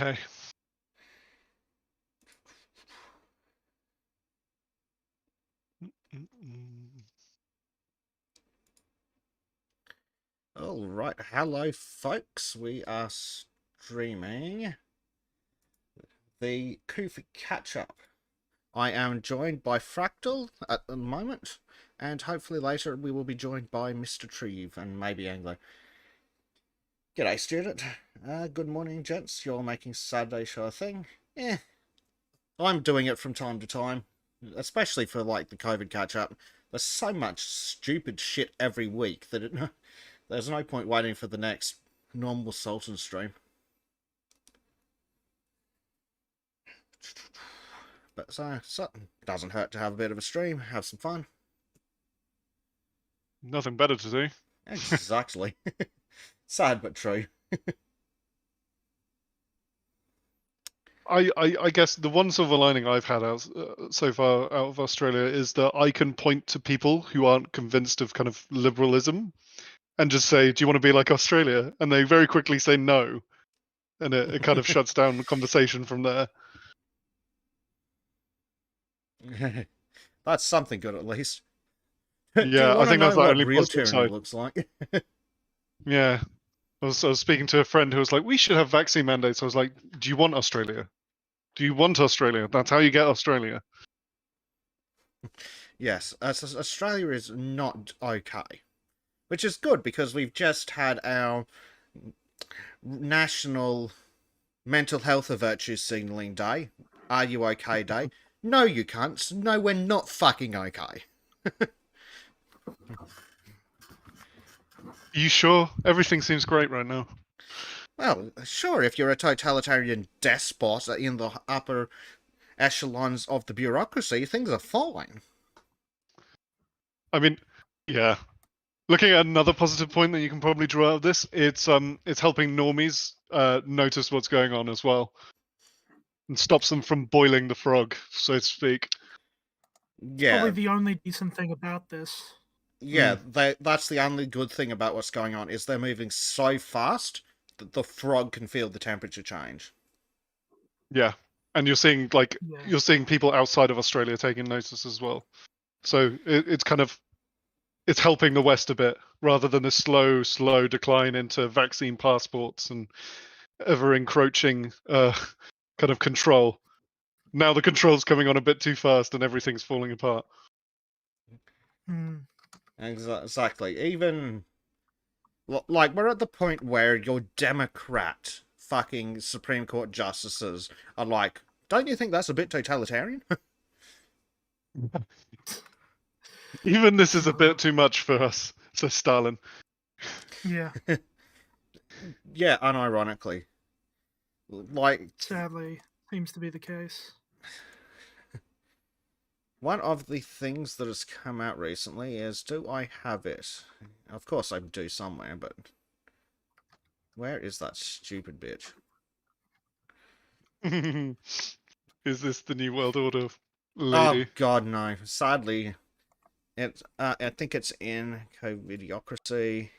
Okay. All right, hello folks. We are streaming the Coof Catch-up. I am joined by Fractal at the moment, and hopefully later we will be joined by Mr. Treve and maybe Anglo. G'day, student. Good morning, gents. You're making Saturday show a thing? Yeah, I'm doing it from time to time, especially for like the COVID catch-up. There's so much stupid shit every week that there's no point waiting for the next normal Sultan stream. But so doesn't hurt to have a bit of a stream, have some fun. Nothing better to do. Exactly. Sad but true. I guess the one silver lining I've had out so far out of Australia is that I can point to people who aren't convinced of kind of liberalism and just say, do you want to be like Australia? And they very quickly say no. And it kind of shuts down the conversation from there. That's something good at least. Yeah, I think that's the only real positive tyranny side. looks like? Yeah. I was speaking to a friend who was like, we should have vaccine mandates. I was like, do you want Australia? Do you want Australia? That's how you get Australia. Yes, Australia is not okay. Which is good, because we've just had our National Mental Health of Virtue Signalling Day. Are you okay day? No, you cunts. No, we're not fucking okay. Are you sure? Everything seems great right now. Well, sure, if you're a totalitarian despot in the upper echelons of the bureaucracy, things are fine. I mean, yeah. Looking at another positive point that you can probably draw out of this, it's helping normies notice what's going on as well, and stops them from boiling the frog, so to speak. Yeah. Probably the only decent thing about this. Yeah, that's the only good thing about what's going on, is they're moving so fast that the frog can feel the temperature change. Yeah, and you're seeing you're seeing people outside of Australia taking notice as well. So it's kind of helping the West a bit, rather than a slow decline into vaccine passports and ever encroaching kind of control. Now the control's coming on a bit too fast and everything's falling apart. Exactly. Even like, we're at the point where your Democrat fucking Supreme Court justices are like, don't you think that's a bit totalitarian? Even this is a bit too much for us, says Stalin. Yeah. Yeah, unironically. Like, sadly, seems to be the case. One of the things that has come out recently is, do I have it? Of course I do somewhere, but where is that stupid bitch? Is this the New World Order lady? Oh god, no. Sadly, I think it's in Covidiocracy.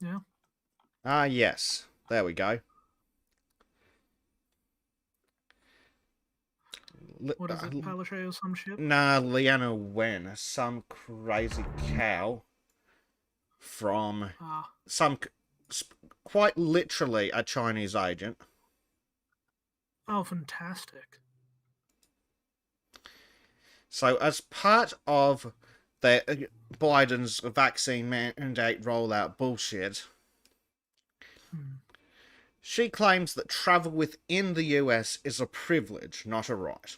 Yeah. Yes. There we go. What is it, Palaszczuk or some shit? Nah, Leanna Wen, some crazy cow from quite literally a Chinese agent. Oh, fantastic. So, as part of Biden's vaccine mandate rollout bullshit, she claims that travel within the US is a privilege, not a right.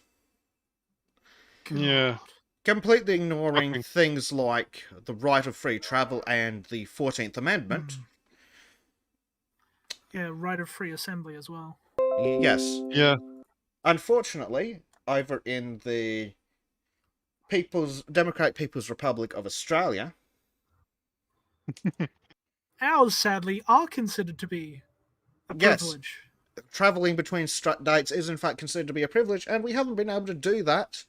God. Yeah. Completely ignoring things like the right of free travel and the 14th Amendment. Yeah, right of free assembly as well. Yes. Yeah. Unfortunately, over in the Democratic People's Republic of Australia, ours, sadly, are considered to be a privilege. Travelling between dates is in fact considered to be a privilege, and we haven't been able to do that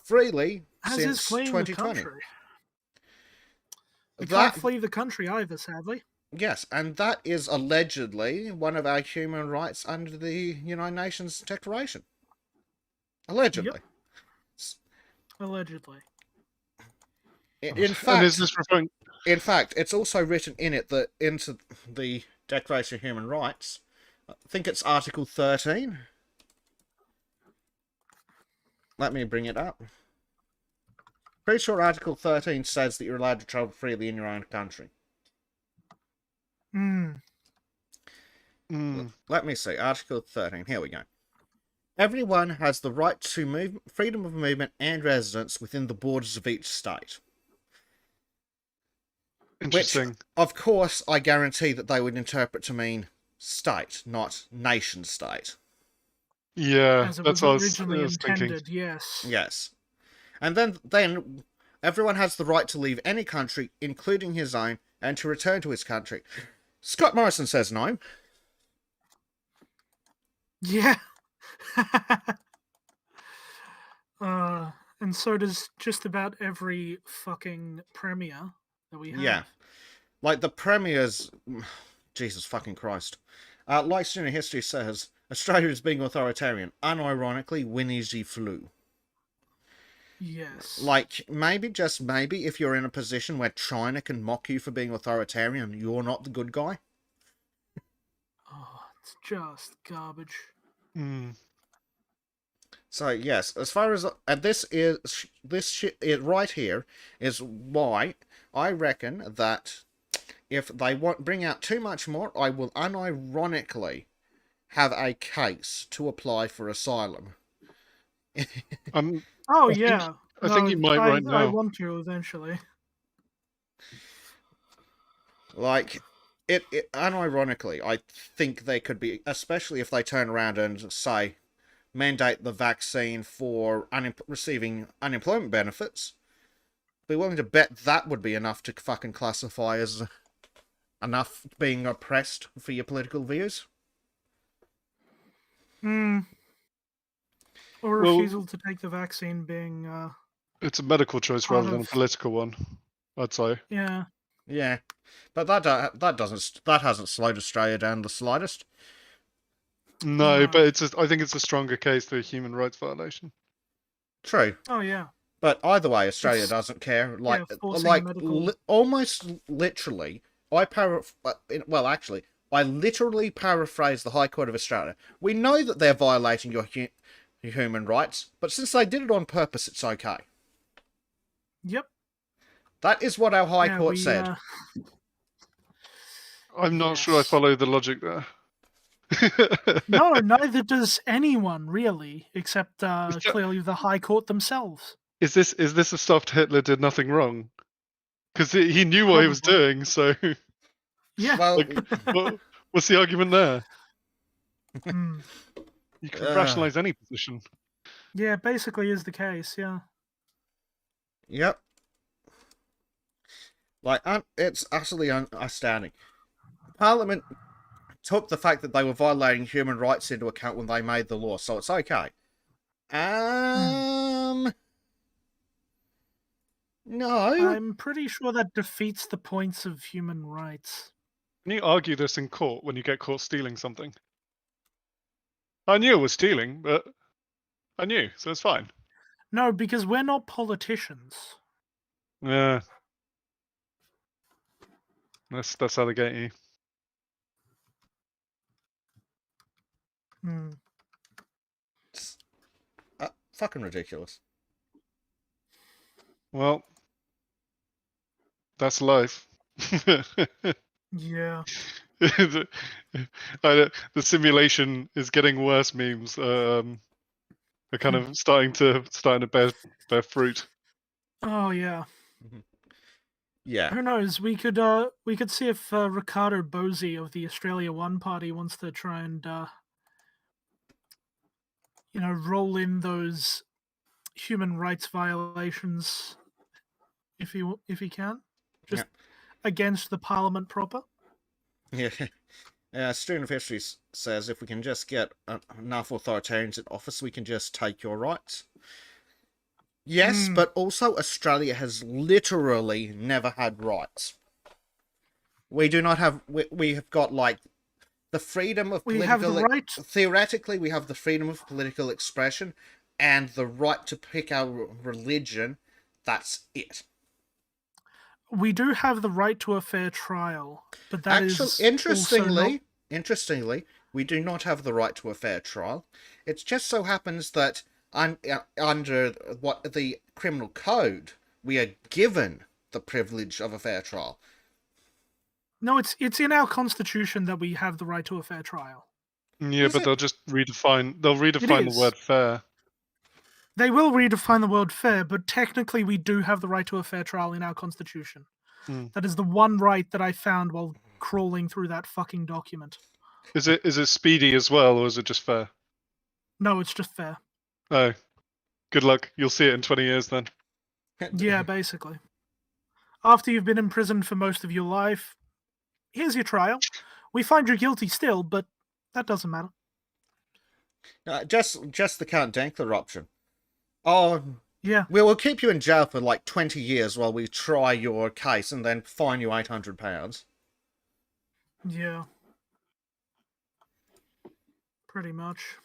freely since 2020. We that can't flee the country either, sadly. yes, and that is allegedly one of our human rights under the United Nations Declaration. Allegedly. Allegedly. In And is fact, this referring? it's also written in it that into the Declaration of Human Rights. I think it's Article 13. Let me bring it up. Pretty sure Article 13 says that you're allowed to travel freely in your own country. Hmm. Let me see. Article 13. Here we go. Everyone has the right to freedom of movement and residence within the borders of each state. Interesting. Which, of course, I guarantee that they would interpret to mean state, not nation state. Yeah, As it that's was what originally I was thinking. intended, yes. Yes. And then everyone has the right to leave any country, including his own, and to return to his country. Scott Morrison says no. Yeah. And so does just about every fucking premier that we have. Yeah. Like the premiers... Jesus fucking Christ. Like Student History says, Australia is being authoritarian. Unironically, Winnie's the flu. Yes. Like, maybe, just maybe, if you're in a position where China can mock you for being authoritarian, you're not the good guy. Oh, it's just garbage. So yes, as far as this shit right here is why I reckon that if they bring out too much more, I will unironically have a case to apply for asylum. Oh yeah, I think you might right now. I want to eventually. Like it unironically, I think they could be, especially if they turn around and say mandate the vaccine for receiving unemployment benefits. Be willing to bet that would be enough to fucking classify as enough being oppressed for your political views. Or refusal to take the vaccine being it's a medical choice rather than a political one, I'd say. Yeah. Yeah, but that hasn't slowed Australia down the slightest. No, but I think it's a stronger case for a human rights violation. True. Oh yeah. But either way, Australia doesn't care. Like, almost literally, I literally paraphrase the High Court of Australia. We know that they're violating your human rights, but since they did it on purpose, it's okay. Yep. That is what our High Court said. I'm not sure I follow the logic there. No, neither does anyone really, except clearly the High Court themselves. Is this a stuffed Hitler did nothing wrong? Because he knew what he was doing, so yeah. Well, what's the argument there? You can rationalize any position. Yeah, basically is the case. Yeah. Yep. Like, it's utterly astounding. Parliament took the fact that they were violating human rights into account when they made the law, so it's okay. No. I'm pretty sure that defeats the points of human rights. Can you argue this in court when you get caught stealing something? I knew it was stealing, but I knew, so it's fine. No, because we're not politicians. Yeah. That's how they get you. It's fucking ridiculous. Well, that's life. Yeah. The simulation is getting worse. Memes are kind of starting to bear fruit. Oh yeah. Yeah. Who knows? We could see if Ricardo Bosey of the Australia One Party wants to try and roll in those human rights violations if he can, just against the Parliament proper. Yeah. Student of History says if we can just get enough authoritarians in office, we can just take your rights. Yes, Mm. but also Australia has literally never had rights. We do not have. We have got like the freedom of We have the political. right. Theoretically, we have the freedom of political expression and the right to pick our religion. That's it. We do have the right to a fair trial, but that Actually, is also not. interestingly, we do not have the right to a fair trial. It just so happens that under what the criminal code, we are given the privilege of a fair trial. No, it's in our constitution that we have the right to a fair trial. Yeah, Is but it? they'll just redefine. They'll It redefine the is. word fair. They will redefine the word fair, but technically we do have the right to a fair trial in our constitution. Mm. That is the one right that I found while crawling through that fucking document. Is it speedy as well, or is it just fair? No, it's just fair. Oh, good luck. You'll see it in 20 years then. Yeah, basically. After you've been imprisoned for most of your life, here's your trial. We find you guilty still, but that doesn't matter. Just the Count Dankler option. Oh, Yeah. we'll keep you in jail for like 20 years while we try your case and then fine you £800. Yeah. Pretty much.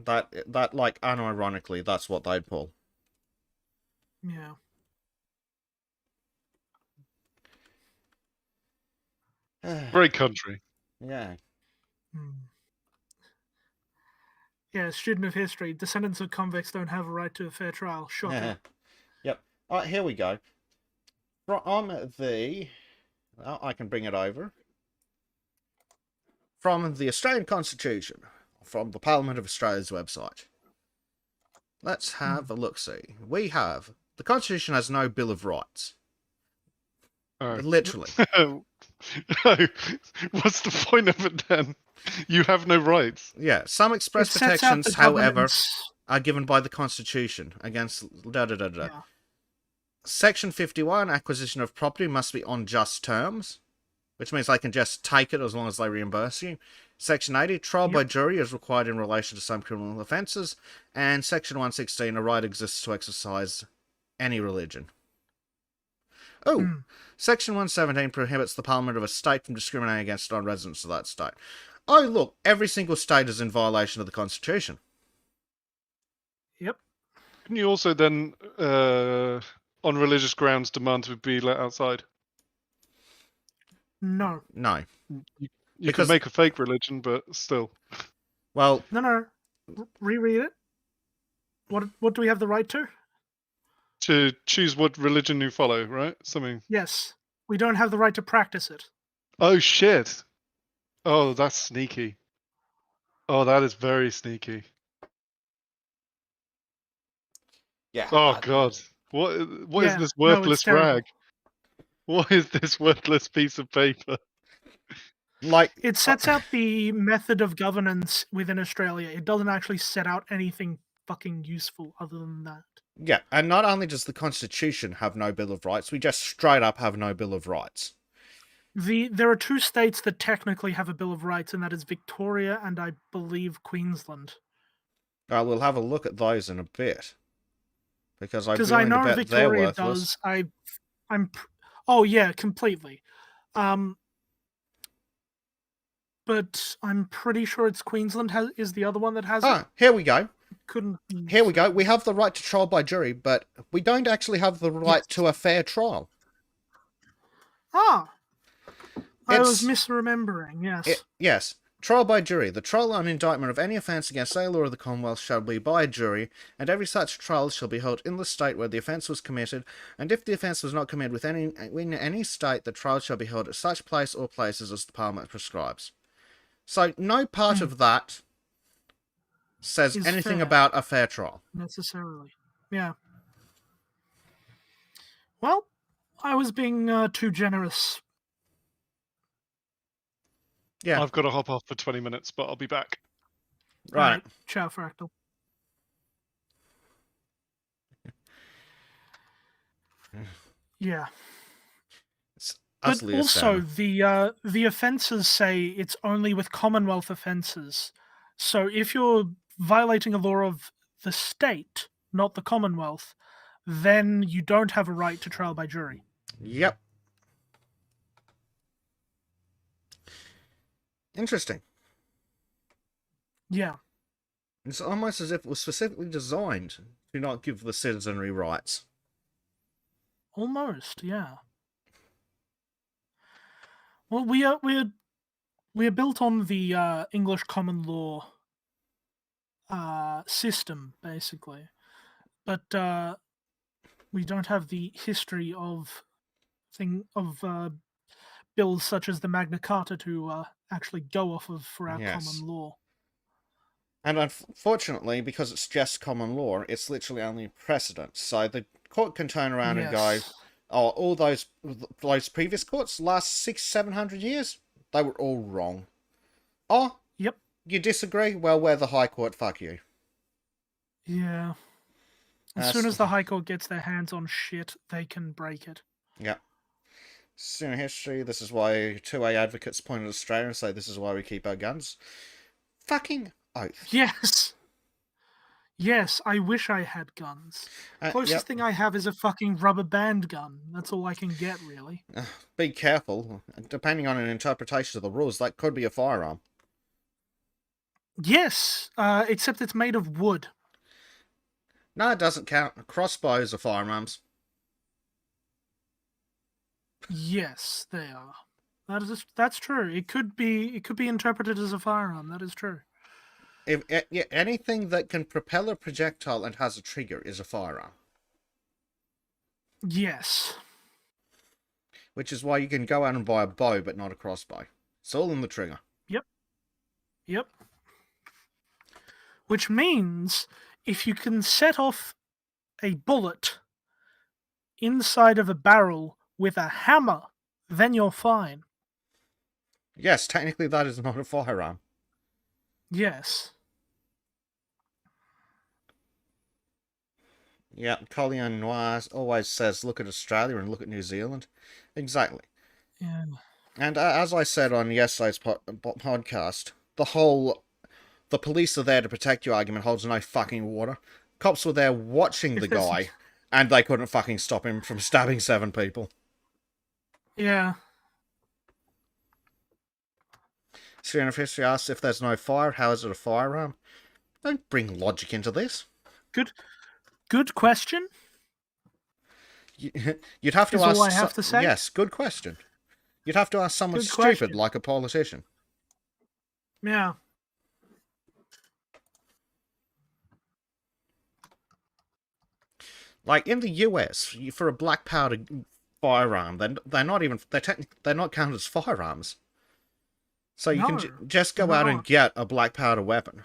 That like unironically, that's what they'd pull. Yeah. Great country. Yeah. Yeah, student of history. Descendants of convicts don't have a right to a fair trial. Shocker. Yep. All right, here we go. From the... Well, I can bring it over. From the Australian Constitution. From the Parliament of Australia's website. Let's have a look-see. We have... The Constitution has no Bill of Rights. Oh. Literally. What's the point of it then? You have no rights. Yeah, some express It sets out protections, the however, governance. are given by the Constitution against da-da-da-da. Yeah. Section 51, acquisition of property must be on just terms, which means they can just take it as long as they reimburse you. Section 80, trial by jury is required in relation to some criminal offences. And Section 116, a right exists to exercise any religion. Oh, Section 117 prohibits the Parliament of a state from discriminating against non-residents of that state. Oh, look, every single state is in violation of the Constitution. Yep. Can you also then, on religious grounds, demand to be let outside? No. No. You Because- can make a fake religion, but still. Well, No. Reread it. What do we have the right to? To choose what religion you follow, right? Something. Yes. We don't have the right to practice it. Oh, shit. Oh, that's sneaky. Oh, that is very sneaky. yeah. Oh, God. What is Yeah, this no, it's worthless terrible. rag? What is this worthless piece of paper? Like, It sets out the method of governance within Australia. It doesn't actually set out anything fucking useful other than that. yeah, and not only does the Constitution have no Bill of Rights, we just straight up have no Bill of Rights. There are two states that technically have a Bill of Rights, and that is Victoria and I believe Queensland. We'll have a look at those in a bit. Because I'm Because I willing to know bet they're Victoria worthless. does. Oh yeah, completely. But I'm pretty sure it's Queensland is the other one that has it. Here we go. Couldn't. Here we go. We have the right to trial by jury, but we don't actually have the right to a fair trial. I was It's- misremembering. Yes. Yes. Trial by jury. The trial on indictment of any offence against a law of the Commonwealth shall be by a jury, and every such trial shall be held in the state where the offence was committed, and if the offence was not committed in any state, the trial shall be held at such place or places as the Parliament prescribes. So no part of that says Is anything fair. about a fair trial. Necessarily. Yeah. Well, I was being too generous. Yeah. I've got to hop off for 20 minutes, but I'll be back. Right. Ciao, Fractal. Yeah. It's But utterly also, astounding. the offences say it's only with Commonwealth offences. So if you're violating a law of the state, not the Commonwealth, then you don't have a right to trial by jury. Yep. Interesting. Yeah. It's almost as if it was specifically designed to not give the citizenry rights. Almost, yeah. Well, we are built on the English common law system, basically, but we don't have the history of bills such as the Magna Carta to actually go off of for our common law. And unfortunately, because it's just common law, it's literally only precedent. So the court can turn around and go, "Oh, all those previous courts, last 600-700 years, they were all wrong." Oh, yep. You disagree? Well, we're the High Court. Fuck you. Yeah. As soon as the High Court gets their hands on shit, they can break it. Yeah. In history, this is why 2A advocates point at Australia and say this is why we keep our guns. Fucking oath. Yes. Yes, I wish I had guns. Closest thing I have is a fucking rubber band gun. That's all I can get, really. Be careful. Depending on an interpretation of the rules, that could be a firearm. Yes, except it's made of wood. No, it doesn't count. Crossbows are firearms. Yes, they are. That's true. It could be interpreted as a firearm. That is true. If anything that can propel a projectile and has a trigger is a firearm. Yes. Which is why you can go out and buy a bow, but not a crossbow. It's all in the trigger. Yep. Yep. Which means if you can set off a bullet inside of a barrel with a hammer, then you're fine. Yes, technically that is not a firearm. Yes. Yeah, Collier Noir always says, look at Australia and look at New Zealand. Exactly. Yeah. And as I said on yesterday's podcast, the police are there to protect you argument holds no fucking water. Cops were there watching the guy, and they couldn't fucking stop him from stabbing 7 people. Yeah. Student of History asks if there's no fire, how is it a firearm? Don't bring logic into this. Good question. You'd have to ask. All I have to say? Yes, good question. You'd have to ask someone stupid like a politician. Yeah. Like in the US, for a black powder firearm, they're not counted as firearms. So you can just go out and get a black powder weapon.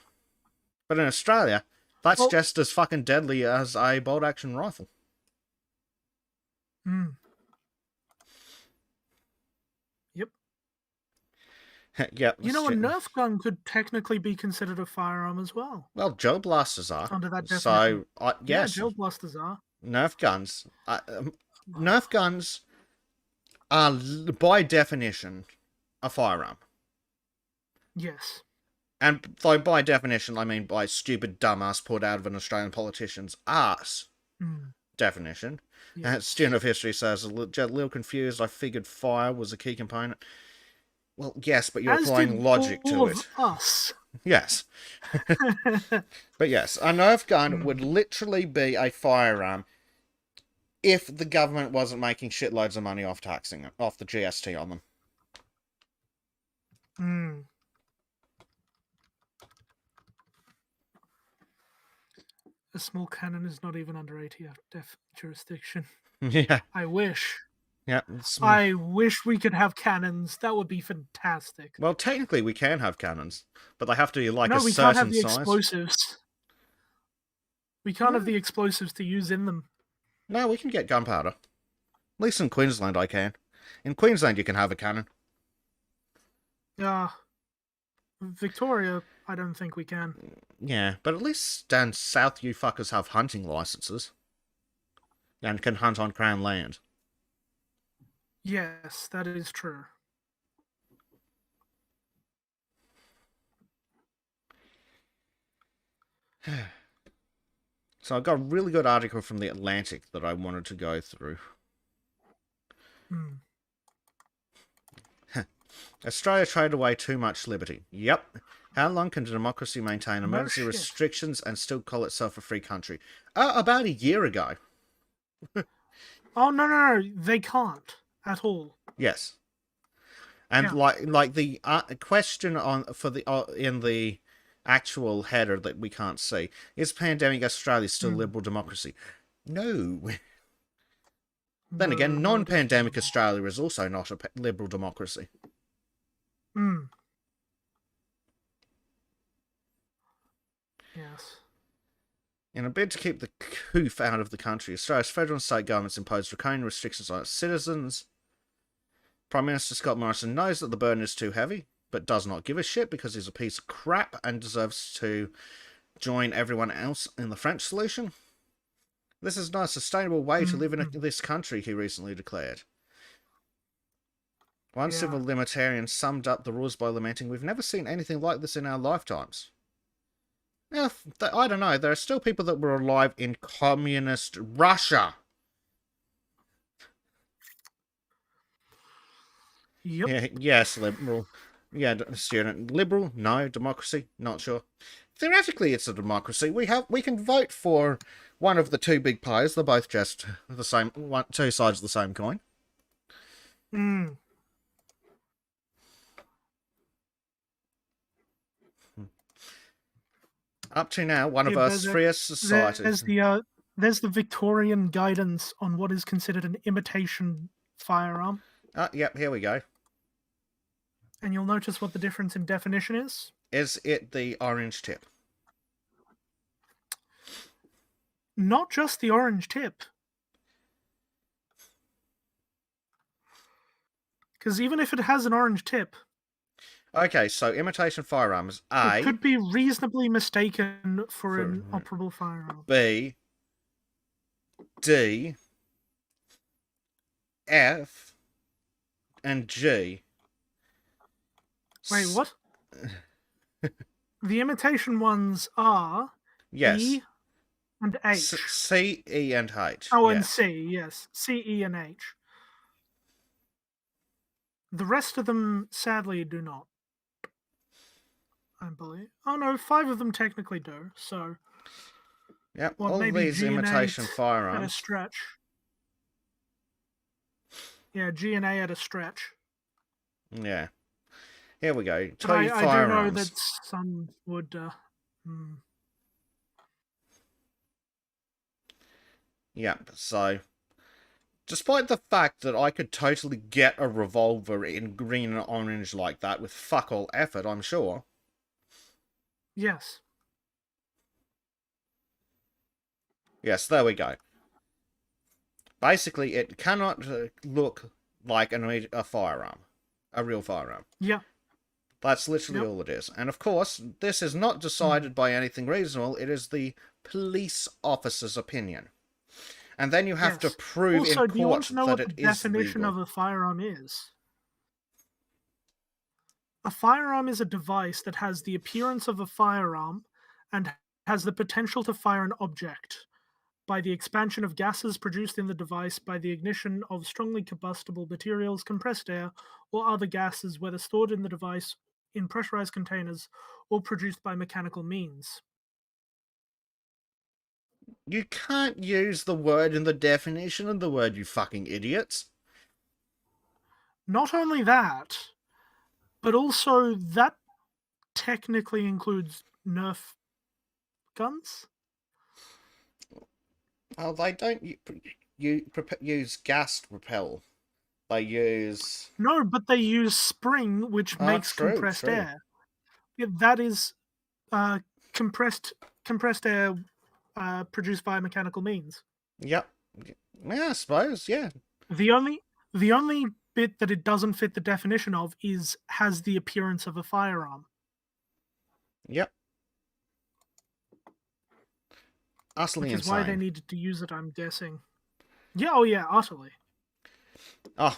But in Australia, that's just as fucking deadly as a bolt action rifle. Yep. Yep. You know, a Nerf gun could technically be considered a firearm as well. Well, gel blasters are. Under that definition. So, yes. Yeah, gel blasters are. Nerf guns. Nerf guns are, by definition, a firearm. Yes. And by definition, I mean by stupid dumbass pulled out of an Australian politician's ass definition. Yes. Student of History says, a little confused, I figured fire was a key component. Well, yes, but you're applying logic to it. Us. Yes. But yes, a Nerf gun would literally be a firearm if the government wasn't making shitloads of money off taxing it, off the GST on them. A small cannon is not even under ATF jurisdiction. Yeah. I wish. Yeah. I wish we could have cannons. That would be fantastic. Well, technically we can have cannons, but they have to be like a certain size. No, we can't have the explosives. We can't have the explosives to use in them. No, we can get gunpowder. At least in Queensland I can. In Queensland you can have a cannon. Victoria, I don't think we can. Yeah, but at least down south you fuckers have hunting licenses. And can hunt on Crown land. Yes, that is true. So I've got a really good article from The Atlantic that I wanted to go through. Hmm. Australia traded away too much liberty. Yep. How long can democracy maintain No emergency shit. restrictions and still call itself a free country? About a year ago. Oh no, they can't at all. Yes. And Yeah. like the question on for the in the actual header that we can't see is pandemic Australia still liberal democracy? No. Then again, No, non-pandemic definitely Australia is also not a liberal democracy. not. Hmm. Yes. In a bid to keep the coof out of the country, Australia's federal and state governments imposed draconian restrictions on its citizens. Prime Minister Scott Morrison knows that the burden is too heavy, but does not give a shit because he's a piece of crap and deserves to join everyone else in the French solution. This is not a sustainable way to live in this country, he recently declared. One civil libertarian summed up the rules by lamenting, "We've never seen anything like this in our lifetimes." Now, I don't know, there are still people that were alive in communist Russia. Yep. Yeah, yes, liberal. Yeah, student. Liberal? No. Democracy? Not sure. Theoretically, it's a democracy. We can vote for one of the two big players. They're both just the same, two sides of the same coin. Hmm. Up to now, one of our freest societies. There's the Victorian guidance on what is considered an imitation firearm. Yep, here we go. And you'll notice what the difference in definition is. Is it the orange tip? Not just the orange tip. Because even if it has an orange tip... Okay, so imitation firearms. It could be reasonably mistaken for an operable firearm. B, D, F, and G. Wait, what? The imitation ones are E and H. C, E, and H. Oh, and C, yes. C, E, and H. The rest of them, sadly, do not. I believe. Oh no, 5 of them technically do. So. Yep. All these imitation firearms at a stretch. Yeah, G and A at a stretch. Yeah. Here we go. I do know that some would. Yep. So, despite the fact that I could totally get a revolver in green and orange like that with fuck all effort, I'm sure. Yes. Yes, there we go. Basically, it cannot look like a firearm. A real firearm. Yeah. That's literally all it is. And of course, this is not decided by anything reasonable. It is the police officer's opinion. And then you have to prove also, in court that it is legal. Also, do you want to know what the definition of a firearm is? A firearm is a device that has the appearance of a firearm and has the potential to fire an object by the expansion of gases produced in the device by the ignition of strongly combustible materials, compressed air, or other gases, whether stored in the device in pressurized containers or produced by mechanical means. You can't use the word in the definition of the word, you fucking idiots. Not only that, but also that technically includes Nerf guns. Well, they don't use gas repel. They use... No, but they use spring, which makes compressed air. Yeah, that is compressed air produced by mechanical means. Yep. Yeah, I suppose, yeah. The only bit that it doesn't fit the definition of is has the appearance of a firearm. Yep. Utterly which is insane. why they needed to use it, I'm guessing. Yeah, oh yeah, utterly. Oh,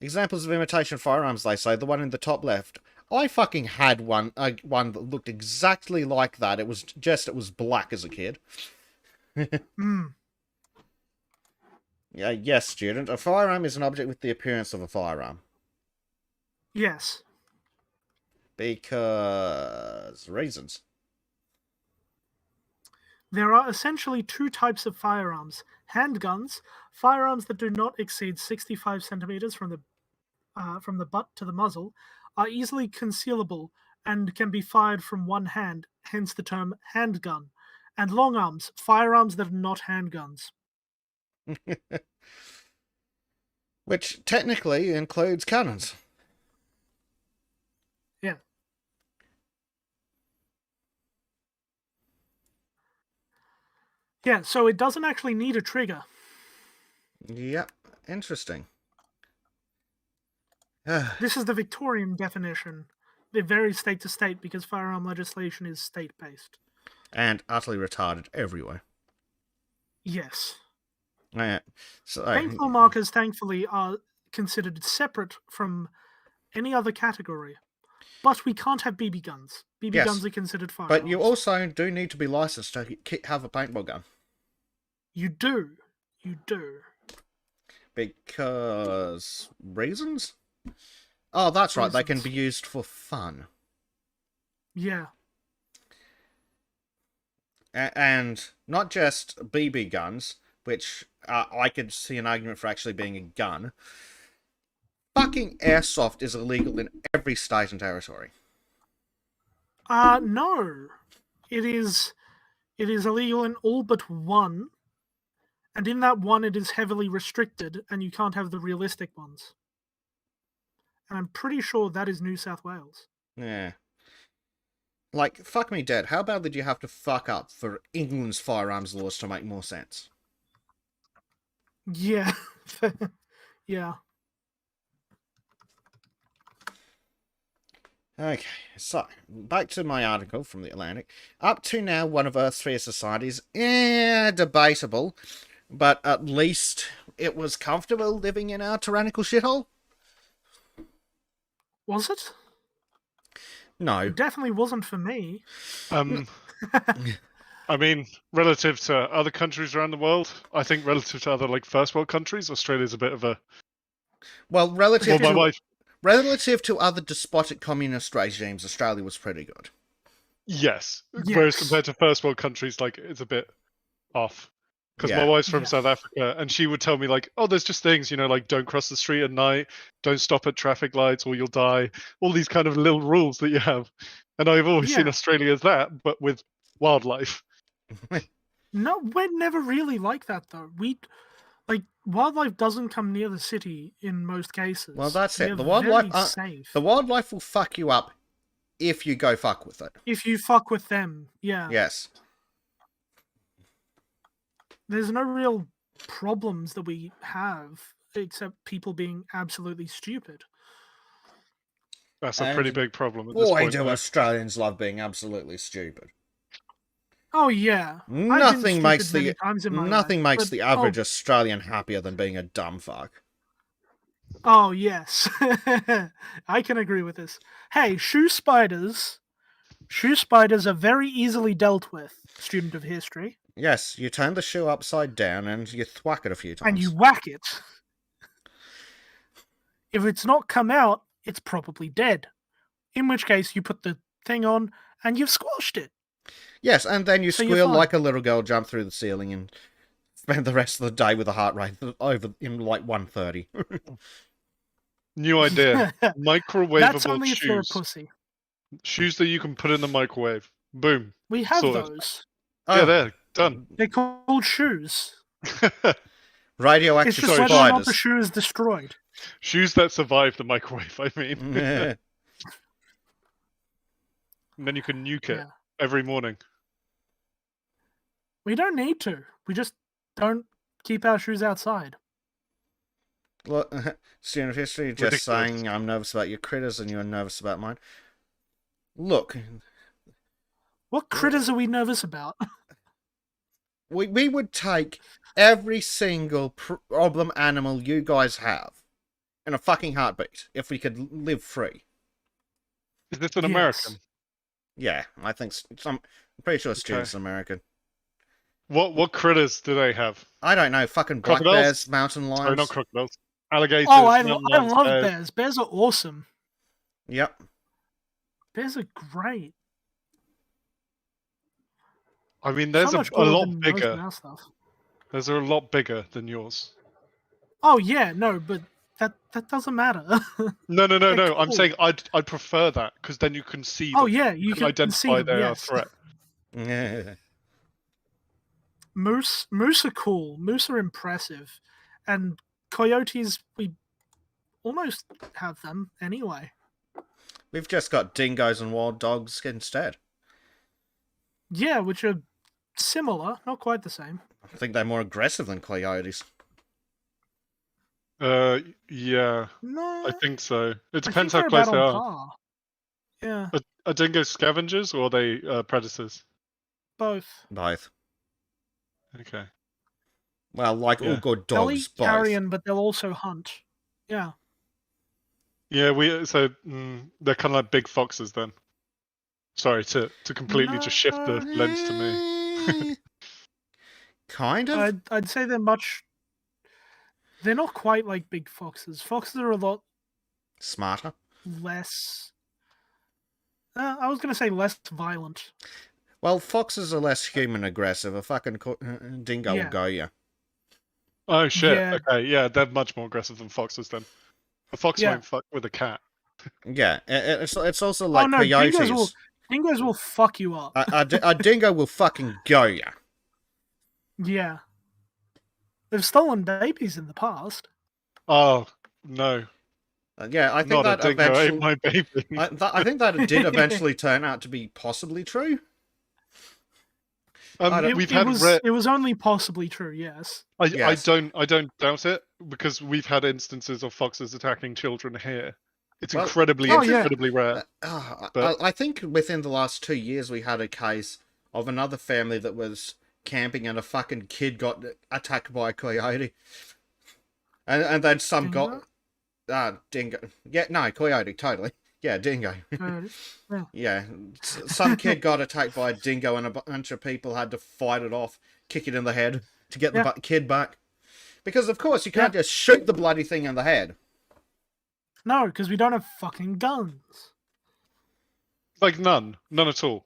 examples of imitation firearms, they say. The one in the top left. I fucking had one that looked exactly like that. It was black as a kid. Mm, Yeah, yes, student. A firearm is an object with the appearance of a firearm. yes. Because reasons. There are essentially two types of firearms. Handguns, firearms that do not exceed 65 centimeters from the butt to the muzzle, are easily concealable and can be fired from one hand, hence the term handgun. And long arms, firearms that are not handguns. Which technically includes cannons. Yeah. Yeah, so it doesn't actually need a trigger. Yep, interesting. This is the Victorian definition. It varies state to state because firearm legislation is state-based. And utterly retarded everywhere. Yes. Yeah. So, Paintball markers, thankfully, are considered separate from any other category. But we can't have BB guns. BB guns are considered firearms. But you also do need to be licensed to have a paintball gun. You do. You do. Because reasons? Oh, that's right. They can be used for fun. Yeah. And not just BB guns, which I could see an argument for actually being a gun. Fucking airsoft is illegal in every state and territory. No. It is illegal in all but one. And in that one, it is heavily restricted, and you can't have the realistic ones. And I'm pretty sure that is New South Wales. Yeah. Like, fuck me dead. How badly do you have to fuck up for England's firearms laws to make more sense? Yeah. Yeah. Okay, so, back to my article from The Atlantic. Up to now, one of Earth's freest societies, debatable, but at least it was comfortable living in our tyrannical shithole? Was it? No. It definitely wasn't for me. I mean, relative to other countries around the world, I think relative to other like first world countries, Australia's a bit of a... Well, relative Well, my wife... Relative to other despotic communist regimes, Australia was pretty good. Yes. Whereas compared to first world countries, like, it's a bit off. Because my wife's from South Africa, and she would tell me, like, oh, there's just things, you know, like, don't cross the street at night, don't stop at traffic lights or you'll die. All these kind of little rules that you have. And I've always seen Australia as that, but with wildlife. No, we're never really like that, though. Wildlife doesn't come near the city in most cases. Well, that's it. The wildlife will fuck you up if you go fuck with it. If you fuck with them, yeah. Yes. There's no real problems that we have, except people being absolutely stupid. That's a pretty big problem. Boy, do Australians love being absolutely stupid. Oh yeah, nothing makes the average Australian happier than being a dumb fuck. Oh yes, I can agree with this. Hey, shoe spiders are very easily dealt with. Student of history. Yes, you turn the shoe upside down and you thwack it a few times. And you whack it. If it's not come out, it's probably dead. In which case, you put the thing on and you've squashed it. Yes, and then you squeal like a little girl, jump through the ceiling, and spend the rest of the day with a heart rate over in like 130. New idea. Microwavable That's only shoes. if you're a pussy. Shoes that you can put in the microwave. Boom. We have sorted. those. Yeah, they're done. They're called shoes. Radioactive it's just whether or not the shoe is destroyed. Shoes that survive the microwave, I mean. And then you can nuke it every morning. We don't need to. We just don't keep our shoes outside. Well, student of history, just saying I'm nervous about your critters and you're nervous about mine. Look. What critters are we nervous about? We would take every single problem animal you guys have in a fucking heartbeat if we could live free. Is this an American? Yeah, I think so. I'm pretty sure student's American. What critters do they have? I don't know. Fucking black Crocodiles? bears, mountain Sorry, lions. not crocodiles. Alligators. Oh, mountain I lions, love bears. bears. Bears are awesome. Yep. Bears are great. I mean, there's So a much cooler lot than most bigger. mouse stuff. Those are a lot bigger than yours. Oh yeah, no, but that doesn't matter. No. They're I'm cool. saying I'd prefer that because then you can see. Oh them. yeah, you can see identify them. they are a Yes. threat. Yeah. Moose are cool. Moose are impressive, and coyotes, we almost have them anyway. We've just got dingoes and wild dogs instead. Yeah, which are similar, not quite the same. I think they're more aggressive than coyotes. Yeah, No, I think so. It I depends think how they're close about they on are. par. Yeah, Are dingoes scavengers or are they predators? both. Both. Okay. Well, like all Yeah. good They'll dogs, eat both. carrion, but they'll also hunt. Yeah. Yeah, they're kind of like big foxes then. Sorry to completely just shift the lens to me. Kind of. I'd say they're much. They're not quite like big foxes. Foxes are a lot Smarter. less. I was gonna say less violent. Well, foxes are less human aggressive. A fucking dingo Yeah. will go you. Oh shit. Yeah. Okay, yeah, they're much more aggressive than foxes then. A fox Yeah. won't fuck with a cat. Yeah, it's also like Oh no, coyotes. dingoes will fuck you up. A dingo will fucking go you. Yeah. They've stolen babies in the past. Oh no, Yeah, I think not a that dingo eventually. ate my baby. I think that did eventually turn out to be possibly true. We've had rare. It was only possibly true, yes. Yes. I don't doubt it because we've had instances of foxes attacking children here. It's Well, incredibly oh, yeah. rare. But- I think within the last 2 years we had a case of another family that was camping and a fucking kid got attacked by a coyote. And then some Dingo? dingo. Yeah, no, coyote, totally. Yeah, dingo. Yeah. Yeah, some kid got attacked by a dingo and a bunch of people had to fight it off, kick it in the head to get the kid back. Because, of course, you can't just shoot the bloody thing in the head. No, because we don't have fucking guns. Like none at all.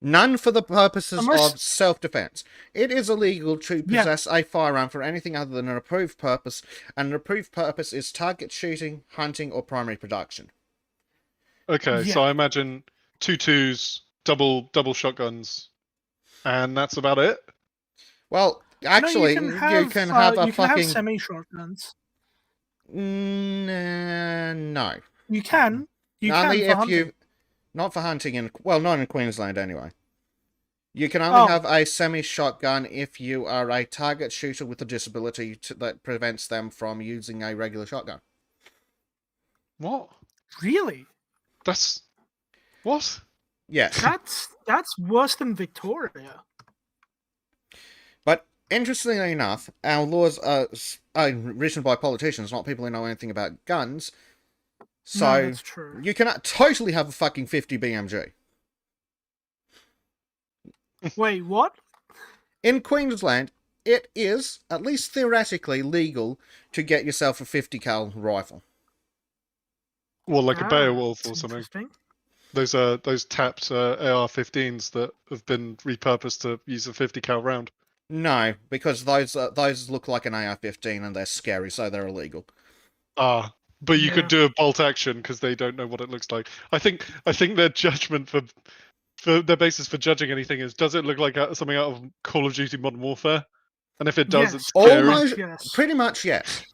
None for the purposes Unless- of self-defense. It is illegal to possess a firearm for anything other than an approved purpose, and an approved purpose is target shooting, hunting, or primary production. Okay, Yeah. so I imagine 2.2s, double shotguns, and that's about it. Well, actually, no, you can have a fucking semi-shotguns. no. You can. You Only can for if hunting. you, not for hunting not in Queensland anyway. You can only have a semi-shotgun if you are a target shooter with a disability that prevents them from using a regular shotgun. What? Really? That's what? Yes. That's worse than Victoria. But interestingly enough, our laws are written by politicians, not people who know anything about guns. So No, that's true. you cannot totally have a fucking 50 BMG. Wait, what? In Queensland, it is, at least theoretically, legal to get yourself a 50 cal rifle. Well, like a Beowulf or that's something. interesting. Those tapped AR-15s that have been repurposed to use a 50 cal round. No, because those look like an AR-15 and they're scary, so they're illegal. Ah, but you Yeah. could do a bolt action because they don't know what it looks like. I think their judgment for their basis for judging anything is, does it look like something out of Call of Duty Modern Warfare? And if it does, Yes. it's scary. Almost, Yes. pretty much, yes.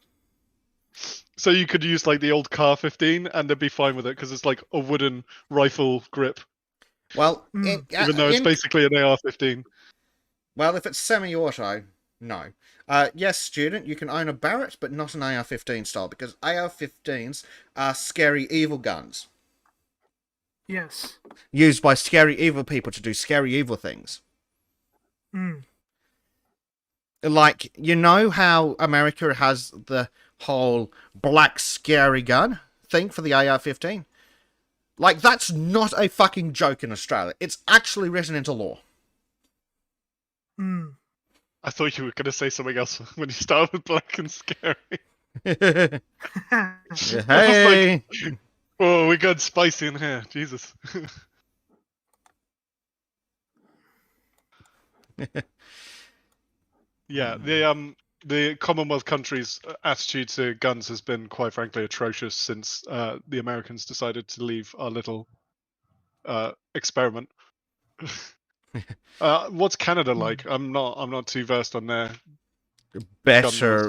So you could use like the old Car 15 and they'd be fine with it because it's like a wooden rifle grip, Well, even though it's basically an AR-15. well, if it's semi-auto, no. Yes, student, you can own a Barrett, but not an AR-15 style, because AR-15s are scary evil guns. Yes. Used by scary evil people to do scary evil things. Mm. Like, you know how America has the whole black scary gun thing for the AR-15? Like, that's not a fucking joke in Australia. It's actually written into law. Mm. I thought you were going to say something else when you started with black and scary. Hey. I was like, oh, we got spicy in here. Jesus. Yeah, the Commonwealth countries' attitude to guns has been, quite frankly, atrocious since the Americans decided to leave our little experiment. What's Canada like? I'm not too versed on their better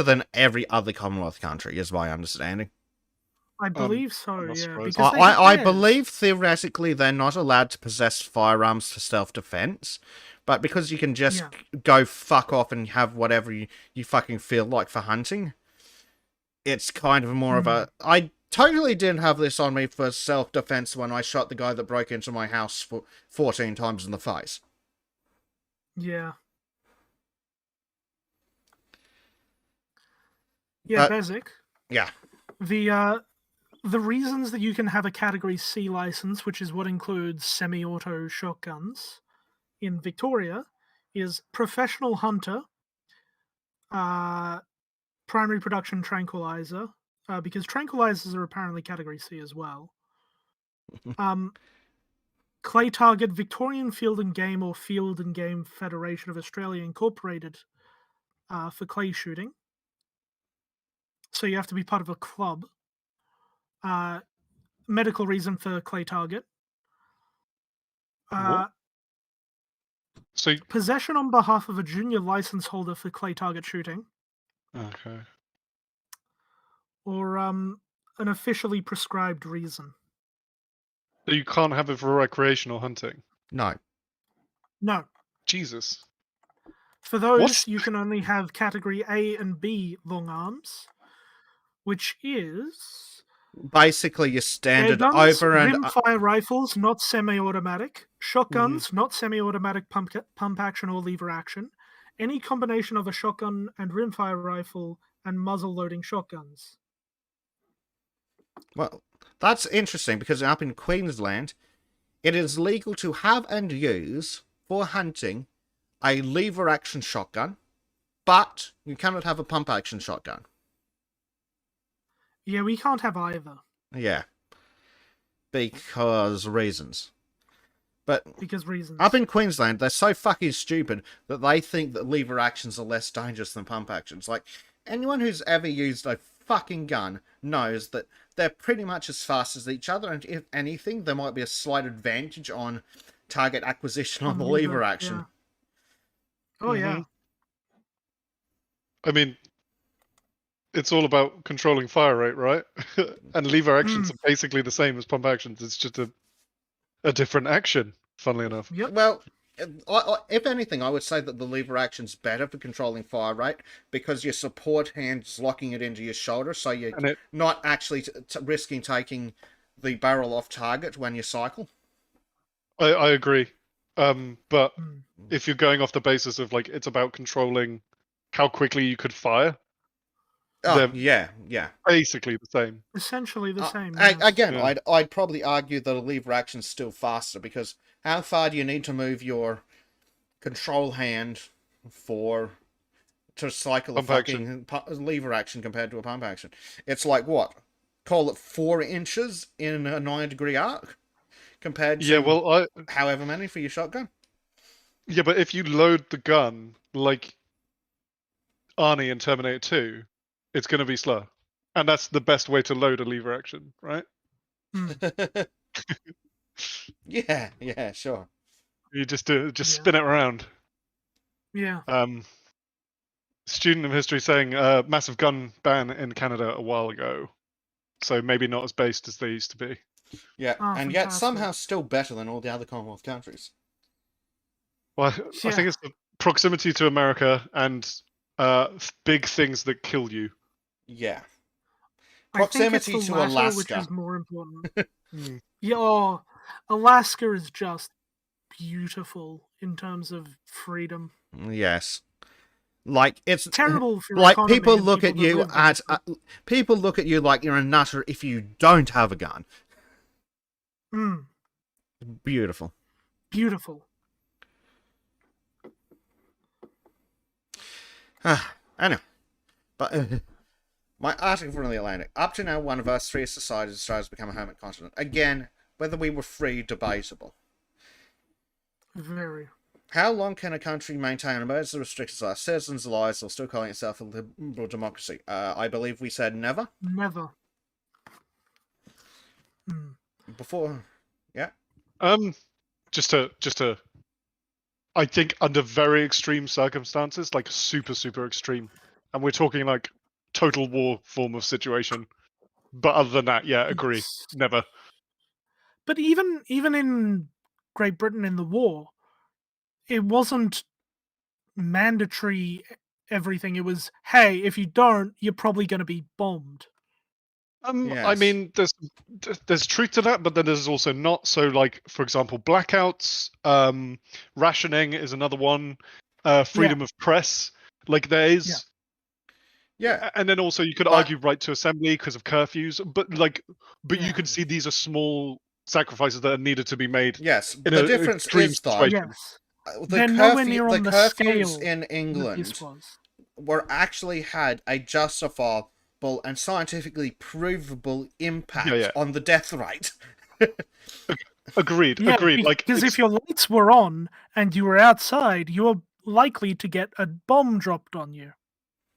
than every other Commonwealth country, is my understanding. I believe so, yeah. surprised. Because I believe theoretically they're not allowed to possess firearms for self-defense, but because you can just go fuck off and have whatever you fucking feel like for hunting, it's kind of more of a... I totally didn't have this on me for self-defense when I shot the guy that broke into my house 14 times in the face. Yeah. Yeah, Bezek. Yeah. The reasons that you can have a Category C license, which is what includes semi-auto shotguns in Victoria, is professional hunter, primary production tranquilizer, because tranquilizers are apparently Category C as well. Clay target, Victorian Field and Game or Field and Game Federation of Australia Incorporated for clay shooting. So you have to be part of a club. Medical reason for clay target. So possession on behalf of a junior license holder for clay target shooting. Okay. Or an officially prescribed reason. So you can't have it for recreational hunting? No. No. Jesus. For those, you can only have Category A and B long arms, which is... basically your standard guns, over and... rimfire rifles, not semi-automatic. Shotguns, not semi-automatic pump action or lever action. Any combination of a shotgun and rimfire rifle and muzzle-loading shotguns. Well, that's interesting because up in Queensland, it is legal to have and use, for hunting, a lever-action shotgun, but you cannot have a pump-action shotgun. Yeah, we can't have either. Yeah. Because reasons. But because reasons. Up in Queensland, they're so fucking stupid that they think that lever actions are less dangerous than pump actions. Like, anyone who's ever used a fucking gun knows that they're pretty much as fast as each other, and if anything, there might be a slight advantage on target acquisition on the lever action. Yeah. Oh, yeah. I mean, it's all about controlling fire rate, right? And lever actions are basically the same as pump actions. It's just a different action, funnily enough. Yep. Well, if anything, I would say that the lever action's better for controlling fire rate because your support hand's locking it into your shoulder, so you're not actually risking taking the barrel off target when you cycle. I agree. But if you're going off the basis of, like, it's about controlling how quickly you could fire, yeah. Basically the same. Essentially the same. Again, I'd probably argue that a lever action's still faster because how far do you need to move your control hand to cycle a fucking lever action compared to a pump action? It's like what? Call it 4 inches in a 9-degree arc compared to however many for your shotgun. Yeah, but if you load the gun like Arnie in Terminator 2, it's going to be slow. And that's the best way to load a lever action, right? Yeah, sure. You just spin it around. Yeah. Student of history saying massive gun ban in Canada a while ago. So maybe not as based as they used to be. Yeah, and yet somehow still better than all the other Commonwealth countries. Well, I think it's the proximity to America and big things that kill you. Yeah. Proximity to Alaska. Which is more important. Alaska is just beautiful in terms of freedom. Yes. Like, it's terrible for like people look at you people look at you like you're a nutter if you don't have a gun. Beautiful. Anyway, but my article from the Atlantic. Up to now, one of us three societies Australia's become a hermit continent. Again, whether we were free, debatable. Very. How long can a country maintain emergency restrictions on our citizens' lives while still calling itself a liberal democracy? I believe we said never. Never. Before, yeah. Just to I think under very extreme circumstances, like super, super extreme, and we're talking like total war form of situation. But other than that, yeah, agree. Yes. Never. But even in Great Britain in the war, it wasn't mandatory everything. It was, hey, if you don't, you're probably going to be bombed. I Yes. mean, there's truth to that, but then there's also not. So, like, for example, blackouts, rationing is another one. Freedom of press, like there is. Yeah. And then also you could argue right to assembly because of curfews, but you can see these are small sacrifices that are needed to be made. Yes, in the a difference extreme is though, situation. Yes. They're nowhere near on the curfews scale in that England this was. were actually had a justifiable and scientifically provable impact on the death rate. Agreed. Yeah, agreed. Like, because if your lights were on and you were outside, you were likely to get a bomb dropped on you.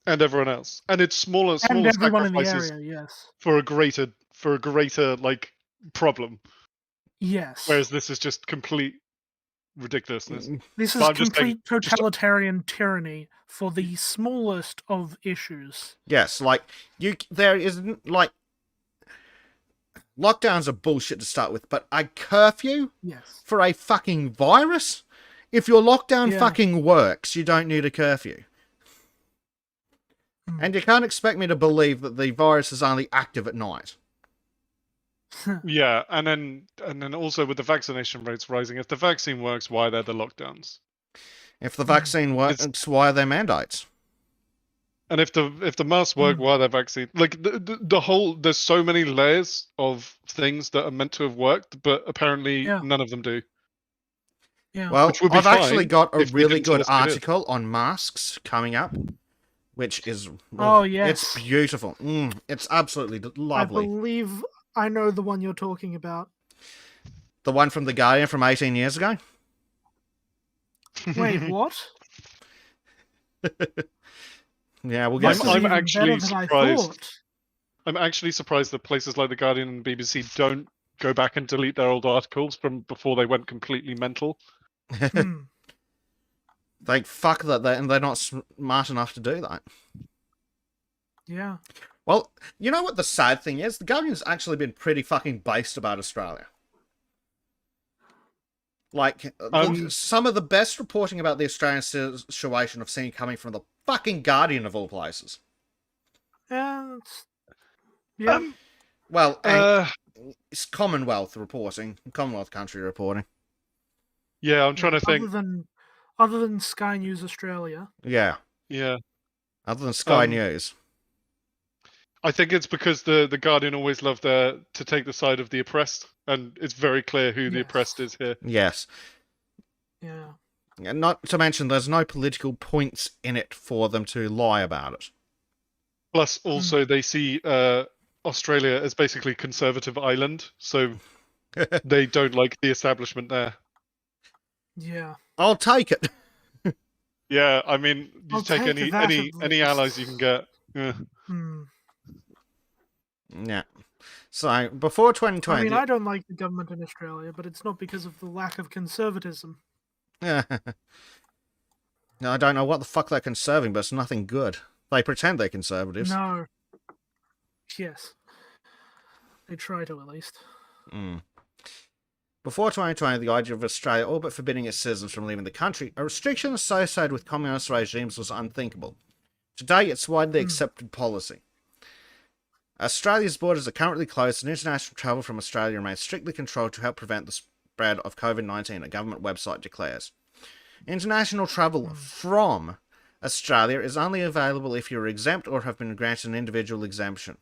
And everyone else, and it's smaller And everyone in the sacrifices area, yes. for a greater like problem. Yes. Whereas this is just complete ridiculousness. This is complete totalitarian tyranny for the smallest of issues. Yes, like there isn't like lockdowns are bullshit to start with, but a curfew for a fucking virus? If your lockdown fucking works, you don't need a curfew. And you can't expect me to believe that the virus is only active at night. Yeah, and then also with the vaccination rates rising, if the vaccine works, why are there the lockdowns? If the vaccine works, why are there mandates? And if the masks work, why are there vaccines? Like the whole, there's so many layers of things that are meant to have worked, but apparently none of them do. Yeah. Well, I've actually got a really good article on masks coming up, which is it's beautiful. It's absolutely lovely. I believe I know the one you're talking about. The one from The Guardian from 18 years ago? Wait, what? Yeah, we'll get I'm actually surprised. I'm actually surprised that places like The Guardian and BBC don't go back and delete their old articles from before they went completely mental. Like, fuck that, and they're not smart enough to do that. Yeah. Well, you know what the sad thing is? The Guardian's actually been pretty fucking based about Australia. Like, some of the best reporting about the Australian situation I've seen coming from the fucking Guardian of all places. Yeah. Well, it's Commonwealth reporting, Commonwealth country reporting. Yeah, I'm trying to think. Other than Sky News Australia. Yeah. Yeah. Other than Sky News. I think it's because the Guardian always loved to take the side of the oppressed, and it's very clear who the oppressed is here. Yes. Yeah. And not to mention, there's no political points in it for them to lie about it. Plus, also, they see Australia as basically conservative island, so they don't like the establishment there. Yeah. I'll take it. Yeah, I mean, you take any allies you can get. Yeah. Yeah. So, before 2020... I mean, I don't like the government in Australia, but it's not because of the lack of conservatism. Yeah. No, I don't know what the fuck they're conserving, but it's nothing good. They pretend they're conservatives. No. Yes. They try to, at least. Before 2020, the idea of Australia all but forbidding its citizens from leaving the country, a restriction associated with communist regimes was unthinkable. Today, it's widely accepted policy. Australia's borders are currently closed and international travel from Australia remains strictly controlled to help prevent the spread of COVID-19, a government website declares. International travel from Australia is only available if you're exempt or have been granted an individual exemption.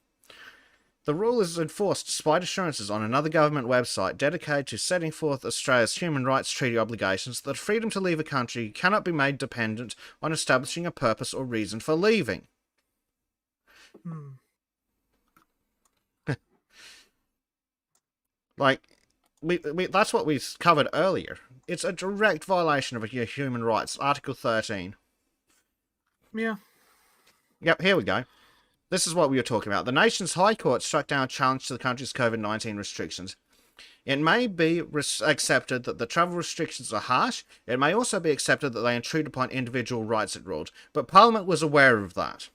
The rule is enforced despite assurances on another government website dedicated to setting forth Australia's human rights treaty obligations that freedom to leave a country cannot be made dependent on establishing a purpose or reason for leaving. Like, that's what we covered earlier. It's a direct violation of your human rights, Article 13. Yeah. Yep, here we go. This is what we were talking about. The nation's High Court struck down a challenge to the country's COVID-19 restrictions. It may be accepted that the travel restrictions are harsh. It may also be accepted that they intrude upon individual rights, it ruled. But Parliament was aware of that.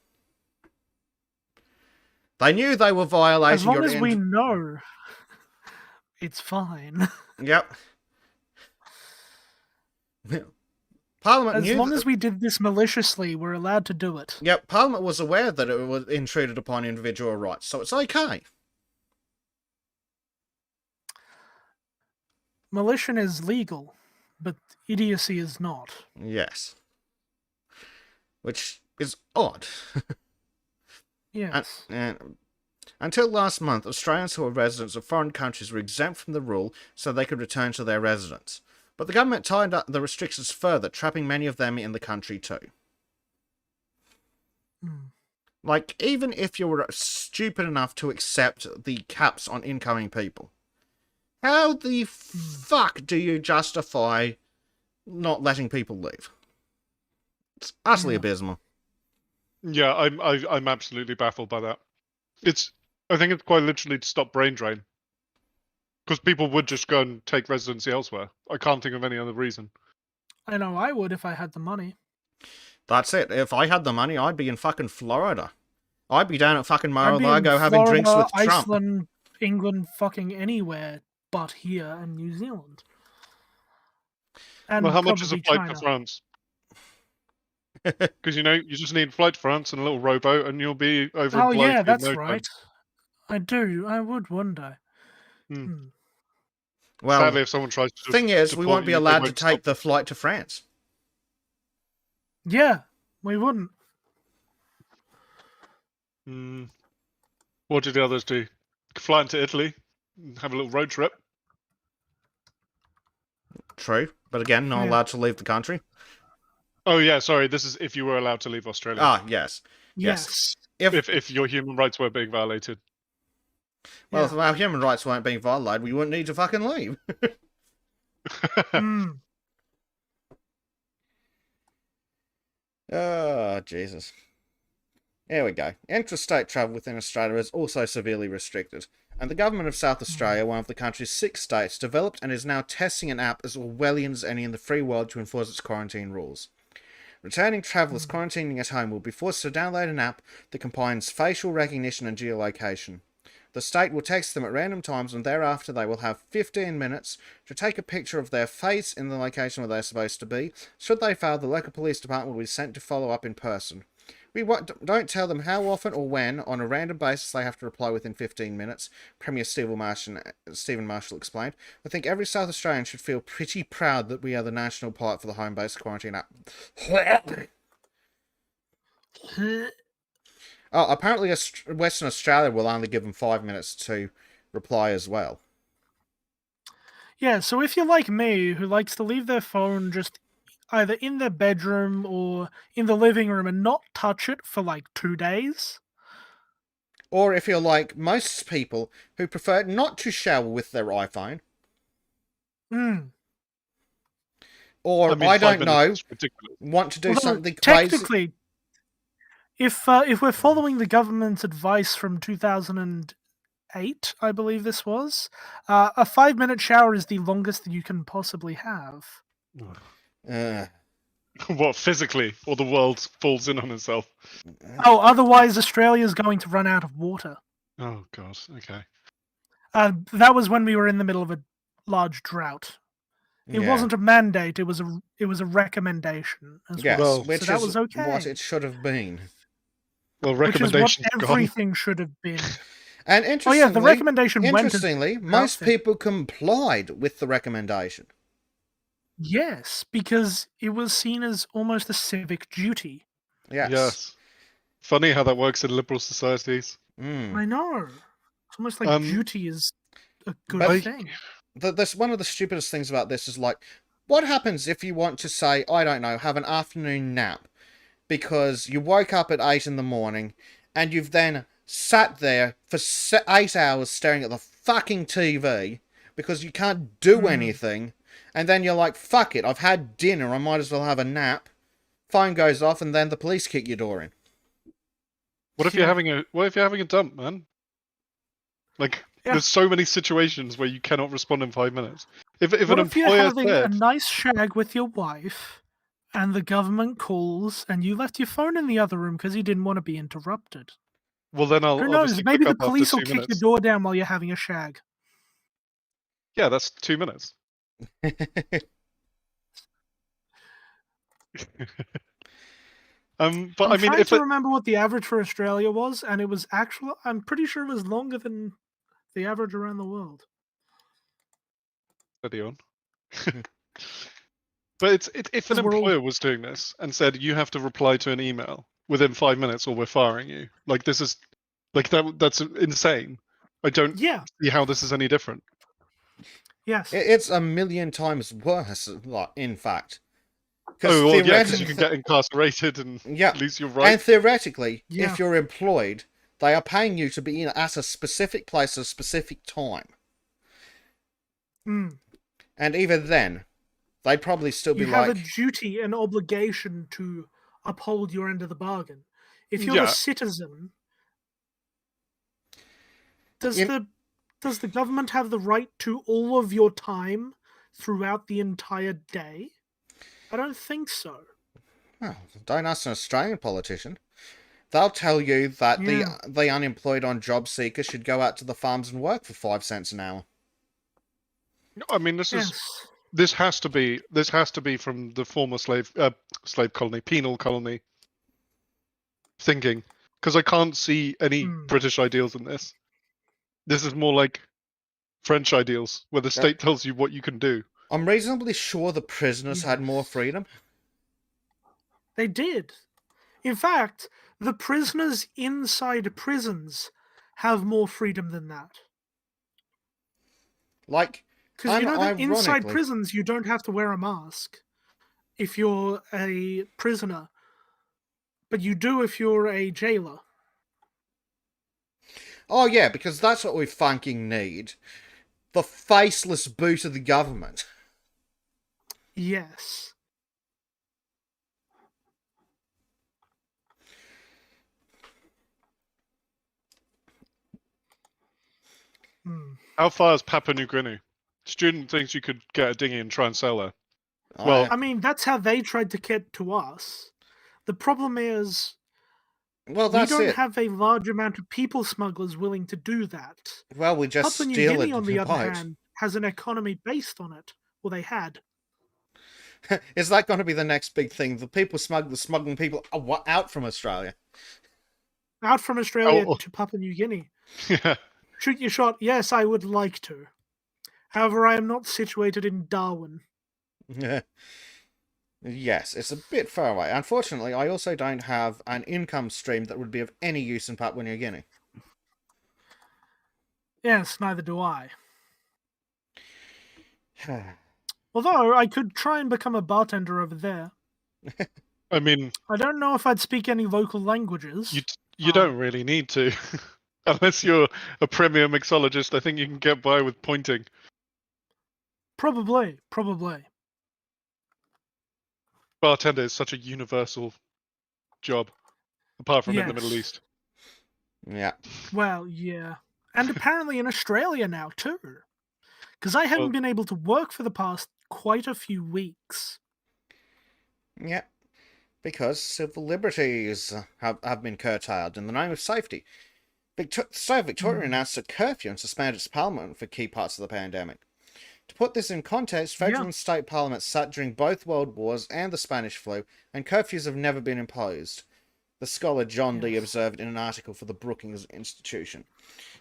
They knew they were violating as long as we know, it's fine. Yep. Parliament as knew long as we did this maliciously, we're allowed to do it. Yep, Parliament was aware that it was intruded upon individual rights, so it's okay. Malician is legal, but idiocy is not. Yes. Which is odd. Yes. And until last month, Australians who were residents of foreign countries were exempt from the rule so they could return to their residence. But the government tightened up the restrictions further, trapping many of them in the country too. Like, even if you were stupid enough to accept the caps on incoming people, how the fuck do you justify not letting people leave? It's utterly abysmal. Yeah, I'm absolutely baffled by that. I think it's quite literally to stop brain drain. Because people would just go and take residency elsewhere. I can't think of any other reason. I know I would if I had the money. That's it. If I had the money, I'd be in fucking Florida. I'd be down at fucking Mar-a-Lago having drinks with Trump. Iceland, England, fucking anywhere but here in New Zealand. And well, how much is a flight China. to France? Because, you just need a flight to France and a little rowboat and you'll be over in yeah, that's no right. Time. I would one day. Well, sadly, if someone tries to thing is, we won't be allowed to take the flight to France. Yeah, we wouldn't. What did the others do? Fly into Italy, have a little road trip. True, but again, not allowed to leave the country. Oh yeah, sorry. This is if you were allowed to leave Australia. Ah, yes. If your human rights were being violated. Well, if our human rights weren't being violated, we wouldn't need to fucking leave. Oh, Jesus. Here we go. Interstate travel within Australia is also severely restricted, and the government of South Australia, one of the country's 6 states, developed and is now testing an app as Orwellian as any in the free world to enforce its quarantine rules. Returning travellers quarantining at home will be forced to download an app that combines facial recognition and geolocation. The state will text them at random times, and thereafter they will have 15 minutes to take a picture of their face in the location where they're supposed to be. Should they fail, the local police department will be sent to follow up in person. We don't tell them how often or when. On a random basis, they have to reply within 15 minutes, Premier Stephen Marshall explained. I think every South Australian should feel pretty proud that we are the national pilot for the home-based quarantine app. Oh, apparently Western Australia will only give them 5 minutes to reply as well. Yeah, so if you're like me, who likes to leave their phone just either in their bedroom or in the living room and not touch it for like 2 days. Or if you're like most people who prefer not to shower with their iPhone. Or, I don't know, want to do something technically, crazy. If we're following the government's advice from 2008, I believe this was, a 5-minute shower is the longest that you can possibly have. What, physically? Or the world falls in on itself? Oh, otherwise Australia's going to run out of water. Oh, God. Okay. That was when we were in the middle of a large drought. It wasn't a mandate, it was a recommendation as well. Which so that was okay. What it should have been. Well, recommendations which is what everything should have been. And interestingly, the recommendation most people complied with the recommendation. Yes, because it was seen as almost a civic duty. Yes. Funny how that works in liberal societies. I know. It's almost like duty is a good thing. This one of the stupidest things about this is like, what happens if you want to say, I don't know, have an afternoon nap because you woke up at 8 in the morning and you've then sat there for 8 hours staring at the fucking TV because you can't do anything, and then you're like, fuck it, I've had dinner, I might as well have a nap. Phone goes off and then the police kick your door in. What if you're having a dump, man? Like, there's so many situations where you cannot respond in 5 minutes. If an employer you're having a nice shag with your wife, and the government calls, and you left your phone in the other room because you didn't want to be interrupted? Well, then I'll Who knows? obviously Maybe pick the up police after will 2 kick minutes. your door down while you're having a shag. Yeah, that's 2 minutes. But I'm I mean, trying to remember what the average for Australia was, and it was I'm pretty sure it was longer than the average around the world. Steady on. But if an employer was doing this and said you have to reply to an email within 5 minutes or we're firing you, like this is like that's insane. I don't see how this is any different. Yes, it's a million times worse. Like, in fact, because you can get incarcerated and lose your rights. And theoretically, if you're employed, they are paying you to be at a specific place at a specific time. And even then, they'd probably still be like... You have a duty and obligation to uphold your end of the bargain. If you're a citizen, does the government have the right to all of your time throughout the entire day? I don't think so. Well, don't ask an Australian politician. They'll tell you that the unemployed on job seekers should go out to the farms and work for 5 cents an hour. I mean, this has to be from the former slave colony, penal colony thinking, because I can't see any British ideals in this. This is more like French ideals, where the state tells you what you can do. I'm reasonably sure the prisoners had more freedom. They did. In fact, the prisoners inside prisons have more freedom than that. Like, because you know that inside prisons you don't have to wear a mask if you're a prisoner, but you do if you're a jailer. Oh yeah, because that's what we fucking need. The faceless boot of the government. Yes. How far is Papua New Guinea? Student thinks you could get a dinghy and try and sell her. Well, I mean, that's how they tried to get to us. The problem is, we don't have a large amount of people smugglers willing to do that. Well, we just Papua New Guinea, on the other hand, has an economy based on it. Well, they had. Is that going to be the next big thing? The people smuggling people out from Australia. Out from Australia to Papua New Guinea. Yeah. Shoot your shot. Yes, I would like to. However, I am not situated in Darwin. Yes, it's a bit far away. Unfortunately, I also don't have an income stream that would be of any use in Papua New Guinea. Yes, neither do I. Although, I could try and become a bartender over there. I mean... I don't know if I'd speak any local languages. You don't really need to. Unless you're a premier mixologist, I think you can get by with pointing. Probably. Bartender is such a universal job, apart from in the Middle East. Yeah. Well, yeah. And apparently in Australia now, too. Because I haven't been able to work for the past quite a few weeks. Yeah. Because civil liberties have been curtailed in the name of safety. Victoria announced a curfew and suspended its parliament for key parts of the pandemic. To put this in context, federal and state parliaments sat during both World Wars and the Spanish flu, and curfews have never been imposed, the scholar John Dee observed in an article for the Brookings Institution.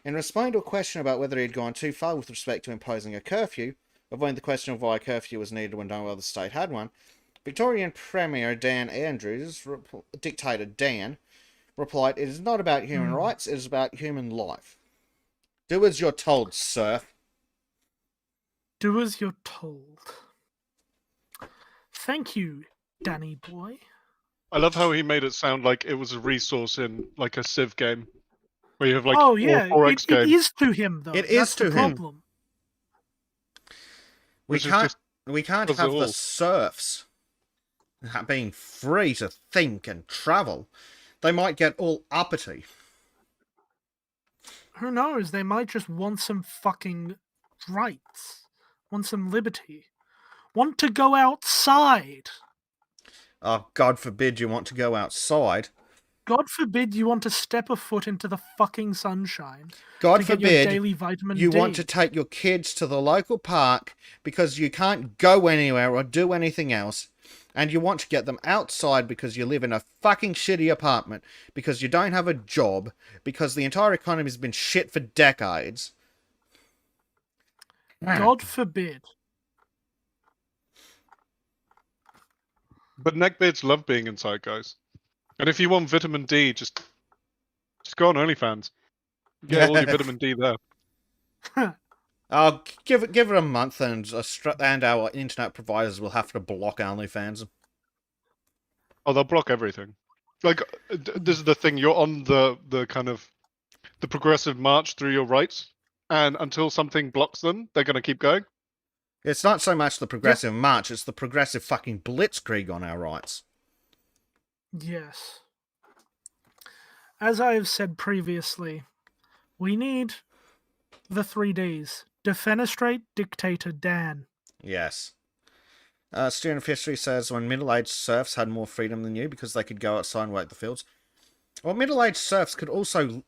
In responding to a question about whether he had gone too far with respect to imposing a curfew, avoiding the question of why a curfew was needed when no other state had one, Victorian Premier Dan Andrews, dictator Dan, replied, "It is not about human rights, it is about human life." Do as you're told, sir. Do as you're told. Thank you, Danny boy. I love how he made it sound like it was a resource in like a Civ game, where you have like Oh or yeah, a 4X it game, is to him though. It is That's to the him. problem. We which is can't. just We can't does it have the all. serfs being free to think and travel. They might get all uppity. Who knows? They might just want some fucking rights, want some liberty, want to go outside. Oh, God forbid you want to go outside. God forbid you want to step a foot into the fucking sunshine. God to get your forbid daily vitamin you D. want to take your kids to the local park because you can't go anywhere or do anything else, and you want to get them outside because you live in a fucking shitty apartment, because you don't have a job, because the entire economy has been shit for decades. God forbid. But neckbeards love being inside, guys. And if you want vitamin D, just go on OnlyFans. Get all your vitamin D there. I'll give it a month, and our internet providers will have to block OnlyFans. Oh, they'll block everything. Like this is the thing. You're on the kind of the progressive march through your rights, and until something blocks them, they're gonna keep going. It's not so much the progressive march; it's the progressive fucking blitzkrieg on our rights. Yes. As I have said previously, we need the 3 Ds. Defenestrate Dictator Dan. Yes. Student of history says when middle-aged serfs had more freedom than you because they could go outside and work the fields. Well, middle-aged serfs could also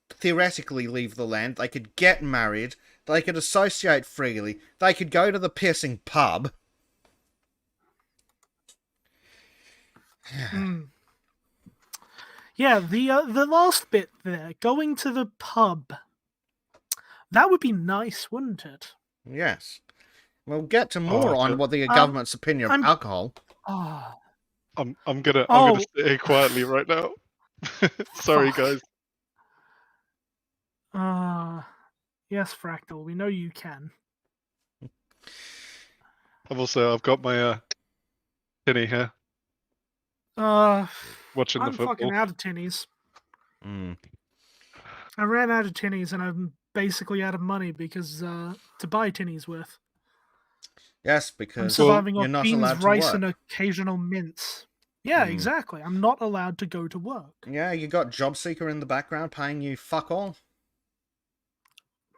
theoretically leave the land. They could get married. They could associate freely. They could go to the pissing pub. Yeah, the last bit there, going to the pub. That would be nice, wouldn't it? Yes. We'll get to more on what the government's opinion of alcohol. Oh. I'm gonna sit here quietly right now. Sorry, guys. Yes, Fractal, we know you can. I've got my tinny here. Watching the football. I'm fucking out of tinnies. Mm. I ran out of tinnies and I'm basically out of money because to buy tinnies with. Yes, because I'm surviving you're off not beans, allowed to rice, work. and occasional mints. Yeah, exactly. I'm not allowed to go to work. Yeah, you got job seeker in the background paying you fuck all.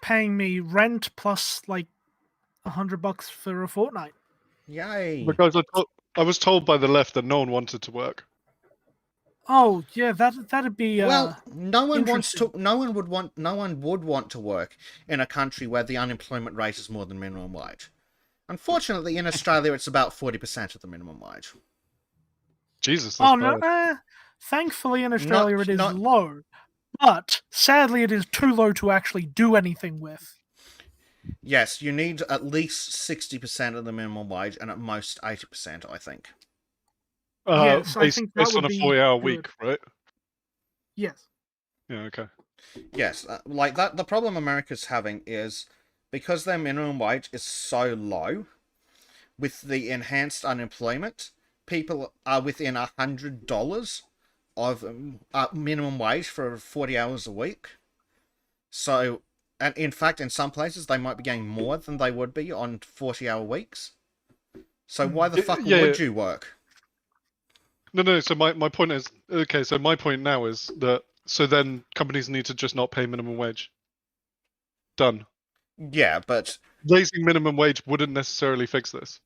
Paying me rent plus like $100 for a fortnight. Yay! Because I was told by the left that no one wanted to work. Oh yeah, that'd be. Well, no one would want to work in a country where the unemployment rate is more than minimum wage. Unfortunately, in Australia, it's about 40% of the minimum wage. Jesus. Oh no! Thankfully, in Australia, it is low, but sadly, it is too low to actually do anything with. Yes, you need at least 60% of the minimum wage, and at most 80%, I think. Yes, I think that based would on a be 40-hour good. week, right? Yes. Yeah. Okay. Yes, like that. The problem America's having is because their minimum wage is so low, with the enhanced unemployment, people are within $100 of minimum wage for 40 hours a week. So, and in fact, in some places, they might be getting more than they would be on 40-hour weeks. So why the fuck would you work? No. So my point is, okay, so my point now is that, so then companies need to just not pay minimum wage. Done. Yeah, but raising minimum wage wouldn't necessarily fix this.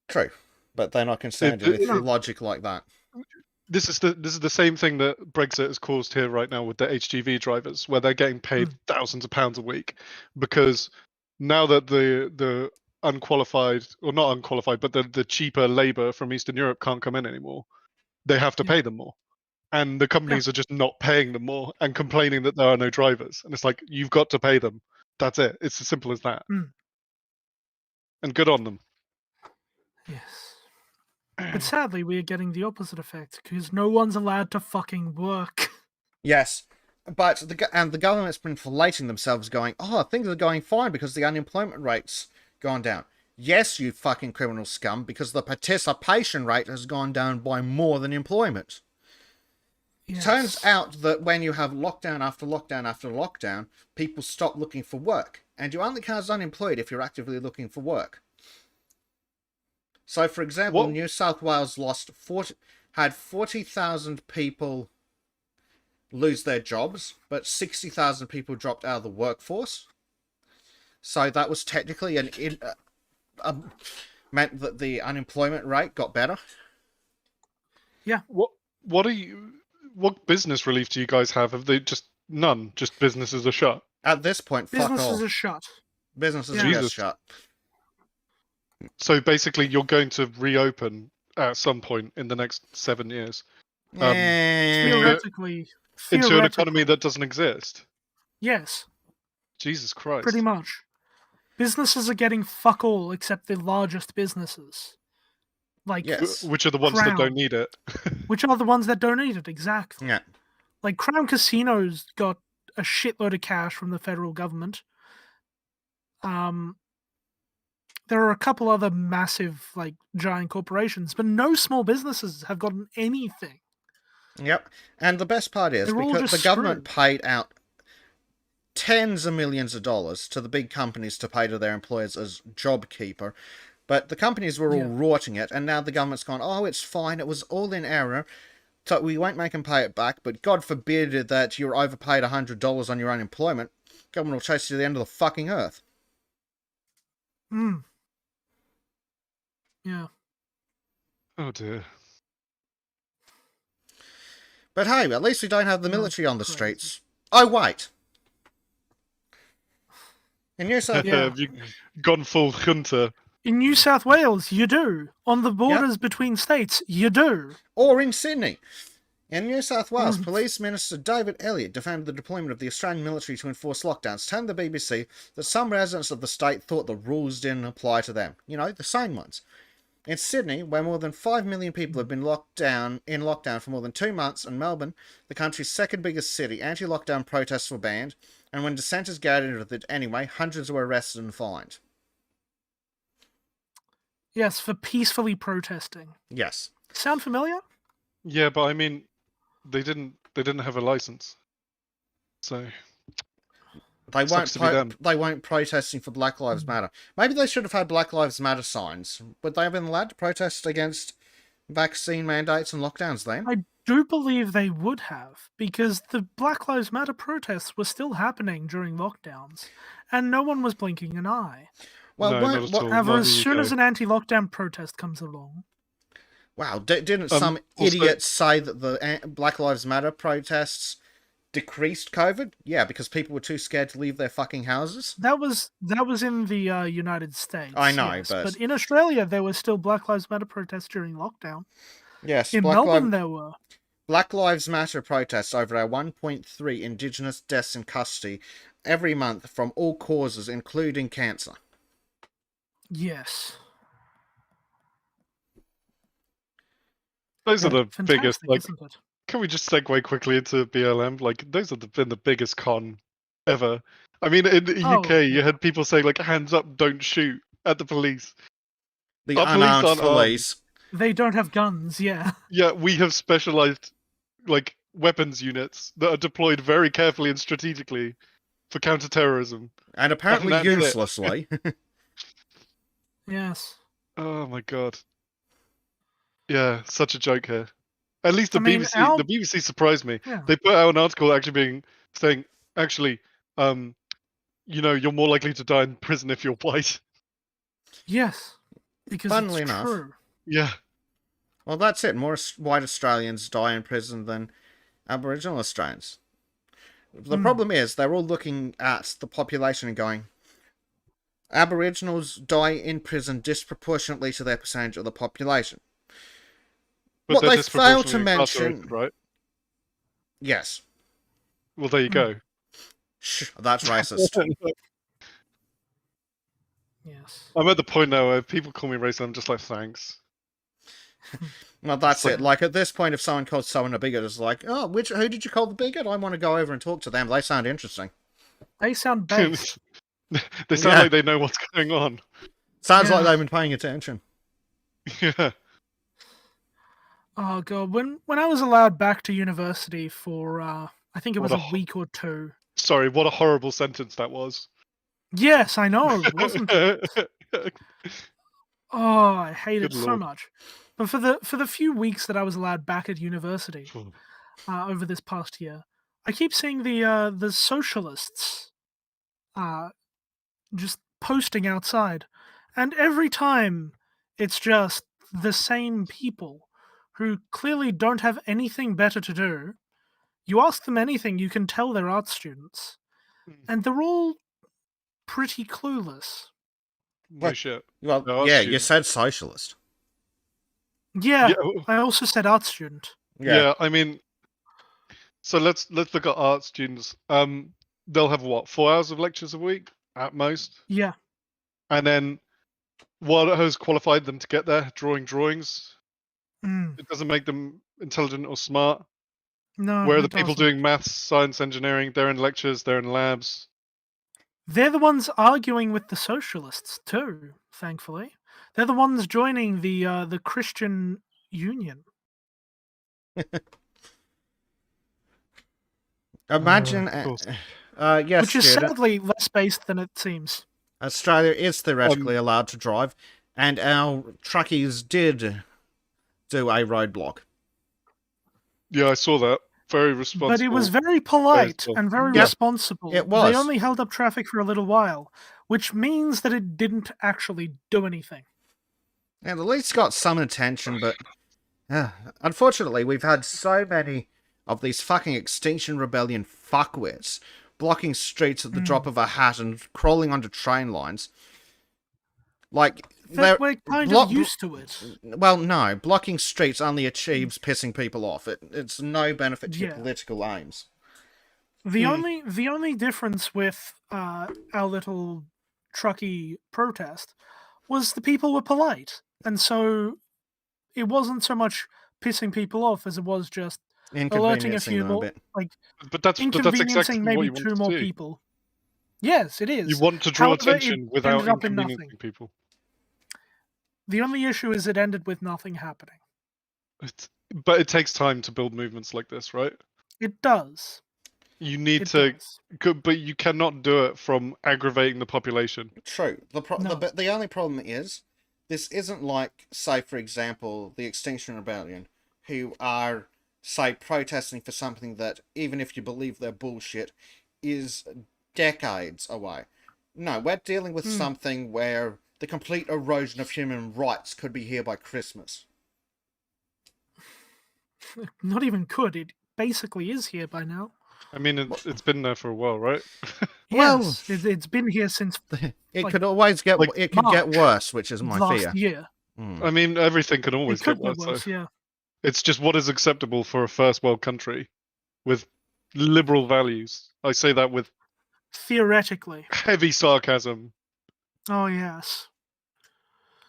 True, but they're not concerned with logic like that. This is the same thing that Brexit has caused here right now with the HGV drivers, where they're getting paid thousands of pounds a week, because now that the unqualified, or not unqualified, but the cheaper labour from Eastern Europe can't come in anymore, they have to pay them more, and the companies are just not paying them more and complaining that there are no drivers, and it's like, you've got to pay them. That's it. It's as simple as that. And good on them. Yes. But sadly, we are getting the opposite effect, because no one's allowed to fucking work. Yes. But the government's been inflating themselves, going, "Oh, things are going fine because the unemployment rate's gone down." Yes, you fucking criminal scum, because the participation rate has gone down by more than employment. Yes. Turns out that when you have lockdown after lockdown after lockdown, people stop looking for work, and you only count as unemployed if you're actively looking for work. So, for example, New South Wales had 40,000 people lose their jobs, but 60,000 people dropped out of the workforce. So that was technically meant that the unemployment rate got better. Yeah. What business relief do you guys have? Have they just none? Just businesses are shut? At this point, fuck all. Businesses are shut. Businesses are just shut. So basically, you're going to reopen at some point in the next 7 years. Theoretically. Into an economy that doesn't exist. Yes. Jesus Christ. Pretty much. Businesses are getting fuck all except the largest businesses. Like, yes. Which are the ones that don't need it. Which are the ones that don't need it, exactly. Yeah. Like, Crown Casinos got a shitload of cash from the federal government. There are a couple other massive, like, giant corporations, but no small businesses have gotten anything. Yep. And the best part is, because the government paid out tens of millions of dollars to the big companies to pay to their employers as JobKeeper, but the companies were all rorting it, and now the government's gone, "Oh, it's fine, it was all in error, so we won't make them pay it back, but God forbid that you're overpaid $100 on your unemployment, government will chase you to the end of the fucking earth." Yeah. Oh dear. But hey, at least we don't have the military on the streets. Oh, wait. In New South Wales... Have you gone full junta? In New South Wales, you do. On the borders between states, you do. Or in Sydney. In New South Wales, Police Minister David Elliott defended the deployment of the Australian military to enforce lockdowns, telling the BBC that some residents of the state thought the rules didn't apply to them. You know, the sane ones. In Sydney, where more than 5 million people have been in lockdown for more than 2 months, and Melbourne, the country's second biggest city, anti-lockdown protests were banned, and when dissenters gathered with it anyway, hundreds were arrested and fined. Yes, for peacefully protesting. Yes. Sound familiar? Yeah, but I mean, they didn't have a license, so they weren't protesting for Black Lives Matter. Maybe they should have had Black Lives Matter signs. Would they have been allowed to protest against vaccine mandates and lockdowns then? I do believe they would have, because the Black Lives Matter protests were still happening during lockdowns, and no one was blinking an eye. Well, however, as soon as an anti-lockdown protest comes along... Wow, didn't some idiots say that the Black Lives Matter protests decreased COVID? Yeah, because people were too scared to leave their fucking houses. That was in the United States. I know, yes. but in Australia there were still Black Lives Matter protests during lockdown. Yes, in Melbourne there were. Black Lives Matter protests over our 1.3 Indigenous deaths in custody every month from all causes, including cancer. Yes. Those are the biggest. Like, can we just segue quickly into BLM? Like, those have been the biggest con ever. I mean, in the UK, you had people saying, like, "Hands up, don't shoot" at the police. The unarmed police. They don't have guns, yeah. Yeah, we have specialized, like, weapons units that are deployed very carefully and strategically for counter-terrorism. And apparently uselessly. Yes. Oh my god. Yeah, such a joke here. At least the BBC surprised me. Yeah. They put out an article saying, actually, you know, you're more likely to die in prison if you're white. Yes. Because funnily it's enough. True. Yeah. Well, that's it. More white Australians die in prison than Aboriginal Australians. The problem is, they're all looking at the population and going, Aboriginals die in prison disproportionately to their percentage of the population. But what they fail to mention... Right? Yes. Well, there you go. Shh, that's racist. Yes. I'm at the point now where people call me racist, I'm just like, thanks. Well, that's It's it. Like, at this point, if someone calls someone a bigot, it's like, oh, who did you call the bigot? I want to go over and talk to them. They sound interesting. They sound based. They sound Yeah. like they know what's going on. Sounds like Yeah. they've been paying attention. Yeah. Oh god, when I was allowed back to university for I think it was What a a week or two. Sorry, what a horrible sentence that was. Yes, I know, wasn't it? Oh, I hate Good it so lord. much. But for the few weeks that I was allowed back at university over this past year, I keep seeing the socialists just posting outside, and every time it's just the same people who clearly don't have anything better to do. You ask them anything, you can tell they're art students, and they're all pretty clueless. No shit. Well, No, art yeah, you student. said socialist. Yeah, Yeah, I also said art student. yeah, I mean, so let's look at art students. They'll have what, 4 hours of lectures a week at most, Yeah. and then what has qualified them to get there? Drawing drawings. Mm. It doesn't make them intelligent or smart. No, Where are it the people doesn't. doing maths, science, engineering? They're in lectures. They're in labs. They're the ones arguing with the socialists too, thankfully. They're the ones joining the Christian Union. Imagine, Of course. yes, Which is student, sadly less based than it seems. Australia is theoretically allowed to drive, and our truckies did do a roadblock. Yeah, I saw that. Very responsible. But it was very polite well. and very Yep, responsible. it was. They only held up traffic for a little while, which means that it didn't actually do anything. And at least got some attention, but unfortunately, we've had so many of these fucking Extinction Rebellion fuckwits blocking streets at the drop of a hat and crawling onto train lines. Like, We're kind of used to it. well, no, blocking streets only achieves pissing people off. It's no benefit to your Yeah. political aims. The only difference with our little trucky protest was the people were polite, and so it wasn't so much pissing people off as it was just alerting a Inconveniencing few them a more, bit. like But that's inconveniencing exactly what maybe you want 2 to more do. people. Yes, it is. You want to draw However, attention it without ended up in inconveniencing nothing. people. The only issue is it ended with nothing happening. But it takes time to build movements like this, right? It does. You need It to, does. but you cannot do it from aggravating the population. True. No. The only problem is, this isn't like, say, for example, the Extinction Rebellion, who are, say, protesting for something that, even if you believe they're bullshit, is decades away. No, we're dealing with something where the complete erosion of human rights could be here by Christmas. Not even could. It basically is here by now. I mean, it's been there for a while, right? Well- Yes, it's been here since It Like- could always get like it could get March worse, which is my last fear. year. Mm. I mean, everything can It always could get get worse. worse, Though. yeah. It's just what is acceptable for a first world country with liberal values. I say that with Theoretically. heavy sarcasm. Oh yes.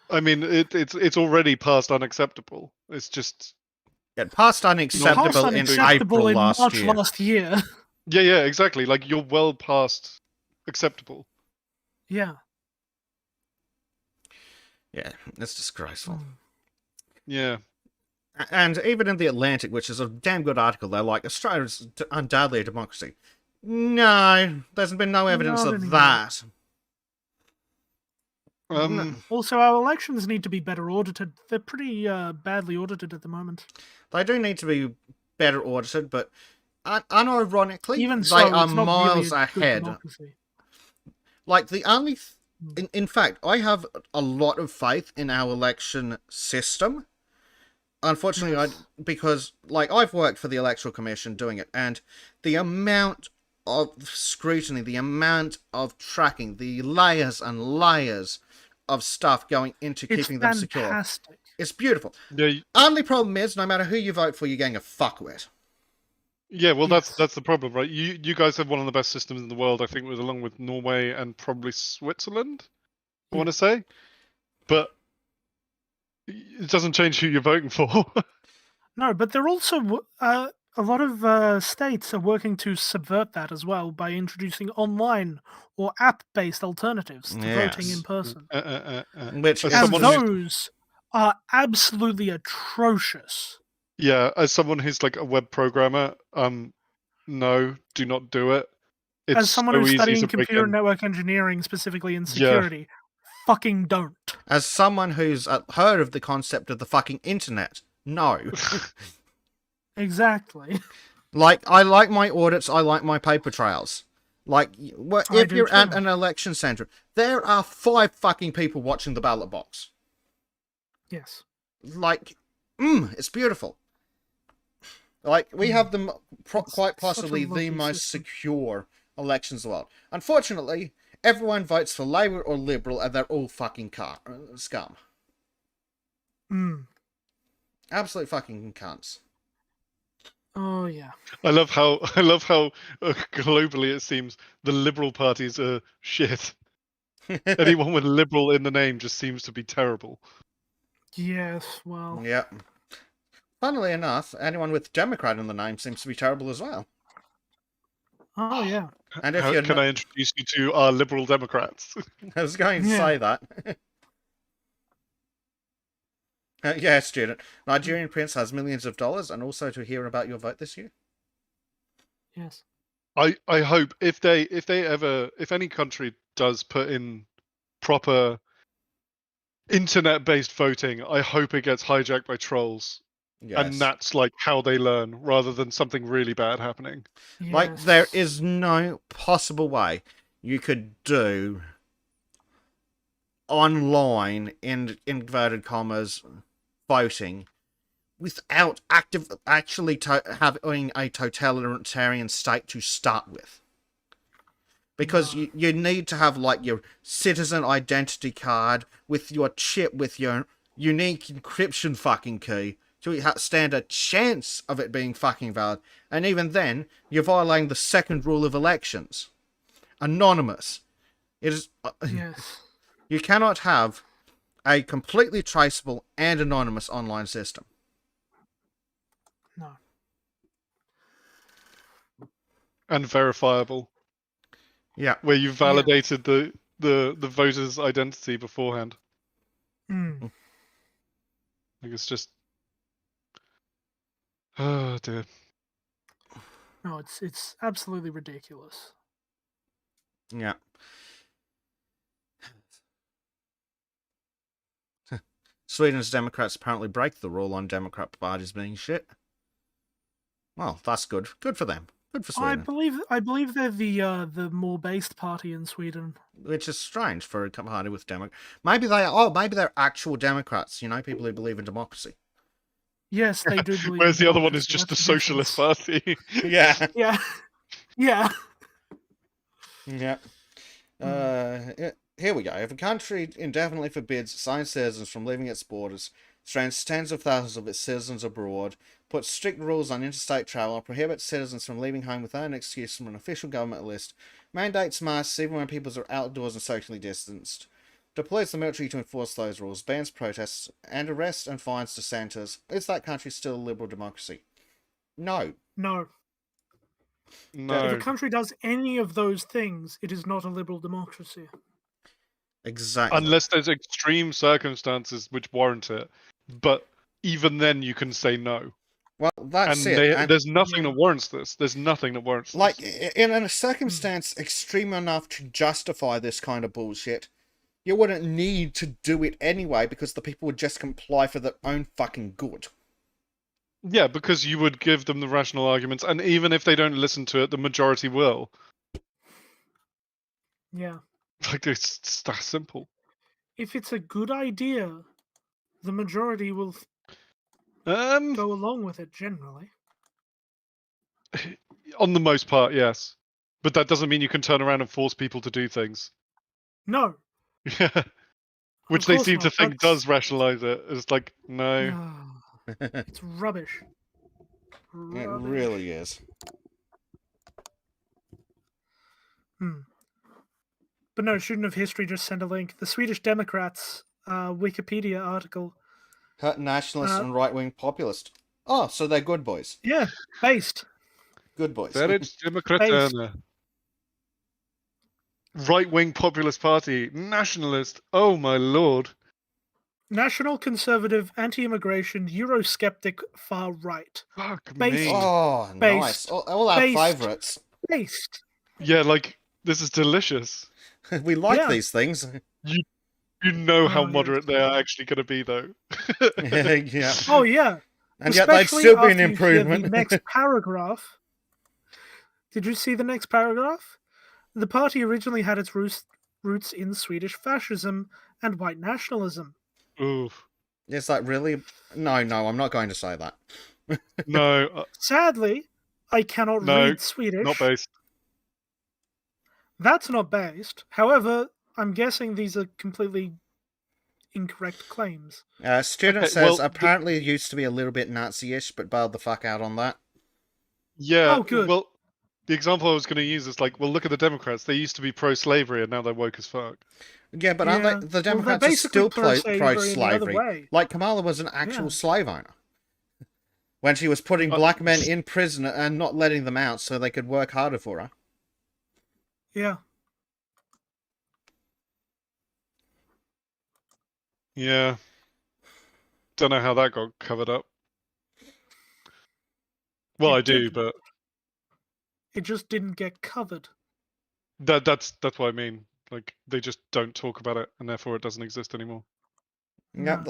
I mean, it's already past unacceptable. It's just It passed Past unacceptable in unacceptable April in last March year. last year. yeah, exactly. Like you're well past acceptable. Yeah. Yeah, it's disgraceful. Yeah. And even in the Atlantic, which is a damn good article, they're like, Australia's undoubtedly a democracy. No, there's been no evidence Not of anymore. that. Also, our elections need to be better audited. They're pretty badly audited at the moment. They do need to be better audited, but unironically, Even so, they are it's not miles really a good ahead. democracy. Like, the only... In fact, I have a lot of faith in our election system. Unfortunately, because, like, I've worked for the Electoral Commission doing it, and the amount of scrutiny, the amount of tracking, the layers and layers of stuff going into It's keeping them secure. fantastic. It's beautiful. Yeah. Only problem is, no matter who you vote for, you're getting a fuckwit. Yeah, well, Yes. that's the problem, right? You guys have one of the best systems in the world, I think, along with Norway and probably Switzerland. I want to say, but It doesn't change who you're voting for. No, but they're also a lot of states are working to subvert that as well by introducing online or app-based alternatives to voting in Yes. person, Which As and someone who's those are absolutely atrocious. as someone who's like a web programmer, no, do not do it. As It's someone so who's easy studying to break computer in. network engineering, specifically in Yeah. security, fucking don't. as someone who's heard of the concept of the fucking internet, no. Exactly. Like, I like my audits, I like my paper trails. Like, I if do you're at too. an election centre, there are 5 fucking people watching the ballot box. Yes. Like, it's beautiful. Like, we have the quite such a possibly the lovely most system. secure elections in the world. Unfortunately, everyone votes for Labour or Liberal, and they're all fucking scum. Mm. Absolute fucking cunts. Oh yeah. I love how globally it seems the Liberal parties are shit. Anyone with liberal in the name just seems to be terrible. Yes. Well. Yep. Funnily enough, anyone with Democrat in the name seems to be terrible as well. Oh yeah. And if you're Can I introduce you to our Liberal Democrats? I was going to Yeah. say that. Yeah, student. Nigerian prince has millions of dollars, and also to hear about your vote this year. Yes. I hope if any country does put in proper internet-based voting, I hope it gets hijacked by trolls. Yes. And that's like how they learn, rather than something really bad happening. Yes. Like, there is no possible way you could do online, in inverted commas, voting without actually having a totalitarian state to start with. Because No. you need to have, like, your citizen identity card with your chip, with your unique encryption fucking key, to stand a chance of it being fucking valid. And even then, you're violating the second rule of elections. Anonymous. It is... Yes. You cannot have a completely traceable and anonymous online system. No. And verifiable. Yeah. Where you validated the voter's identity beforehand. Mm. Like, it's just... Oh dear. No, it's absolutely ridiculous. Yeah. Sweden's Democrats apparently break the rule on Democrat parties being shit. Well, that's good. Good for them. Good for Sweden. I believe they're the more based party in Sweden. Which is strange for a party with maybe they're actual Democrats, you know, people who believe in democracy. Yes, they do believe. Whereas in the other one is democracy, just the that's Socialist difference. Party. Yeah. Yeah. Yeah. Yeah. Here we go. If a country indefinitely forbids assigned citizens from leaving its borders, strands tens of thousands of its citizens abroad, puts strict rules on interstate travel, prohibits citizens from leaving home without an excuse from an official government list, mandates masks even when people are outdoors and socially distanced, deploys the military to enforce those rules, bans protests, and arrests and fines dissenters, is that country still a liberal democracy? No. No. No. If a country does any of those things, it is not a liberal democracy. Exactly. Unless there's extreme circumstances which warrant it. But even then you can say no. Well, that's and it. There's nothing that warrants this. There's nothing that warrants this. Like, in a circumstance extreme enough to justify this kind of bullshit, you wouldn't need to do it anyway because the people would just comply for their own fucking good. Yeah, because you would give them the rational arguments, and even if they don't listen to it, the majority will. Yeah. Like, it's that simple. If it's a good idea, the majority will go along with it generally. On the most part, yes. But that doesn't mean you can turn around and force people to do things. No. Yeah. Which they seem to think does rationalize it. It's like, no. It's rubbish. It really is. But no, student of history just sent a link. The Swedish Democrats Wikipedia article Nationalist and right-wing populist. Oh, so they're good boys. Yeah, based. Good boys. Tverec Demokraterne. Right-wing populist party. Nationalist. Oh my lord. National conservative, anti-immigration, Eurosceptic, far right. Fuck Based. me. Oh, nice. Based. All our Based. favourites. Based. Yeah, like, this is delicious. We like Yeah. these things. You know how Oh, yes. moderate they are actually going to be, though. Yeah. Oh yeah. And yet they'd Especially still be an after you hear improvement. the next paragraph. Did you see the next paragraph? The party originally had its roots in Swedish fascism and white nationalism. Oof. It's like, really? No, I'm not going to say that. No. Sadly, I cannot No, read Swedish. Not based. That's not based. However, I'm guessing these are completely incorrect claims. Student Okay, says, well, apparently it used to be a little bit Nazi-ish, but bailed the fuck out on that. Yeah. Oh, good. Well, the example I was going to use is like, well, look at the Democrats. They used to be pro-slavery, and now they're woke as fuck. Yeah, but aren't Yeah. they, the Well, Democrats they're are still basically pro-slavery in the other pro-slavery. way. Like, Kamala was an actual Yeah. slave owner. When she was putting black men in prison and not letting them out so they could work harder for her. Yeah. Yeah. Don't know how that got covered up. Well, I do, but it just didn't get covered. that's what I mean. Like, they just don't talk about it, and therefore it doesn't exist anymore. Yep.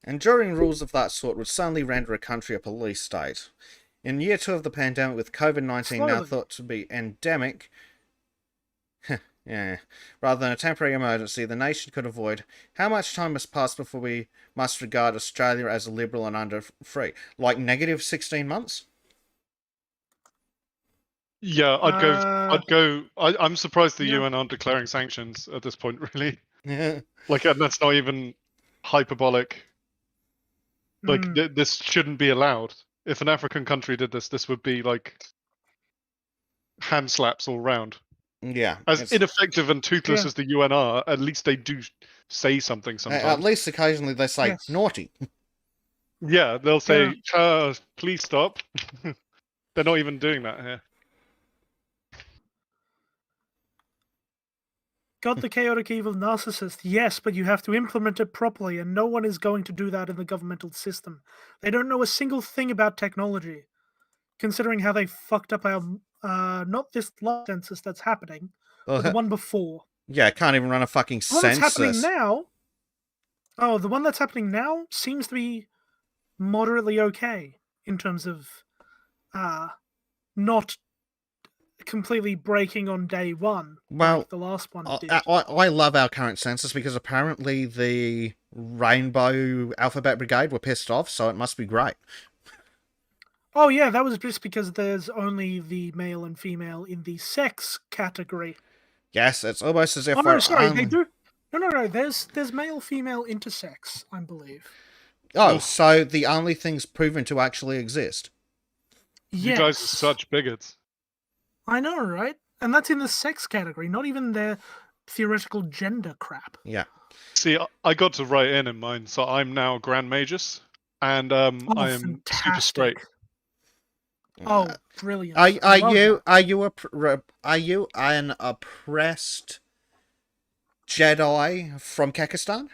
Enduring rules of that sort would suddenly render a country a police state. In year 2 of the pandemic, with COVID-19 now Slowly. thought to be endemic, yeah, rather than a temporary emergency, the nation could avoid. How much time must pass before we must regard Australia as a liberal and under free? Like negative 16 months? Yeah, I'd go. I'm surprised the UN aren't declaring sanctions at this point, really. Yeah. Like, and that's not even hyperbolic. Like, this shouldn't be allowed. If an African country did this, this would be like hand slaps all round. Yeah. As ineffective and toothless as the UN are, at least they do say something sometimes. At least occasionally they say naughty. Yeah, they'll say, please stop. They're not even doing that here. Got the chaotic evil narcissist, yes, but you have to implement it properly, and no one is going to do that in the governmental system. They don't know a single thing about technology, considering how they fucked up our, not this last census that's happening, but the one before. Yeah, can't even run a fucking census. The one that's happening now, the one that's happening now seems to be moderately okay in terms of not completely breaking on day one. Well, like the last one did. I love our current census because apparently the Rainbow Alphabet Brigade were pissed off, so it must be great. Oh yeah, that was just because there's only the male and female in the sex category. Yes, it's almost as if they do. No. There's male female intersex, I believe. Oh, so the only thing's proven to actually exist. Yes. You guys are such bigots. I know, right? And that's in the sex category, not even their theoretical gender crap. Yeah. See, I got to write in mine, so I'm now Grand Magus, and I am super straight. Oh, brilliant! Are you an oppressed Jedi from Kekistan?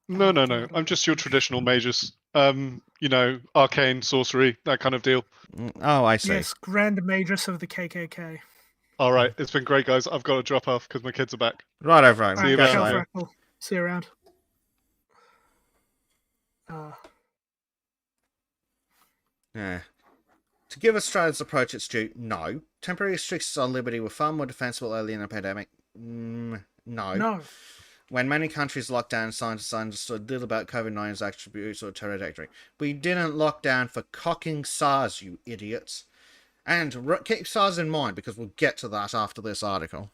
No. I'm just your traditional magus. Arcane, sorcery, that kind of deal. Oh, I see. Yes, Grand Magus of the KKK. All right, it's been great, guys. I've got to drop off because my kids are back. Right, everyone. See you later. See you around. Yeah. To give Australia's approach its due, no. Temporary restrictions on liberty were far more defensible early in the pandemic. No. When many countries locked down, scientists understood little about COVID-19's attributes or pterodactyl. We didn't lock down for cocking SARS, you idiots. And keep SARS in mind, because we'll get to that after this article.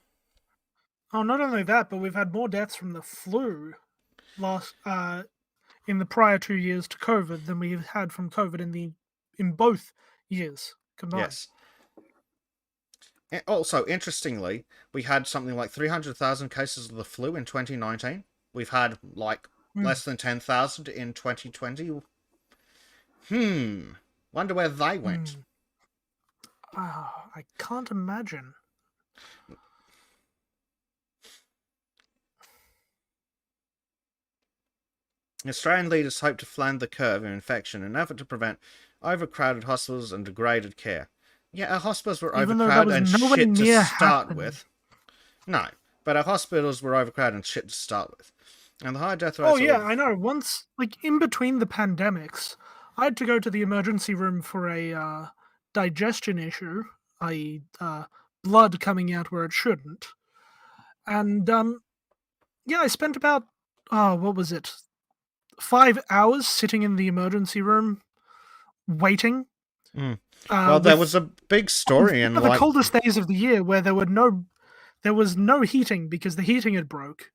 Oh, not only that, but we've had more deaths from the flu in the prior 2 years to COVID than we've had from COVID in both years combined. Yes. Also, interestingly, we had something like 300,000 cases of the flu in 2019. We've had like less than 10,000 in 2020. Wonder where they went. I can't imagine. Australian leaders hope to flatten the curve of infection in an effort to prevent overcrowded hospitals and degraded care. Yeah, our hospitals were Even though that overcrowded was and nowhere shit to near start happening. with. No, but our hospitals were overcrowded and shit to start with. And the high death rates... Oh yeah, I know. Once, like, in between the pandemics, I had to go to the emergency room for a digestion issue, i.e., blood coming out where it shouldn't. And yeah, I spent about what was it, 5 hours sitting in the emergency room waiting. Well, there was a big story in one of the like... coldest days of the year where there was no heating because the heating had broke,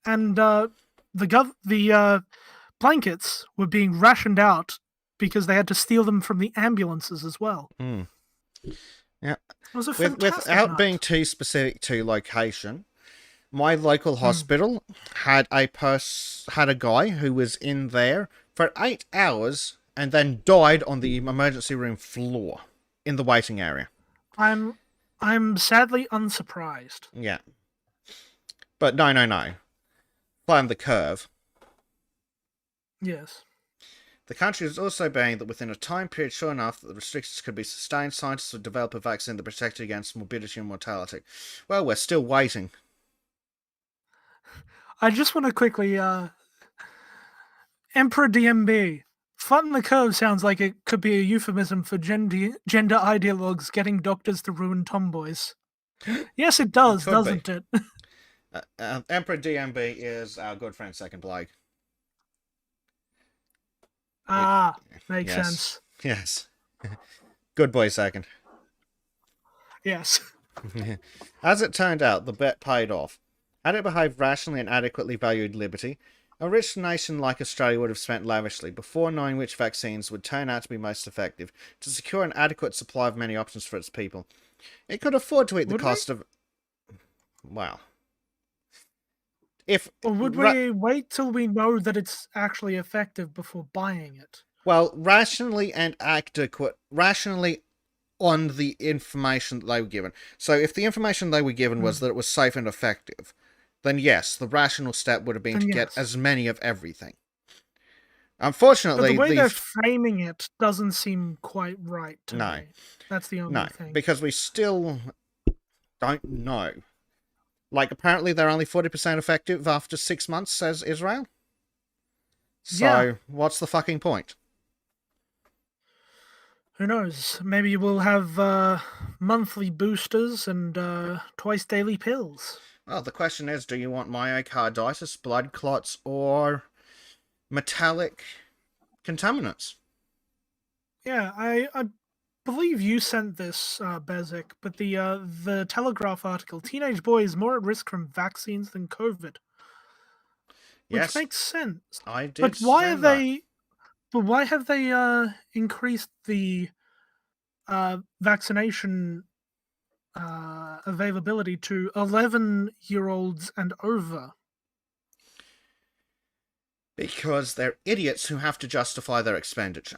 and the blankets were being rationed out because they had to steal them from the ambulances as well. Yeah. It was a fantastic Without night. being too specific to location, my local hospital had a guy who was in there for 8 hours and then died on the emergency room floor in the waiting area. I'm sadly unsurprised. Yeah. But no. Flatten the curve. Yes. The country is also baying that within a time period short enough that the restrictions could be sustained, scientists would develop a vaccine that protected against morbidity and mortality. Well, we're still waiting. I just want to quickly Emperor DMB. Flatten the curve sounds like it could be a euphemism for gender ideologues getting doctors to ruin tomboys. Yes, it does, doesn't it? Emperor DMB is our good friend Second Blake. Makes sense. Yes. Good boy, Second. Yes. As it turned out, the bet paid off. Had it behaved rationally and adequately valued liberty, a rich nation like Australia would have spent lavishly before knowing which vaccines would turn out to be most effective to secure an adequate supply of many options for its people. It could afford to eat the cost of... Well... Or would we wait till we know that it's actually effective before buying it? Well, rationally and rationally on the information that they were given. So if the information they were given was that it was safe and effective, then yes, the rational step would have been to get as many of everything. Unfortunately, but the way they're framing it doesn't seem quite right to me. That's the only thing. Because we still don't know. Like, apparently they're only 40% effective after 6 months, says Israel. So, what's the fucking point? Who knows? Maybe we'll have monthly boosters and twice daily pills. Well, the question is, do you want myocarditis, blood clots, or metallic contaminants? Yeah, I believe you sent this, Bezek, but the Telegraph article, teenage boys more at risk from vaccines than COVID. Which makes sense. I did. But why are they... But why have they increased the vaccination availability to 11-year-olds and over? Because they're idiots who have to justify their expenditure.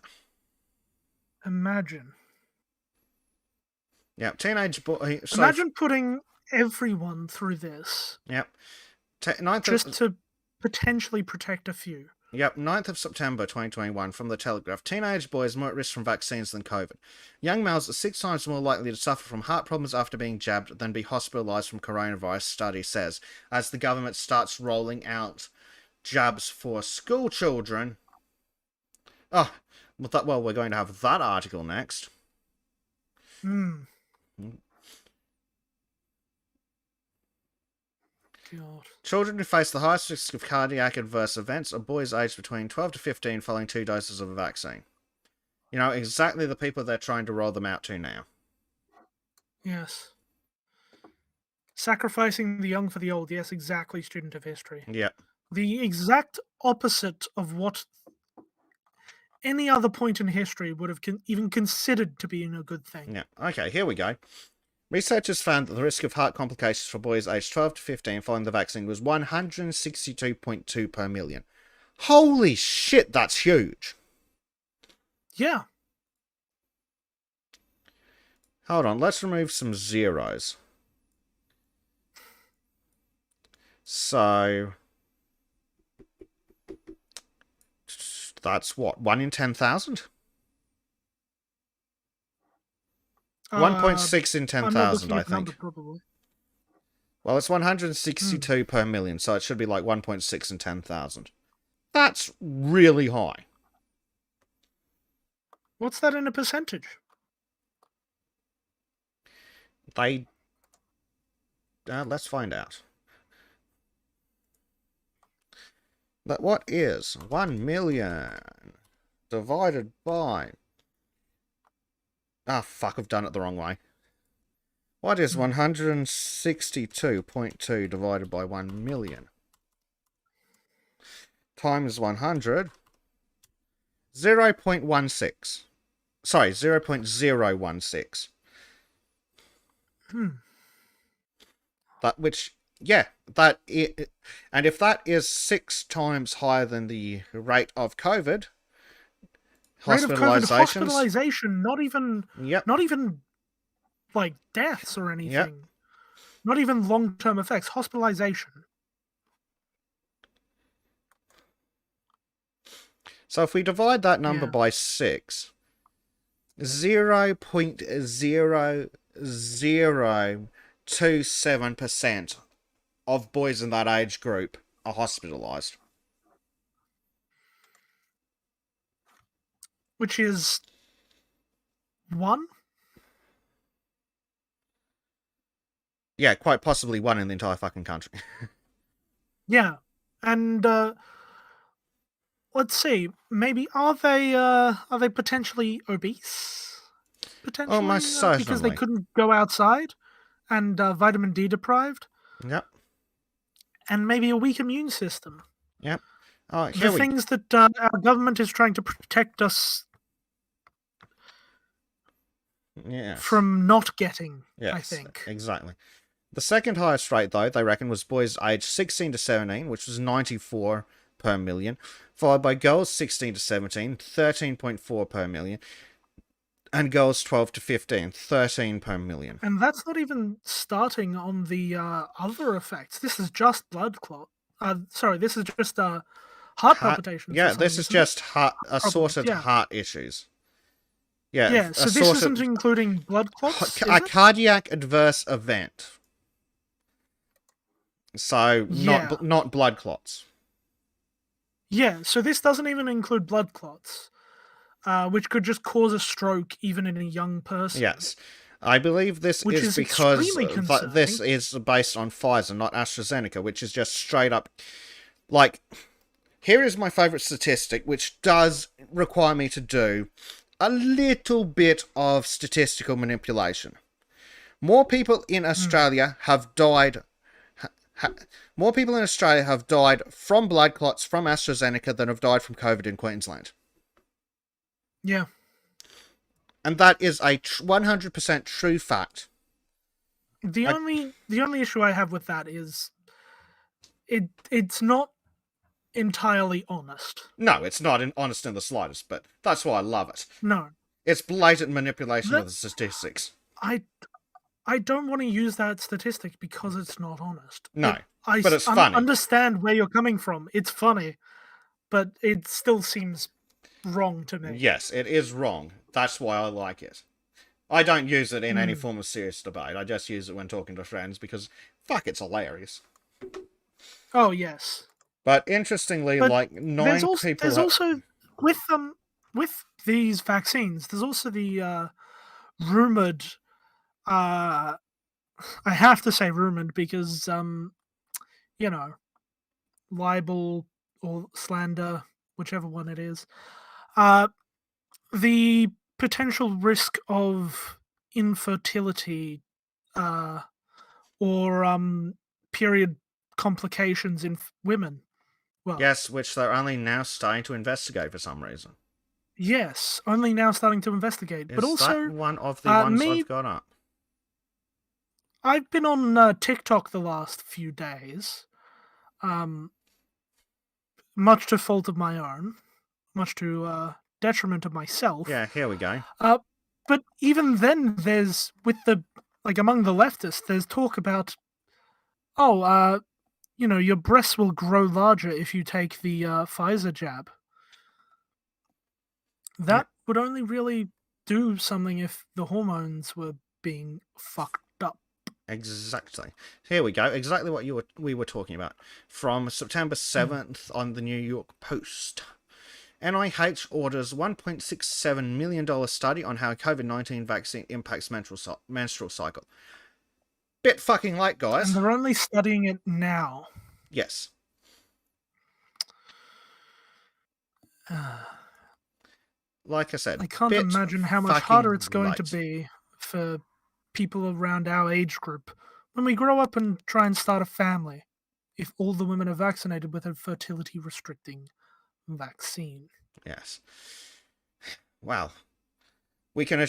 Imagine. Yeah, teenage boy. Imagine putting everyone through this. Yep. Just to potentially protect a few. Yep, 9th of September 2021 from the Telegraph. Teenage boys more at risk from vaccines than COVID. Young males are 6 times more likely to suffer from heart problems after being jabbed than be hospitalised from coronavirus, study says. As the government starts rolling out jabs for school children. Oh, well, we're going to have that article next. God. Children who face the highest risk of cardiac adverse events are boys aged between 12 to 15 following 2 doses of a vaccine. You know, exactly the people they're trying to roll them out to now. Yes. Sacrificing the young for the old. Yes, exactly, student of history. Yeah. The exact opposite of what any other point in history would have even considered to being a good thing. Yeah. Okay, here we go. Researchers found that the risk of heart complications for boys aged 12 to 15 following the vaccine was 162.2 per million. Holy shit, that's huge. Yeah. Hold on, let's remove some zeros. So that's what, 1 in 10,000? 1.6 in 10,000, I think. Probably. Well, it's 162 per million, so it should be like 1.6 in 10,000. That's really high. What's that in a percentage? Let's find out. But what is 1 million divided by... Ah, fuck, I've done it the wrong way. What is 162.2 divided by 1 million? Times 100. 0.16. Sorry, 0.016. That, which, yeah, that is, and if that is 6 times higher than the rate of COVID, hospitalization, not even like deaths or anything. Yep. Not even long-term effects, hospitalization. So if we divide that number by 6, 0.0027% of boys in that age group are hospitalized. Which is 1? Yeah, quite possibly 1 in the entire fucking country. Yeah, and let's see. Maybe are they potentially obese? Potentially, most certainly. because they couldn't go outside, and vitamin D deprived. Yep. And maybe a weak immune system. Yep. Things that our government is trying to protect us from not getting, I think. Exactly. The second highest rate, though, they reckon, was boys aged 16 to 17, which was 94 per million, followed by girls 16 to 17, 13.4 per million, and girls 12 to 15, 13 per million. And that's not even starting on the other effects. This is just blood clot. This is just heart palpitations. Yeah, this is just assorted heart issues. Yeah, so this isn't including blood clots, a cardiac adverse event. So, not blood clots. Yeah, so this doesn't even include blood clots, which could just cause a stroke even in a young person. Yes. I believe this is because this is based on Pfizer, not AstraZeneca, which is just straight up... Like, here is my favourite statistic, which does require me to do a little bit of statistical manipulation. More people in Australia have died... More people in Australia have died from blood clots from AstraZeneca than have died from COVID in Queensland. Yeah. And that is a 100% true fact. The only issue I have with that is it's not entirely honest. No, it's not honest in the slightest, but that's why I love it. No. It's blatant manipulation of the statistics. I don't want to use that statistic because it's not honest. No, but it's funny. I understand where you're coming from. It's funny, but it still seems wrong to me. Yes, it is wrong. That's why I like it. I don't use it in any form of serious debate. I just use it when talking to friends because, fuck, it's hilarious. Oh, yes. But interestingly, like 9 people... There's also, with these vaccines, there's also the rumoured... I have to say rumoured because, libel or slander, whichever one it is, the potential risk of infertility or period complications in women. Well, yes, which they're only now starting to investigate for some reason. Yes, only now starting to investigate. Is but also that one of the ones I've got up? I've been on TikTok the last few days, much to fault of my own, much to detriment of myself. Yeah, here we go. But even then, there's among the leftists, there's talk about, your breasts will grow larger if you take the Pfizer jab. That would only really do something if the hormones were being fucked up. Exactly. Here we go. Exactly what we were talking about. From September 7th on the New York Post. NIH orders $1.67 million study on how COVID-19 vaccine impacts menstrual cycle. Bit fucking late, guys. And they're only studying it now. Yes. Like I said, I can't imagine how much harder it's going to be for people around our age group when we grow up and try and start a family if all the women are vaccinated with a fertility restricting vaccine. Yes. Well, we can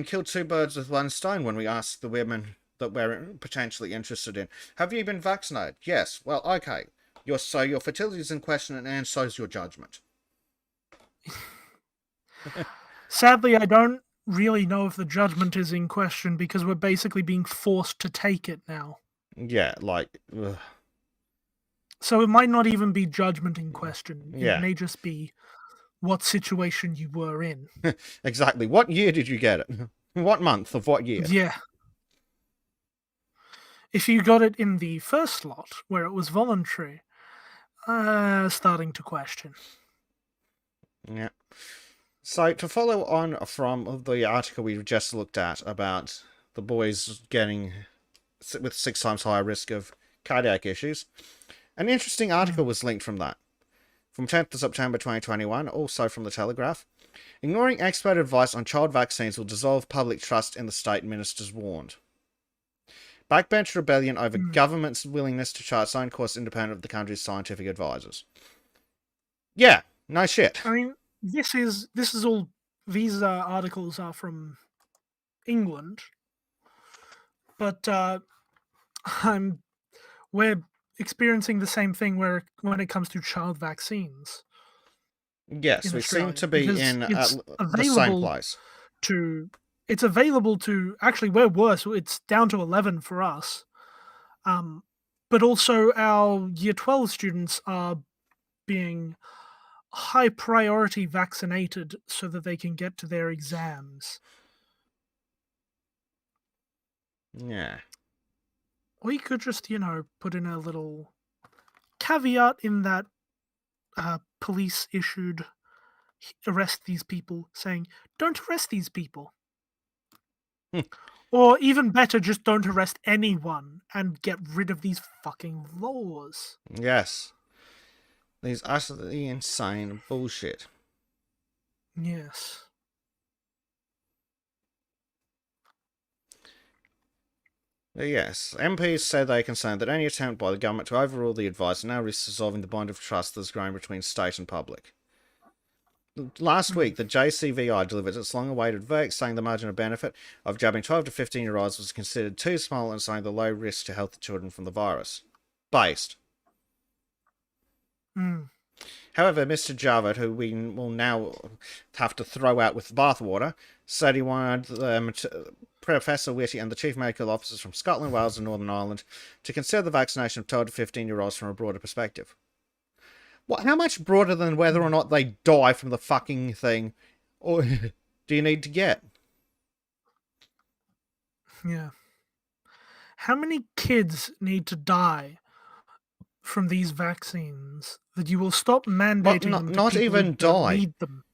kill two birds with one stone when we ask the women that we're potentially interested in, have you been vaccinated? Yes. Well, okay. Your fertility is in question, and so is your judgment. Sadly, I don't really know if the judgment is in question because we're basically being forced to take it now. Yeah, like... Ugh. So it might not even be judgment in question. Yeah. It may just be what situation you were in. Exactly. What year did you get it? What month of what year? Yeah. If you got it in the first lot, where it was voluntary, starting to question. Yeah. So, to follow on from the article we just looked at about the boys getting with 6 times higher risk of cardiac issues, an interesting article was linked from that. From 10th of September 2021, also from The Telegraph. Ignoring expert advice on child vaccines will dissolve public trust in the state, ministers warned. Backbench rebellion over government's willingness to chart its own course independent of the country's scientific advisors. Yeah, no shit. I mean, this is all. These articles are from England, but we're experiencing the same thing when it comes to child vaccines. Yes, we seem to be in the same place. It's available to, actually, we're worse. It's down to 11 for us. But also our Year 12 students are being high priority vaccinated so that they can get to their exams. Yeah. Or you could just, put in a little caveat in that police issued arrest these people, saying, don't arrest these people. Or even better, just don't arrest anyone and get rid of these fucking laws. Yes. These utterly insane bullshit. Yes. Yes, MPs said they are concerned that any attempt by the government to overrule the advice now risks dissolving the bond of trust that is growing between state and public. Last week, the JCVI delivered its long-awaited verdict, saying the margin of benefit of jabbing 12 to 15-year-olds was considered too small and saying the low risk to healthy children from the virus. Based. However, Mr. Javert, who we will now have to throw out with bathwater, said he wanted Professor Whitty and the Chief Medical Officers from Scotland, Wales and Northern Ireland to consider the vaccination of 12 to 15-year-olds from a broader perspective. What? How much broader than whether or not they die from the fucking thing, or do you need to get? Yeah. How many kids need to die from these vaccines that you will stop mandating them to not people even who don't die. need them?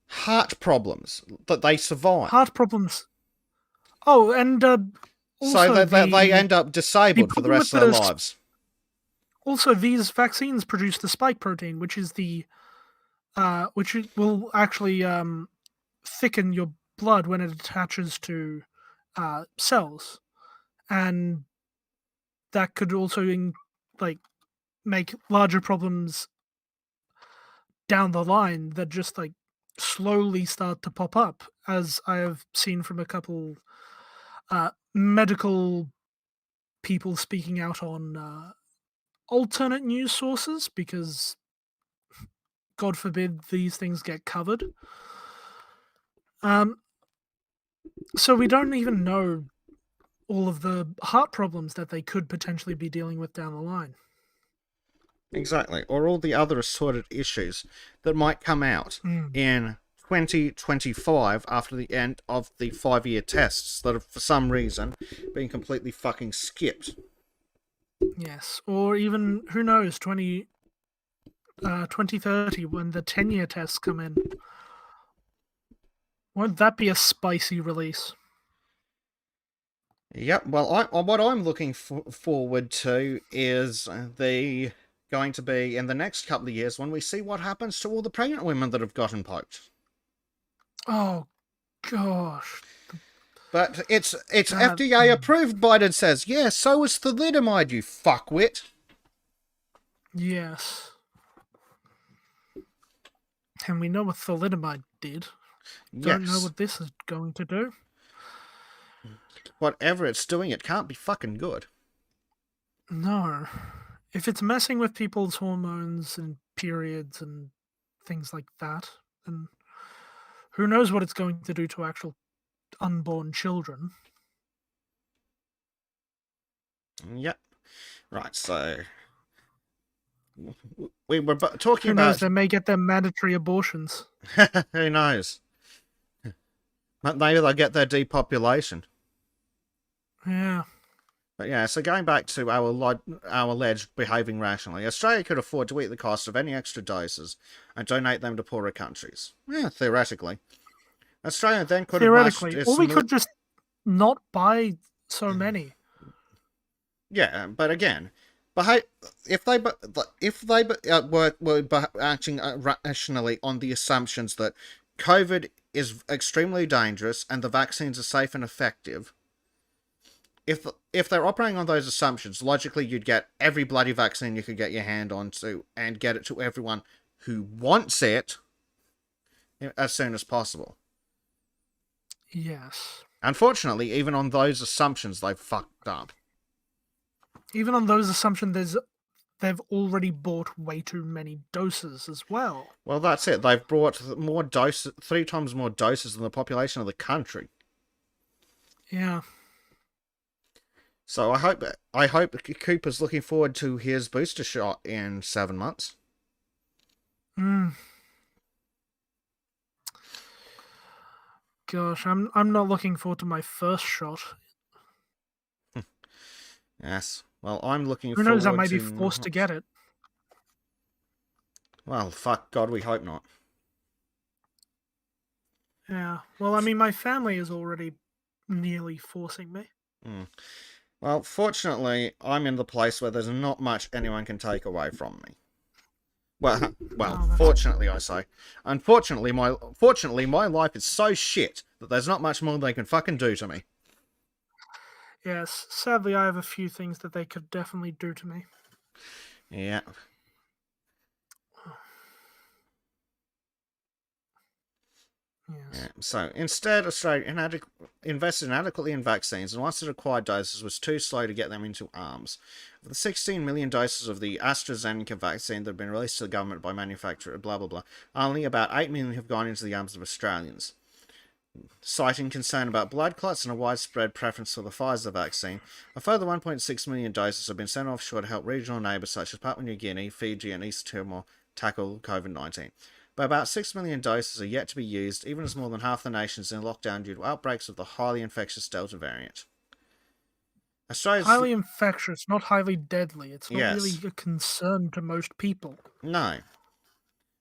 Heart problems that they survive. Heart problems. Oh, and also so they end up disabled for the rest of their lives. Also, these vaccines produce the spike protein, which is which will actually thicken your blood when it attaches to cells, and that could also make larger problems down the line that just slowly start to pop up, as I have seen from a couple medical people speaking out on alternate news sources because, God forbid, these things get covered. So we don't even know all of the heart problems that they could potentially be dealing with down the line. Exactly. Or all the other assorted issues that might come out in 2025 after the end of the 5-year tests that have, for some reason, been completely fucking skipped. Yes. Or even, who knows, 2030 when the 10-year tests come in. Won't that be a spicy release? Yep, well, what I'm looking forward to is going to be in the next couple of years when we see what happens to all the pregnant women that have gotten poked. Oh, gosh. But it's FDA approved, Biden says. Yeah, so is thalidomide, you fuckwit. Yes. And we know what thalidomide did. Don't know what this is going to do. Whatever it's doing, it can't be fucking good. No. If it's messing with people's hormones and periods and things like that, then who knows what it's going to do to actual unborn children. Yep. Right, so we were talking Who knows, about... they may get their mandatory abortions. Who knows? Maybe they'll get their depopulation. Yeah. But yeah, so going back to our alleged behaving rationally, Australia could afford to eat the cost of any extra doses and donate them to poorer countries. Yeah, theoretically. Australia then could have matched its... Or we could just not buy so many. Yeah, but again, if they were acting rationally on the assumptions that COVID is extremely dangerous and the vaccines are safe and effective, if they're operating on those assumptions, logically you'd get every bloody vaccine you could get your hand onto and get it to everyone who wants it as soon as possible. Yes. Unfortunately, even on those assumptions, they've fucked up. Even on those assumptions, they've already bought way too many doses as well. Well, that's it. They've brought more doses, 3 times more doses than the population of the country. Yeah. So I hope Cooper's looking forward to his booster shot in 7 months. Gosh, I'm not looking forward to my first shot. Yes. Well, I'm looking forward to... Who knows, I might be forced to get it. Well, fuck God, we hope not. Yeah. Well, I mean, my family is already nearly forcing me. Well, fortunately, I'm in the place where there's not much anyone can take away from me. Well, fortunately, I say. Unfortunately, my life is so shit that there's not much more they can fucking do to me. Yes, sadly, I have a few things that they could definitely do to me. Yeah. Yes. Yeah. So, instead, Australia invested inadequately in vaccines, and once it acquired doses, was too slow to get them into arms. Of the 16 million doses of the AstraZeneca vaccine that have been released to the government by manufacturer, blah blah blah, only about 8 million have gone into the arms of Australians. Citing concern about blood clots and a widespread preference for the Pfizer vaccine, a further 1.6 million doses have been sent offshore to help regional neighbours such as Papua New Guinea, Fiji, and East Timor tackle COVID-19. But about 6 million doses are yet to be used, even as more than half the nation is in lockdown due to outbreaks of the highly infectious Delta variant. Australia's... Highly infectious, not highly deadly. It's not really a concern to most people. No.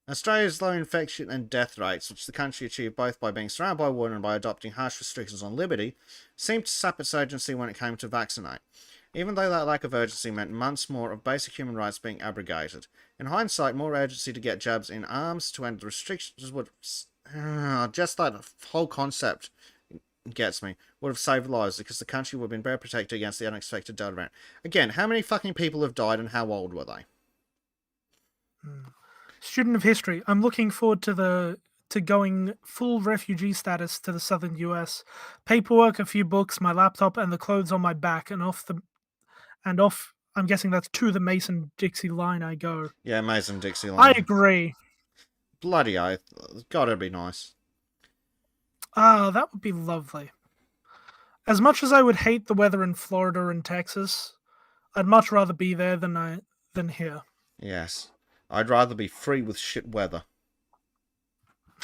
Australia's low infection and death rates, which the country achieved both by being surrounded by water and by adopting harsh restrictions on liberty, seemed to sap its urgency when it came to vaccinate, even though that lack of urgency meant months more of basic human rights being abrogated. In hindsight, more urgency to get jabs in arms to end the restrictions would... just that whole concept gets me. Would have saved lives because the country would have been better protected against the unexpected Delta variant. Again, how many fucking people have died and how old were they? Student of history, I'm looking forward to the to going full refugee status to the southern US. Paperwork, a few books, my laptop, and the clothes on my back, and off. I'm guessing that's to the Mason-Dixie line I go. Yeah, Mason-Dixie line. I agree. Bloody oath. Gotta be nice. That would be lovely. As much as I would hate the weather in Florida and Texas, I'd much rather be there than here. Yes. I'd rather be free with shit weather.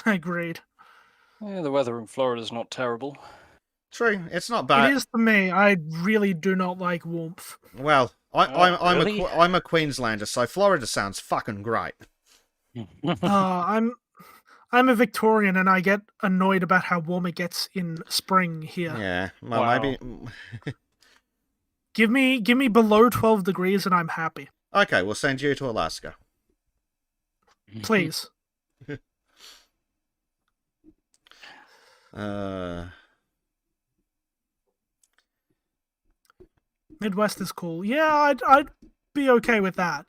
Agreed. Yeah, the weather in Florida is not terrible. True, it's not bad. It is to me. I really do not like warmth. Well, Really? I'm a Queenslander, so Florida sounds fucking great. I'm a Victorian, and I get annoyed about how warm it gets in spring here. Yeah, well, Wow. maybe. Give me below 12 degrees, and I'm happy. Okay, we'll send you to Alaska. Please. Midwest is cool. Yeah, I'd be okay with that.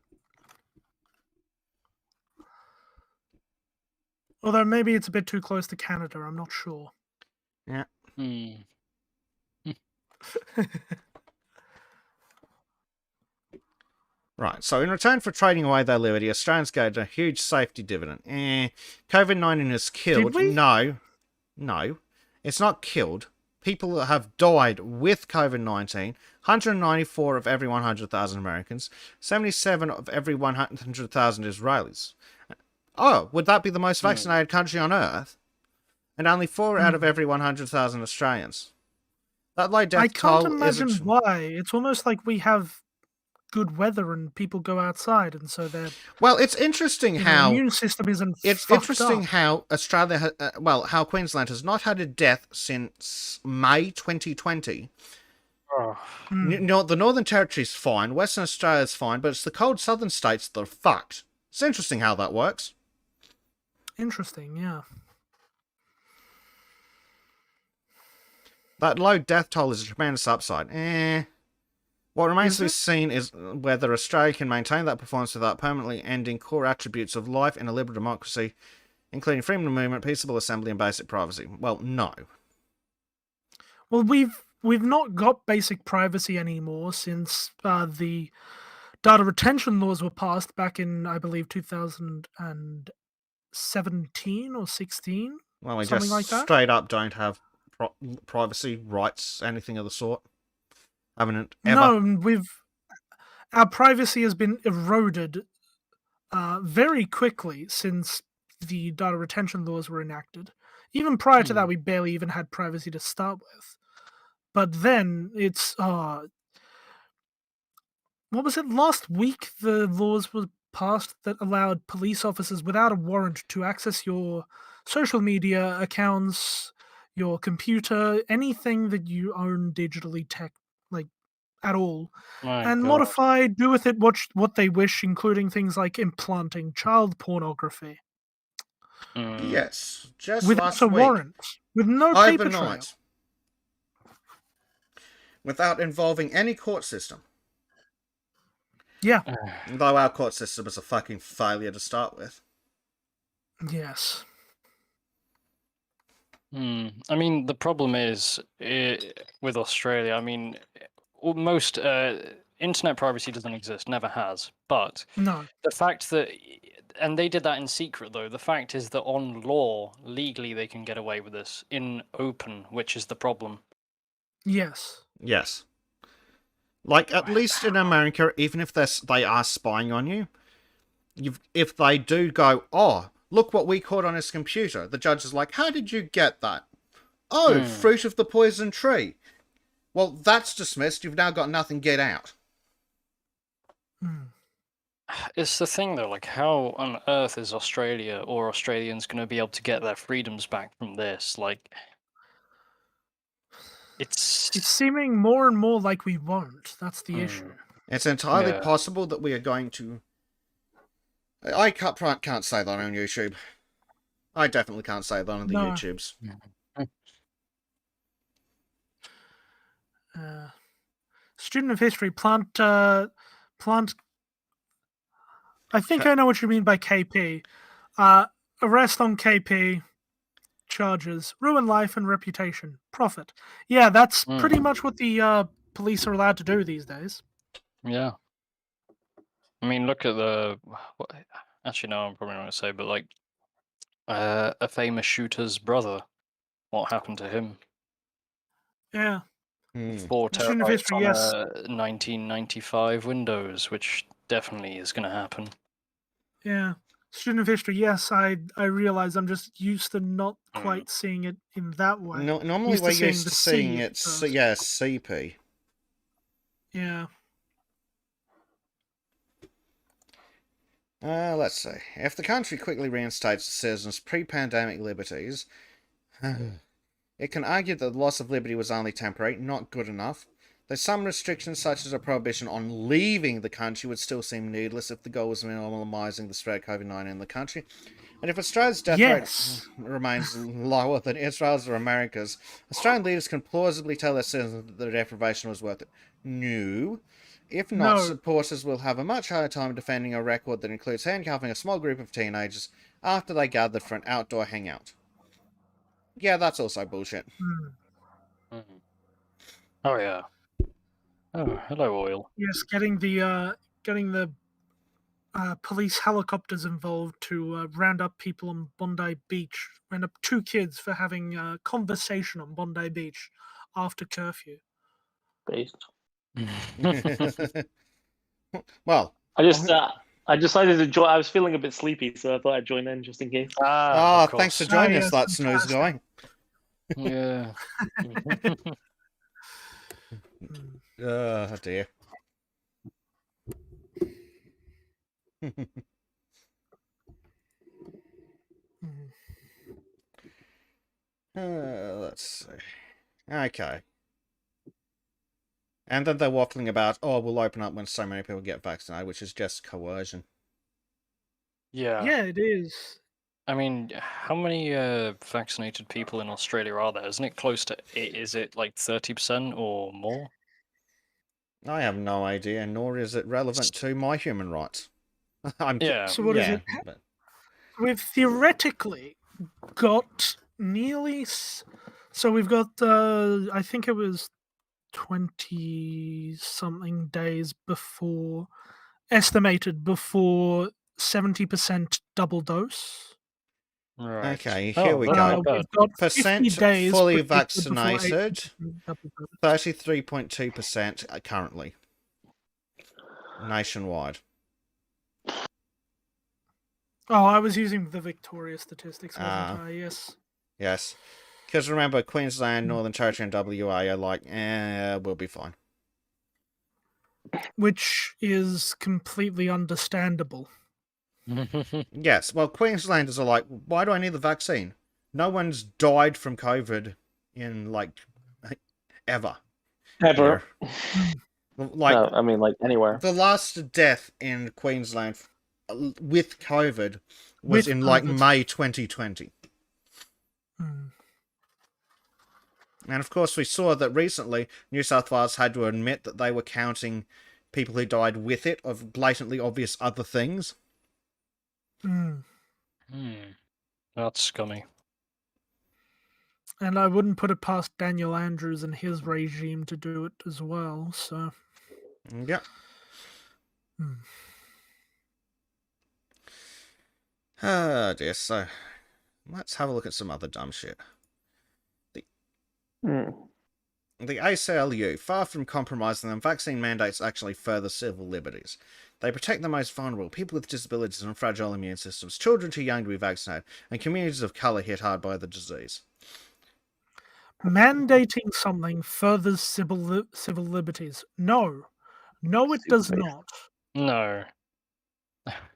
Although maybe it's a bit too close to Canada. I'm not sure. Yeah. Right, so in return for trading away their liberty, Australians gave a huge safety dividend. COVID-19 has killed. Did we? No. It's not killed. People have died with COVID-19. 194 of every 100,000 Americans. 77 of every 100,000 Israelis. Oh, would that be the most vaccinated country on Earth? And only 4 out of every 100,000 Australians. That low death I toll can't imagine is... why. It's almost like we have good weather and people go outside, and so their Well, it's interesting how... immune system isn't It's fucked interesting up. how Australia, how Queensland has not had a death since May 2020. The Northern Territory's fine, Western Australia's fine, but it's the cold southern states that are fucked. It's interesting how that works. Interesting, yeah. That low death toll is a tremendous upside. What remains to be Is it? seen is whether Australia can maintain that performance without permanently ending core attributes of life in a liberal democracy, including freedom of movement, peaceable assembly, and basic privacy. Well, no. Well, we've not got basic privacy anymore since the data retention laws were passed back in, I believe, 2017 or 16. Well, we Something just like that? straight up don't have privacy rights, anything of the sort. Haven't ever. No, our privacy has been eroded very quickly since the data retention laws were enacted. Even prior to that, we barely even had privacy to start with. But then it's what was it? Last week, the laws were passed that allowed police officers without a warrant to access your social media accounts, your computer, anything that you own digitally, at all, and modify, do with it what they wish, including things like implanting child pornography. Yes, just Without last a week. warrant, with no paper trail. Overnight. Without involving any court system. Yeah. Though our court system is a fucking failure to start with. Yes. I mean, the problem is with Australia. I mean, most internet privacy doesn't exist, never has. But No. the fact that, and they did that in secret though. The fact is that on law, legally, they can get away with this in open, which is the problem. Yes. Yes. Like, at least in America, even if they are spying on you, if they do go, oh, look what we caught on his computer, the judge is like, how did you get that? Oh, fruit of the poison tree. Well, that's dismissed. You've now got nothing. Get out. It's the thing, though. Like, how on earth is Australia or Australians going to be able to get their freedoms back from this? Like, it's seeming more and more like we won't. That's the issue. It's entirely possible that we are going to... I can't say that on YouTube. I definitely can't say that on the YouTubes. Student of history, plant. I think I know what you mean by KP. Arrest on KP. charges, ruin life and reputation, profit. Yeah, that's pretty much what the police are allowed to do these days. Yeah. I mean, look at the. Actually, no, I'm probably not going to say, but like a famous shooter's brother. What happened to him? Yeah. 4 Student of terabytes history, on yes. a 1995 Windows, which definitely is going to happen. Yeah. Student of history, yes, I realize I'm just used to not quite seeing it in that way. No, normally Used to we're seeing used the to seeing C it, first. yeah, CP. Yeah. Let's see. If the country quickly reinstates the citizens' pre-pandemic liberties, it can argue that the loss of liberty was only temporary, not good enough. Though some restrictions, such as a prohibition on leaving the country, would still seem needless if the goal was minimalising the spread of COVID-19 in the country. And if Australia's death rate remains lower than Israel's or America's, Australian leaders can plausibly tell their citizens that the deprivation was worth it. No. If not, supporters will have a much harder time defending a record that includes handcuffing a small group of teenagers after they gathered for an outdoor hangout. Yeah, that's also bullshit. Oh yeah. Oh, hello, oil. Yes, getting the police helicopters involved to round up people on Bondi Beach. Round up 2 kids for having a conversation on Bondi Beach after curfew. Based. Well, I decided to join. I was feeling a bit sleepy, so I thought I'd join in just in case. Thanks for joining us, that snooze guy. Yeah. Oh dear. Let's see. Okay. And then they're waffling about, oh, we'll open up when so many people get vaccinated, which is just coercion. Yeah. Yeah, it is. I mean, how many vaccinated people in Australia are there? Isn't it close to? Is it like 30% or more? I have no idea, nor is it relevant to my human rights. So what is it? We've theoretically got nearly. So we've got. I think it was 20-something days before, estimated before 70% double dose. Right. Okay, here we go. We've got percent 50 days fully before vaccinated, 33.2% currently, nationwide. Oh, I was using the Victoria statistics, wasn't I? Yes. Yes. Because remember, Queensland, Northern Territory, and WA are like, we'll be fine. Which is completely understandable. Yes, well, Queenslanders are like, why do I need the vaccine? No one's died from COVID in, like, ever. Ever. Like, no, I mean, like, anywhere. The last death in Queensland with COVID was in, like, May 2020. And, of course, we saw that recently New South Wales had to admit that they were counting people who died with it of blatantly obvious other things. That's scummy. And I wouldn't put it past Daniel Andrews and his regime to do it as well, so... Yeah. Oh dear, so... let's have a look at some other dumb shit. The ACLU, far from compromising them, vaccine mandates actually further civil liberties. They protect the most vulnerable, people with disabilities and fragile immune systems, children too young to be vaccinated, and communities of colour hit hard by the disease. Mandating something furthers civil liberties. No. No, it does not. No.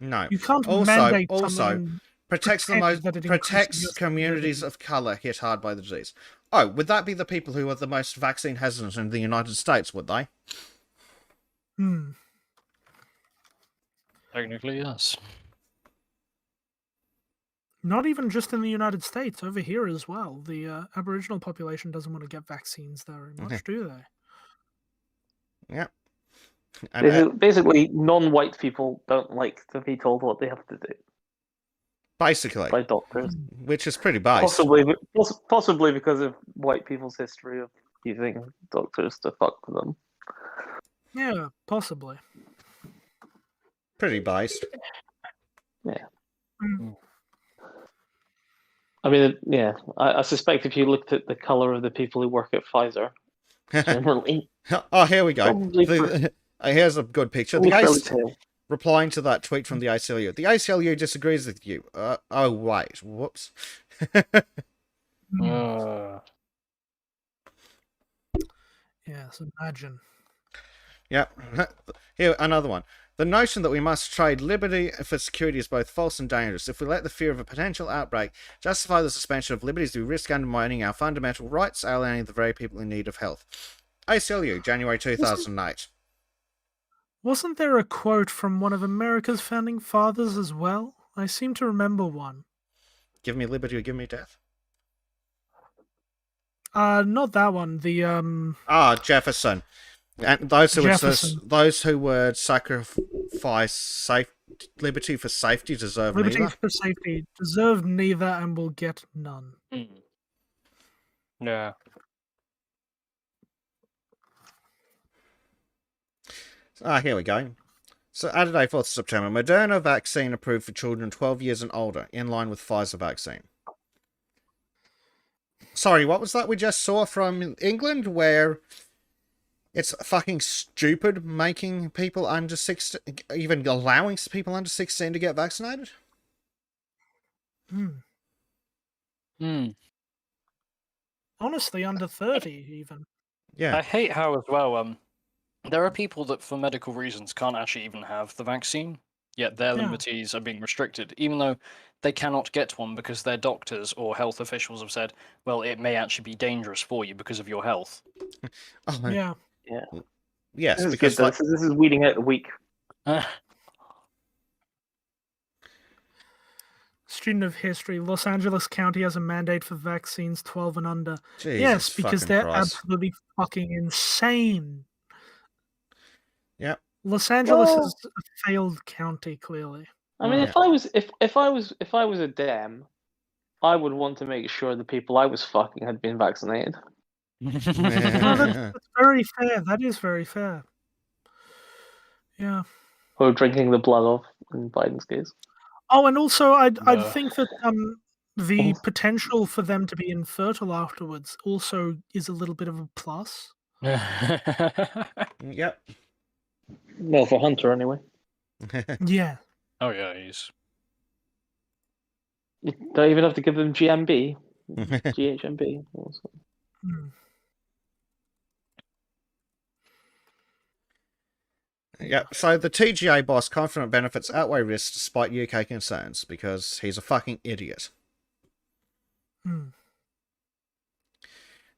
No. You can't mandate something... protects communities of colour hit hard by the disease. Oh, would that be the people who are the most vaccine hesitant in the United States, would they? Technically, yes. Not even just in the United States, over here as well. The Aboriginal population doesn't want to get vaccines very much, do they? Yeah. And, basically, non-white people don't like to be told what they have to do. Basically, by doctors. which is pretty based. Possibly because Which is pretty based. Possibly because of white people's history of using doctors to fuck them. Yeah, possibly. Pretty based. Yeah. Mm. I mean, yeah. I suspect if you looked at the color of the people who work at Pfizer, generally, Oh, here we go. Probably Here's a good picture. probably fairly pale. Replying to that tweet from the ACLU. The ACLU disagrees with you. Oh, wait. Whoops. Yes, imagine. Yep. Here, another one. The notion that we must trade liberty for security is both false and dangerous. If we let the fear of a potential outbreak justify the suspension of liberties, we risk undermining our fundamental rights, alienating the very people in need of health. ACLU, January 2008. Wasn't there a quote from one of America's founding fathers as well? I seem to remember one. Give me liberty or give me death. Not that one. The Jefferson. And those who would sacrifice liberty for safety deserve liberty neither. for safety deserve neither and will get none. Yeah. Here we go. So, Saturday, 4th of September, Moderna vaccine approved for children 12 years and older, in line with Pfizer vaccine. Sorry, what was that we just saw from England, where it's fucking stupid making people under 16, even allowing people under 16 to get vaccinated? Honestly, under 30 even. Yeah. I hate how as well, there are people that for medical reasons can't actually even have the vaccine, yet their liberties are being restricted, even though they cannot get one because their doctors or health officials have said, well, it may actually be dangerous for you because of your health. Yeah. Yes, This is because good, this is weeding out the weak. Student of history, Los Angeles County has a mandate for vaccines 12 and under. Jesus yes, because they're Christ. absolutely fucking insane. Yep. Los Angeles is a failed county, clearly. I mean, if I was a Dem, I would want to make sure the people I was fucking had been vaccinated. No, that's very fair. That is very fair. Yeah. Or drinking the blood of, in Biden's case. Oh, and also, I'd think that the potential for them to be infertile afterwards also is a little bit of a plus. Yep. Well, for Hunter, anyway. Yeah. Oh, yeah, he's... You don't even have to give them GMB. GHMB. Also. Yeah, so the TGA boss confident benefits outweigh risks despite UK concerns, because he's a fucking idiot.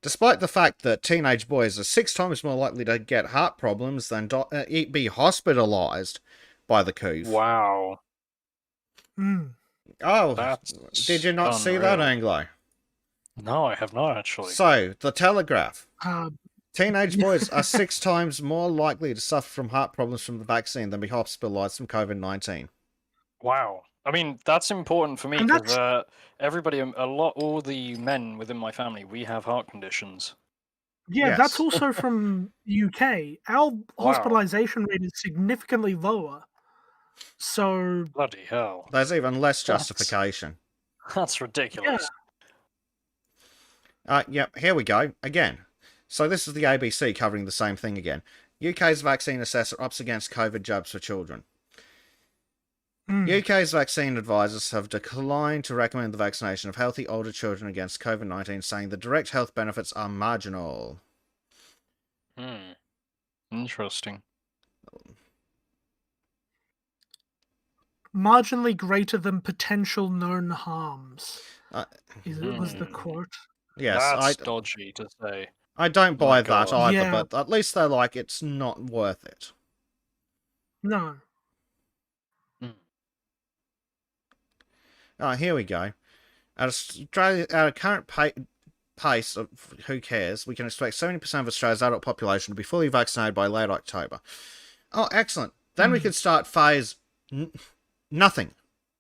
Despite the fact that teenage boys are 6 times more likely to get heart problems than be hospitalised by the Coof. Wow. Oh, That's did you not see that, Anglo? No, I have not, actually. So, the Telegraph. Teenage boys are 6 times more likely to suffer from heart problems from the vaccine than be hospitalised from COVID-19. Wow. I mean, that's important for me because everybody, all the men within my family, we have heart conditions. Yeah, Yes. that's also from UK. Our hospitalization rate is significantly lower. So Bloody hell. There's even less justification. That's ridiculous. Yep, here we go. Again. So this is the ABC covering the same thing again. UK's vaccine assessor ups against COVID jabs for children. UK's vaccine advisors have declined to recommend the vaccination of healthy older children against COVID-19, saying the direct health benefits are marginal. Interesting. Marginally greater than potential known harms. Was the quote. Yes, that's dodgy to say. I don't buy that either, Yeah. but at least they're like, it's not worth it. No. Here we go. At a current pace of who cares, we can expect 70% of Australia's adult population to be fully vaccinated by late October. Oh, excellent. Then we could start phase nothing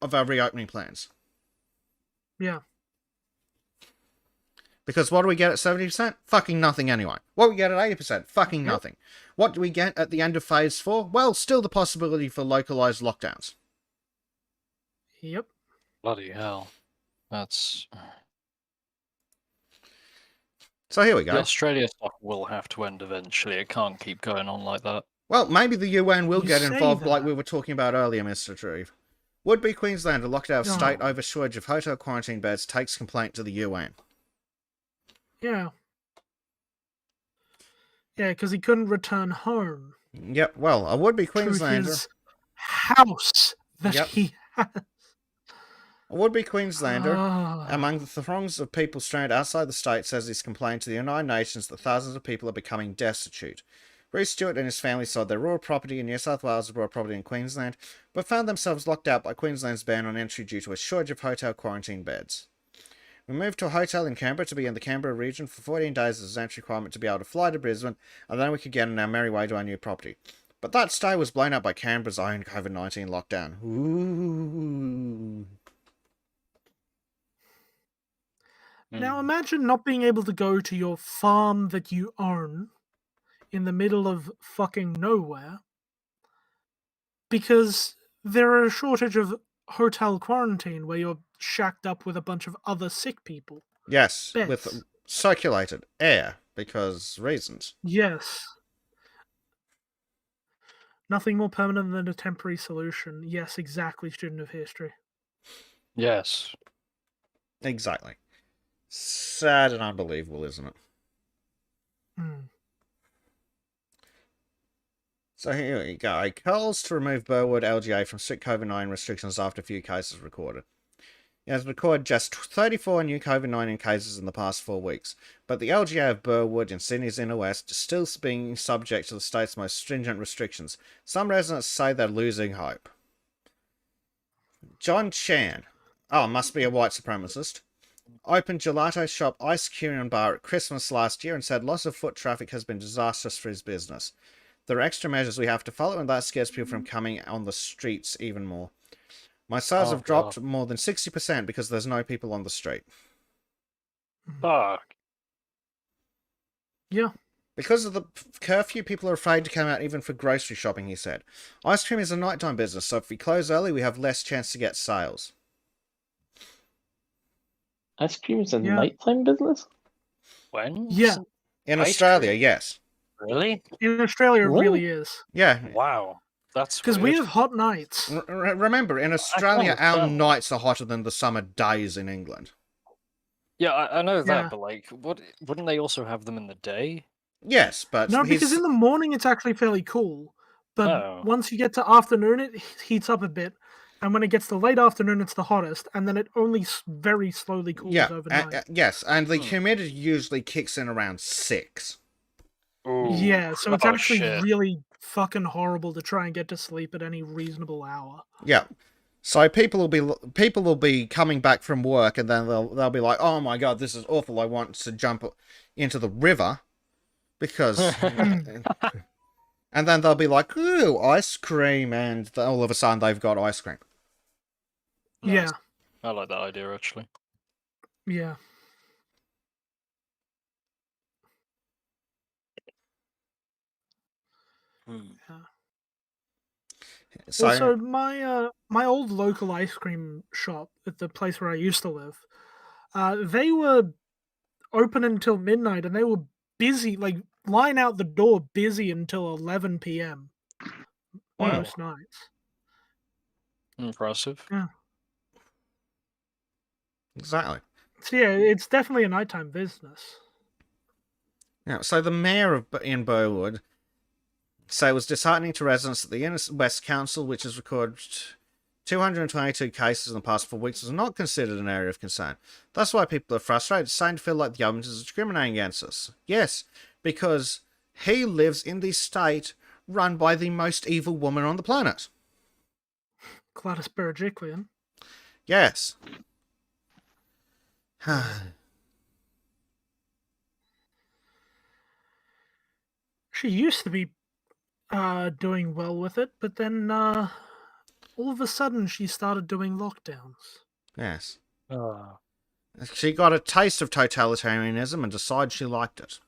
of our reopening plans. Yeah. Because what do we get at 70%? Fucking nothing anyway. What do we get at 80%? Fucking nothing. What do we get at the end of phase 4? Well, still the possibility for localized lockdowns. Yep. Bloody hell. That's... So here we The go. Australia stuff will have to end eventually. It can't keep going on like that. Well, maybe the UN will You get say involved like that. we were talking about earlier, Mr. Treve. Would-be Queenslander locked out of state Oh. over shortage of hotel quarantine beds takes complaint to the UN. Yeah. Yeah, because he couldn't return home Yep, well, a would-be to Queenslander... his house that Yep. he has. A would-be Queenslander, Ah. among the throngs of people stranded outside the state, says he's complained to the United Nations that thousands of people are becoming destitute. Bruce Stewart and his family sold their rural property in New South Wales and rural property in Queensland, but found themselves locked out by Queensland's ban on entry due to a shortage of hotel quarantine beds. We moved to a hotel in Canberra to be in the Canberra region for 14 days as an entry requirement to be able to fly to Brisbane, and then we could get on our merry way to our new property. But that stay was blown up by Canberra's own COVID-19 lockdown. Ooh. Now imagine not being able to go to your farm that you own in the middle of fucking nowhere because there are a shortage of hotel quarantine where you're shacked up with a bunch of other sick people. Yes, Beds. with circulated air, because reasons. Yes. Nothing more permanent than a temporary solution. Yes, exactly, student of history. Yes. Exactly. Sad and unbelievable, isn't it? Hmm. So here we go. Calls to remove Burwood LGA from strict COVID-19 restrictions after a few cases recorded. It has recorded just 34 new COVID-19 cases in the past 4 weeks, but the LGA of Burwood in Sydney's inner west is still being subject to the state's most stringent restrictions. Some residents say they're losing hope. John Chan, must be a white supremacist, opened gelato shop Ice Cream Bar at Christmas last year and said loss of foot traffic has been disastrous for his business. There are extra measures we have to follow, and that scares people from coming on the streets even more. My sales have dropped more than 60% because there's no people on the street. Fuck. Yeah. Because of the curfew, people are afraid to come out even for grocery shopping, he said. Ice cream is a nighttime business, so if we close early, we have less chance to get sales. Ice cream is a nighttime business? When? Yeah. In Ice Australia, cream? yes. Really? In Australia, it really is. Yeah. Wow. That's because we have hot nights. Remember, in Australia, our understand. nights are hotter than the summer days in England. Yeah, I know that, Yeah. but like, wouldn't they also have them in the day? Yes, but No, because in the morning it's actually fairly cool, but Oh. once you get to afternoon, it heats up a bit, and when it gets to late afternoon, it's the hottest, and then it only very slowly cools overnight. Yes, and the humidity usually kicks in around 6. Ooh. Yeah, so it's actually shit. really fucking horrible to try and get to sleep at any reasonable hour. Yeah. So people will be coming back from work, and then they'll be like, "Oh my god, this is awful! I want to jump into the river," because, and then they'll be like, "Ooh, ice cream!" And all of a sudden they've got ice cream. Yeah. I like that idea actually. Yeah. Yeah. So, Also, my old local ice cream shop at the place where I used to live, they were open until midnight, and they were busy, like line out the door, busy until 11 p.m. most nights. Impressive. Yeah. Exactly. So yeah, it's definitely a nighttime business. Yeah. So the mayor in Burwood said it was disheartening to residents that the Inner West Council, which has recorded 222 cases in the past 4 weeks, was not considered an area of concern. That's why people are frustrated, starting to feel like the government is discriminating against us. Yes, because he lives in the state run by the most evil woman on the planet. Gladys Berejiklian. Yes. She used to be doing well with it, but then all of a sudden she started doing lockdowns. Yes. She got a taste of totalitarianism and decided she liked it.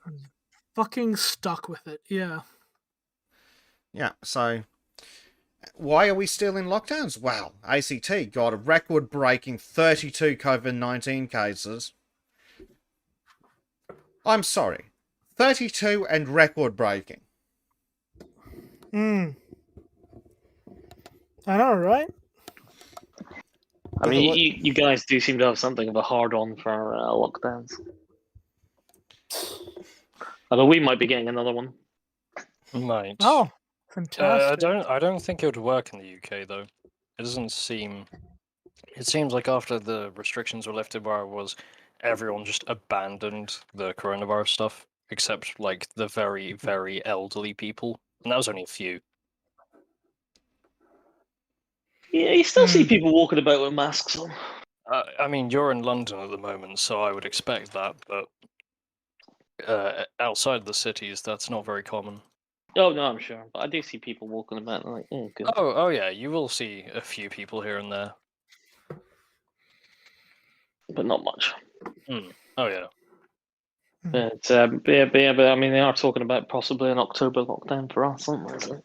Fucking stuck with it, yeah. Yeah, so why are we still in lockdowns? Well, ACT got a record-breaking 32 COVID-19 cases. I'm sorry. 32 and record-breaking. I know, right? I mean, you guys do seem to have something of a hard-on for lockdowns. Although we might be getting another one. Might. Oh, fantastic. I don't think it would work in the UK though. It doesn't seem. It seems like after the restrictions were lifted where I was, everyone just abandoned the coronavirus stuff, except like the very, very elderly people, and that was only a few. Yeah, you still see people walking about with masks on. I mean, you're in London at the moment, so I would expect that, but outside the cities, that's not very common. Oh no, I'm sure, but I do see people walking about and like, oh, good. Oh yeah, you will see a few people here and there, But not much. Oh yeah. But I mean, they are talking about possibly an October lockdown for us, aren't they? So.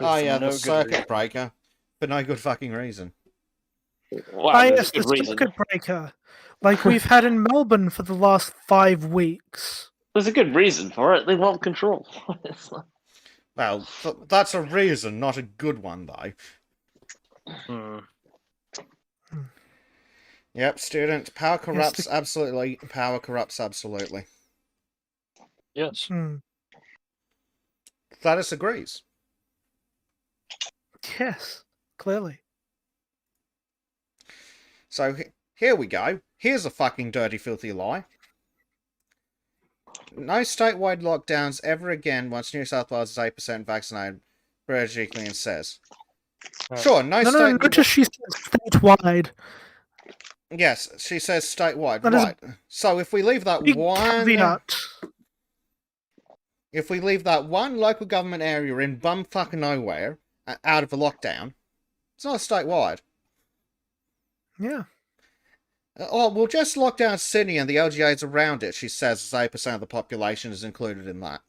Oh yeah, the circuit breaker, for no good fucking reason. Wow, yes, the circuit breaker, like we've had in Melbourne for the last 5 weeks. There's a good reason for it. They want control. Well, that's a reason, not a good one, though. Yep, student. Power corrupts absolutely. Power corrupts absolutely. Yes. Gladys agrees. Yes, clearly. So here we go. Here's a fucking dirty, filthy lie. No statewide lockdowns ever again once New South Wales is 8% vaccinated, British Clean says. Sure, no. Notice she says statewide. Yes, she says statewide, right. So if we leave that one... caveat. If we leave that one local government area in bumfuck nowhere, out of a lockdown, it's not statewide. Yeah. We'll just lock down Sydney and the LGAs around it, she says, as 8% of the population is included in that.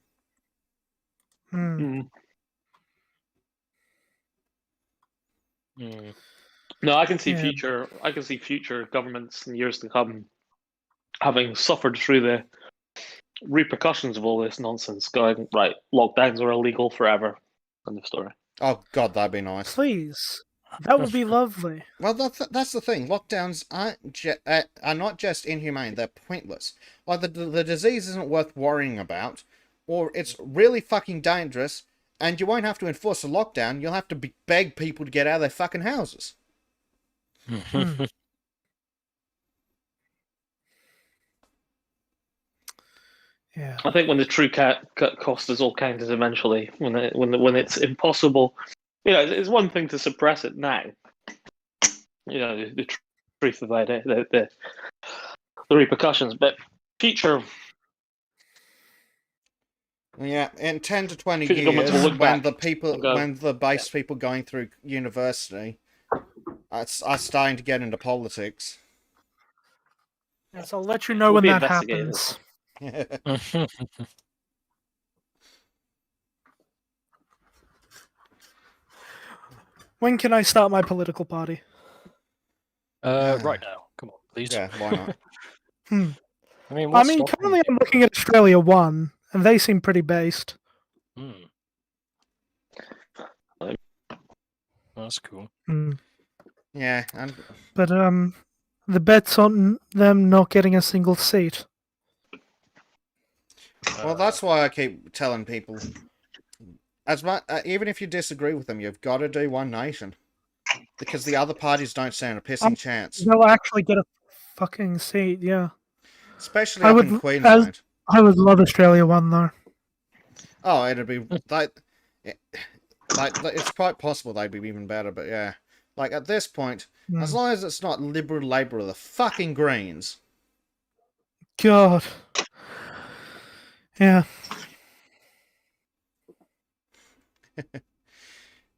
No, I can see future. I can see future governments in years to come having suffered through the repercussions of all this nonsense. Going right, lockdowns are illegal forever. End of story. Oh God, that'd be nice. Please, that would be lovely. Well, that's the thing. Lockdowns are not just inhumane; they're pointless. Like the disease isn't worth worrying about, or it's really fucking dangerous, and you won't have to enforce a lockdown. You'll have to beg people to get out of their fucking houses. Yeah. I think when the true cost is all counted eventually, when it's impossible, it's one thing to suppress it now. The truth about it, the repercussions, but future. Yeah, in 10 to 20 years, when the base people going through university are starting to get into politics. Yes, I'll let you know when that happens. When can I start my political party? Right now. Come on, please. Yeah, why not? I mean, currently I'm looking at Australia 1, and they seem pretty based. That's cool. Yeah, but the bet's on them not getting a single seat. Well, that's why I keep telling people, even if you disagree with them, you've got to do One Nation, because the other parties don't stand a pissing chance. They'll actually get a fucking seat, yeah. Especially up in Queensland. I would love Australia 1 though. Oh, it'd be it's quite possible they'd be even better, but yeah. Like, at this point, as long as it's not Liberal Labour or the fucking Greens. God. Yeah.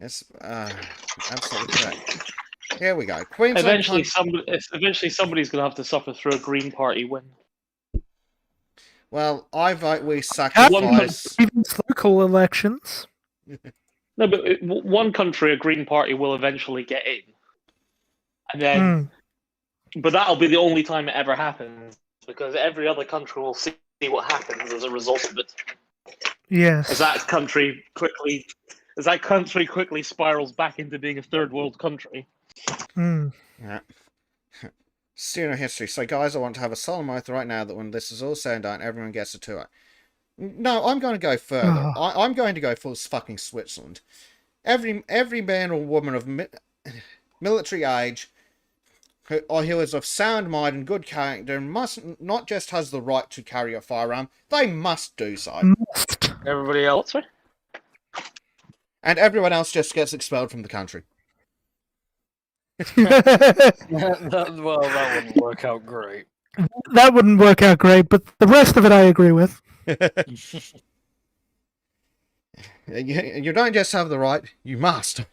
It's absolutely correct. Here we go. Queensland. Eventually, somebody's going to have to suffer through a Green Party win. Well, I vote we sacrifice. Even local elections. No, but one country, a Green Party will eventually get in, and then, but that'll be the only time it ever happens, because every other country will see what happens as a result of it. Yes. As that country quickly spirals back into being a third world country. Yeah. Student history. So, guys, I want to have a solemn oath right now that when this is all said and done, everyone gets a tour. No, I'm going to go further. I'm going to go full fucking Switzerland. Every man or woman of military age who is of sound mind and good character must not just has the right to carry a firearm, they must do so. Everybody else, right? And everyone else just gets expelled from the country. That wouldn't work out great. That wouldn't work out great, but the rest of it I agree with. You don't just have the right, you must.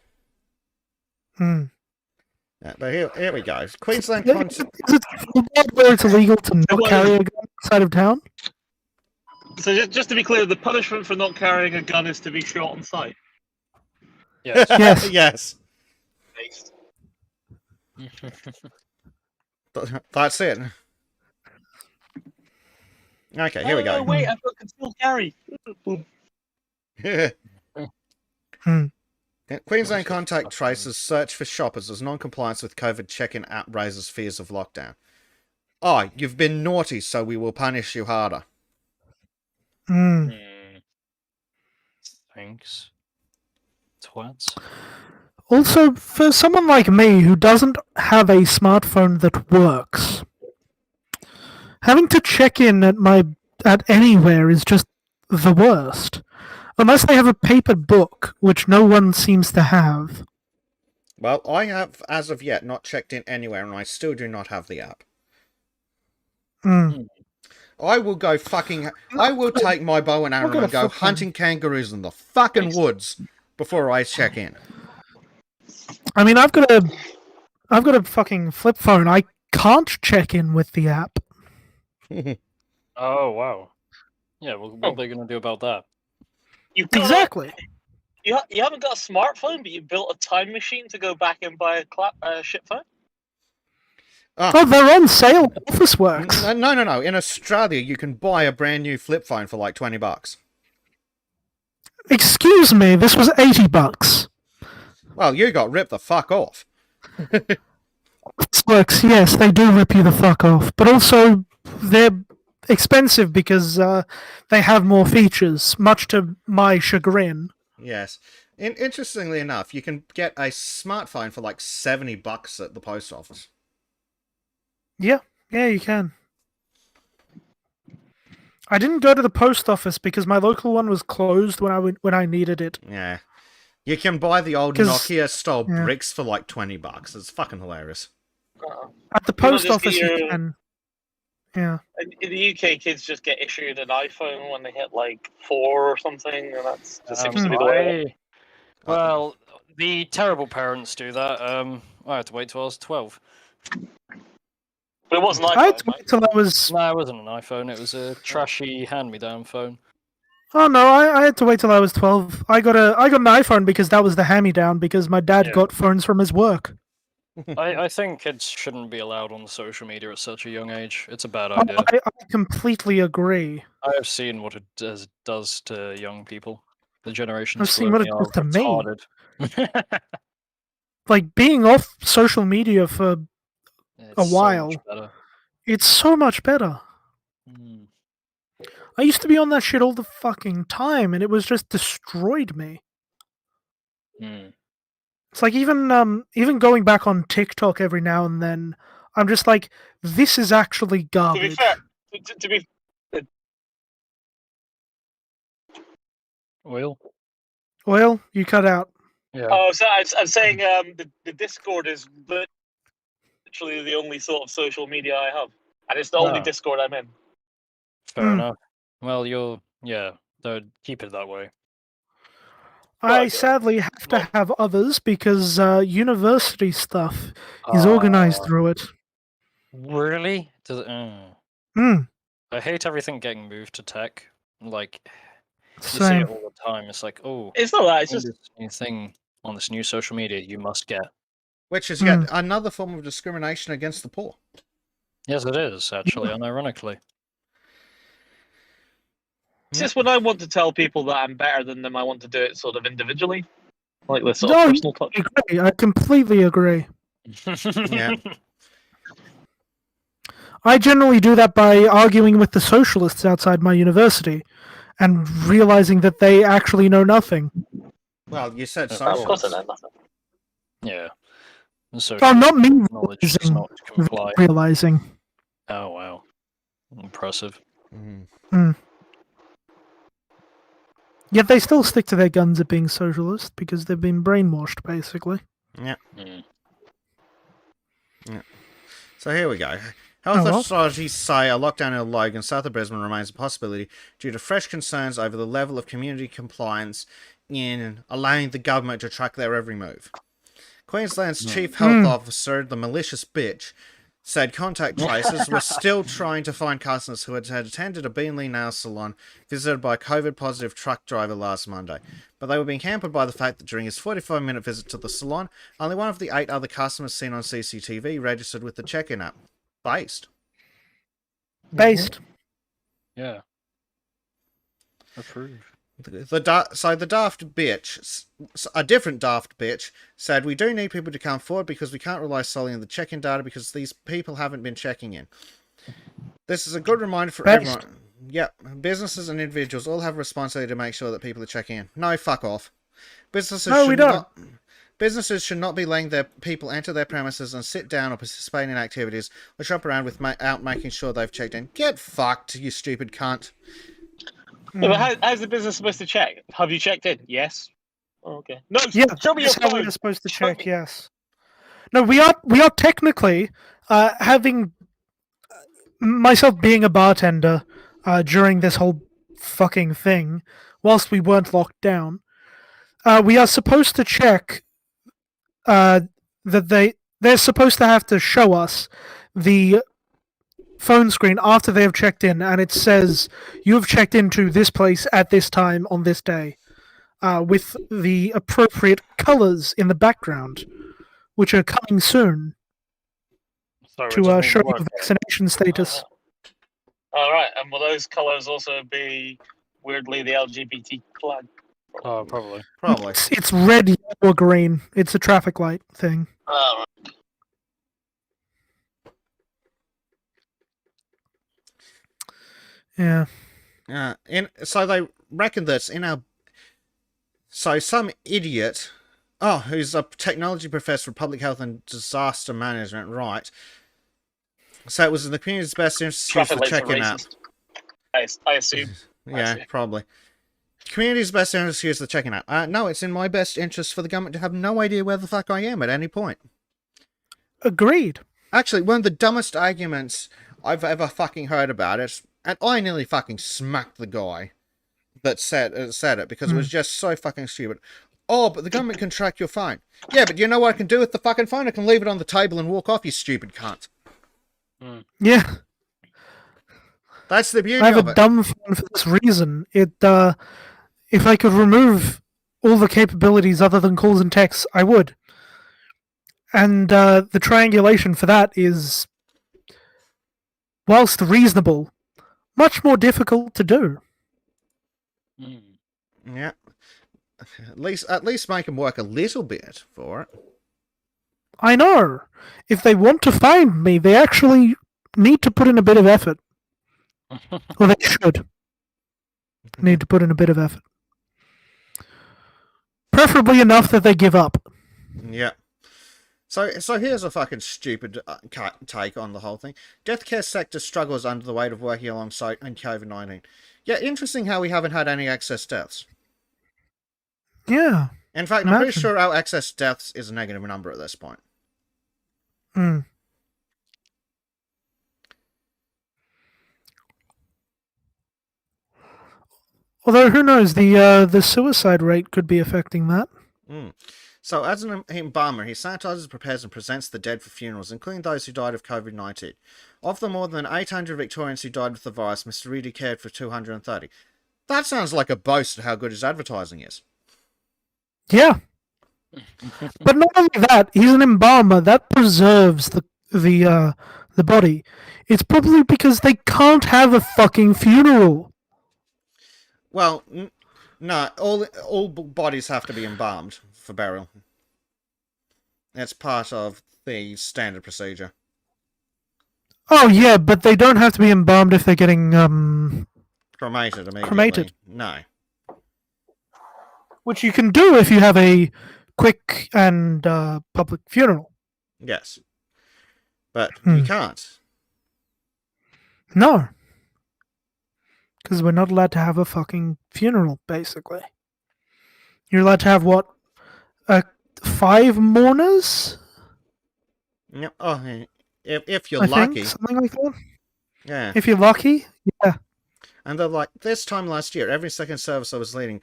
Yeah, but here we go. Queensland Is it where it's illegal to not carry a gun outside of town? So just to be clear, the punishment for not carrying a gun is to be shot on sight. Yes. Yes. Yes. That's it. Okay, here we go. Oh, wait, I've got concealed carry. Queensland contact tracers search for shoppers as non-compliance with COVID check-in app raises fears of lockdown. Oh, you've been naughty, so we will punish you harder. Thanks. Twats. Also, for someone like me who doesn't have a smartphone that works, having to check in at anywhere is just the worst. Unless they have a paper book, which no one seems to have. Well, I have, as of yet, not checked in anywhere, and I still do not have the app. I will go I will take my bow and arrow and go hunting kangaroos in the fucking woods before I check in. I mean, I've got a fucking flip phone. I can't check in with the app. Oh, wow. Yeah, well, what are they going to do about that? Exactly. You haven't got a smartphone, but you built a time machine to go back and buy a shit phone? Oh, they're on sale. Officeworks. No. In Australia, you can buy a brand new flip phone for like $20. Excuse me, this was $80. Well, you got ripped the fuck off. Officeworks, yes, they do rip you the fuck off, but also they're expensive because they have more features, much to my chagrin. Yes. Interestingly enough, you can get a smartphone for like $70 at the post office. Yeah, you can. I didn't go to the post office because my local one was closed when I needed it. Yeah. You can buy the old Nokia-style bricks for like $20. It's fucking hilarious. At the post office, you can. Yeah. In the UK, kids just get issued an iPhone when they hit like 4 or something, and that just seems to be the way. Well, the terrible parents do that. I had to wait till I was 12. But it wasn't iPhone. I had to wait till I was. No, it wasn't an iPhone. It was a trashy hand-me-down phone. Oh no, I had to wait till I was 12. I got an iPhone because that was the hand-me-down because my dad got phones from his work. I think kids shouldn't be allowed on social media at such a young age. It's a bad idea. I completely agree. I have seen what it does to young people. The generation I've seen what it does to me. retarded. Like being off social media for a while, it's so much better. I used to be on that shit all the fucking time, and it was just destroyed me. It's like even going back on TikTok every now and then, I'm just like, this is actually garbage. To be fair, Oil, you cut out. Yeah. Oh, so I'm saying the Discord is literally the only sort of social media I have, and it's the only Discord I'm in. Fair enough. Well, keep it that way. I sadly have to have others because university stuff is organized through it. Really? Hmm. I hate everything getting moved to tech. Like, you see Same. it all the time. It's like, oh, It's not that. It's find just this new thing on this new social media you must get. Which is yet another form of discrimination against the poor. Yes, it is, actually, unironically. It's just when I want to tell people that I'm better than them, I want to do it sort of individually, like this sort of personal touch. I completely agree. Yeah. I generally do that by arguing with the socialists outside my university and realizing that they actually know nothing. Well, you said Of course, I socialists. know nothing. Yeah. Oh, not me Knowledge does not comply. realizing. Oh, wow. Impressive. Yet they still stick to their guns at being socialist because they've been brainwashed, basically. Yeah. Mm. Yeah. So here we go. Health authorities say a lockdown in Logan, south of Brisbane, remains a possibility due to fresh concerns over the level of community compliance in allowing the government to track their every move. Queensland's chief health officer, the malicious bitch, said contact tracers were still trying to find customers who had attended a Beanley nail salon visited by a COVID-positive truck driver last Monday. But they were being hampered by the fact that during his 45-minute visit to the salon, only one of the 8 other customers seen on CCTV registered with the check-in app. Based. Yeah. Approved. So the daft bitch, a different daft bitch, said, we do need people to come forward because we can't rely solely on the check-in data because these people haven't been checking in. This is a good reminder for everyone. Yep, businesses and individuals all have a responsibility to make sure that people are checking in. No, fuck off. Businesses should not be letting their people enter their premises and sit down or participate in activities or shop around without making sure they've checked in. Get fucked, you stupid cunt. Yeah, but how's the business supposed to check? Have you checked in? Yes. Oh, okay. No, Yeah, show me your that's how phone. we're supposed to Show check. me. Yes. No, we are technically having myself being a bartender during this whole fucking thing, whilst we weren't locked down. We are supposed to check that they're supposed to have to show us the phone screen after they have checked in, and it says you have checked into this place at this time on this day, with the appropriate colors in the background, which are coming soon to show your vaccination status. All right, and will those colors also be weirdly the LGBT flag? Oh, probably. It's red, yellow, or green. It's a traffic light thing. All right. Yeah. So they reckon that some idiot, who's a technology professor for public health and disaster management, right? So it was in the community's best interest to use the check-in app. I assume. Yeah, probably. Community's best interest to use the check-in app. No, it's in my best interest for the government to have no idea where the fuck I am at any point. Agreed. Actually, one of the dumbest arguments I've ever fucking heard about it, and I nearly fucking smacked the guy that said it because it was just so fucking stupid. Oh, but the government can track your phone. Yeah, but you know what I can do with the fucking phone? I can leave it on the table and walk off, you stupid cunt. Yeah. That's the beauty I have of a it. dumb phone for this reason. If I could remove all the capabilities other than calls and texts, I would. And the triangulation for that is, whilst reasonable, much more difficult to do. Yeah. At least make them work a little bit for it. I know. If they want to find me, they actually need to put in a bit of effort. Or they should need to put in a bit of effort. Preferably enough that they give up. Yeah. So here's a fucking stupid take on the whole thing. Death care sector struggles under the weight of working alongside in COVID-19. Yeah, interesting how we haven't had any excess deaths. Yeah. In fact, I'm pretty sure our excess deaths is a negative number at this point. Although who knows, the suicide rate could be affecting that. So, as an embalmer, he sanitizes, prepares, and presents the dead for funerals, including those who died of COVID-19. Of the more than 800 Victorians who died with the virus, Mr. Reedy cared for 230. That sounds like a boast of how good his advertising is. Yeah. But not only that, he's an embalmer. That preserves the body. It's probably because they can't have a fucking funeral. Well, no, all bodies have to be embalmed for burial. That's part of the standard procedure. Oh yeah, but they don't have to be embalmed if they're getting Cremated immediately. Cremated. No. which you can do if you have a quick and public funeral. Yes. But you can't. No. Because we're not allowed to have a fucking funeral, basically. You're allowed to have what? 5 mourners? Yeah. Oh, if you're I lucky. think, something like that. Yeah. If you're lucky, yeah. And they're like, this time last year, every second service I was leading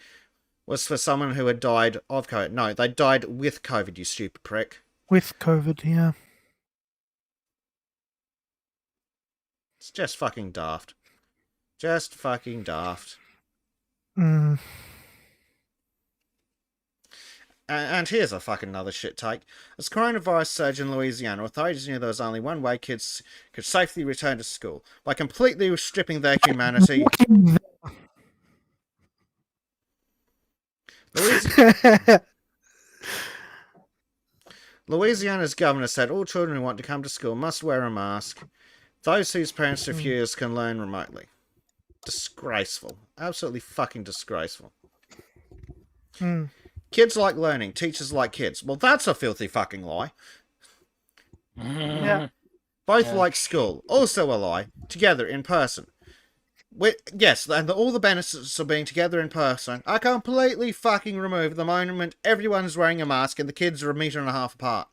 was for someone who had died of COVID. No, they died with COVID, you stupid prick. With COVID, yeah. It's just fucking daft. Just fucking daft. Mm. And here's a fucking another shit take. As coronavirus surged in Louisiana, authorities knew there was only one way kids could safely return to school. By completely stripping their humanity. Louisiana's governor said all children who want to come to school must wear a mask. Those whose parents refuse can learn remotely. Disgraceful. Absolutely fucking disgraceful. Kids like learning, teachers like kids. Well, that's a filthy fucking lie. Yeah. Both like school. Also a lie. Together, in person. Yes, and all the benefits of being together in person are completely fucking removed the moment everyone's wearing a mask and the kids are 1.5 meters apart.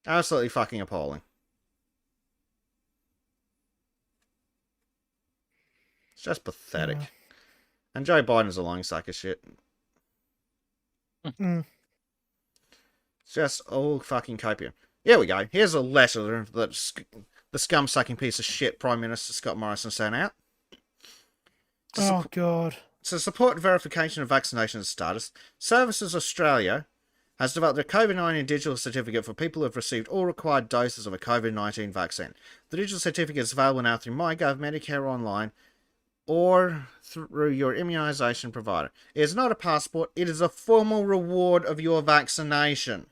Absolutely fucking appalling. It's just pathetic. Yeah. And Joe Biden's a long sack of shit. Mm. It's just all fucking copium. Here we go. Here's a letter that the scum-sucking piece of shit Prime Minister Scott Morrison sent out. Oh, God. To support verification of vaccination status, Services Australia has developed a COVID-19 digital certificate for people who have received all required doses of a COVID-19 vaccine. The digital certificate is available now through MyGov, Medicare Online, or through your immunisation provider. It is not a passport, it is a formal reward of your vaccination.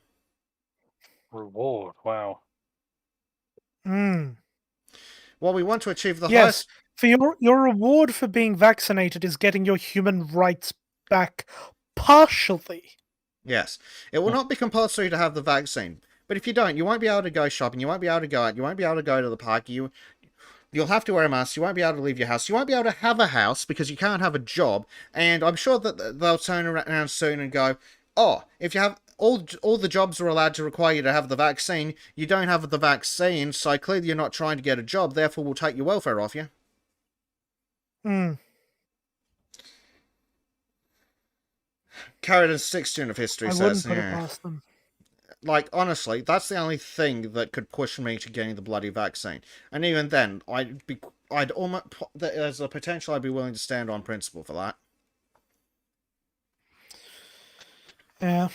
Reward, wow. Well, we want to achieve the Yes, highest... for your reward for being vaccinated is getting your human rights back partially. Yes. It will not be compulsory to have the vaccine. But if you don't, you won't be able to go shopping, you won't be able to go out, you won't be able to go to the park, You'll have to wear a mask, you won't be able to leave your house, you won't be able to have a house because you can't have a job, and I'm sure that they'll turn around soon and go, oh, if you have all the jobs are allowed to require you to have the vaccine, you don't have the vaccine, so clearly you're not trying to get a job, therefore we'll take your welfare off you. Carried in 6th student of history I says, wouldn't put it past them. Like, honestly, that's the only thing that could push me to getting the bloody vaccine. And even then, I'd almost, there's a potential I'd be willing to stand on principle for that. Yeah.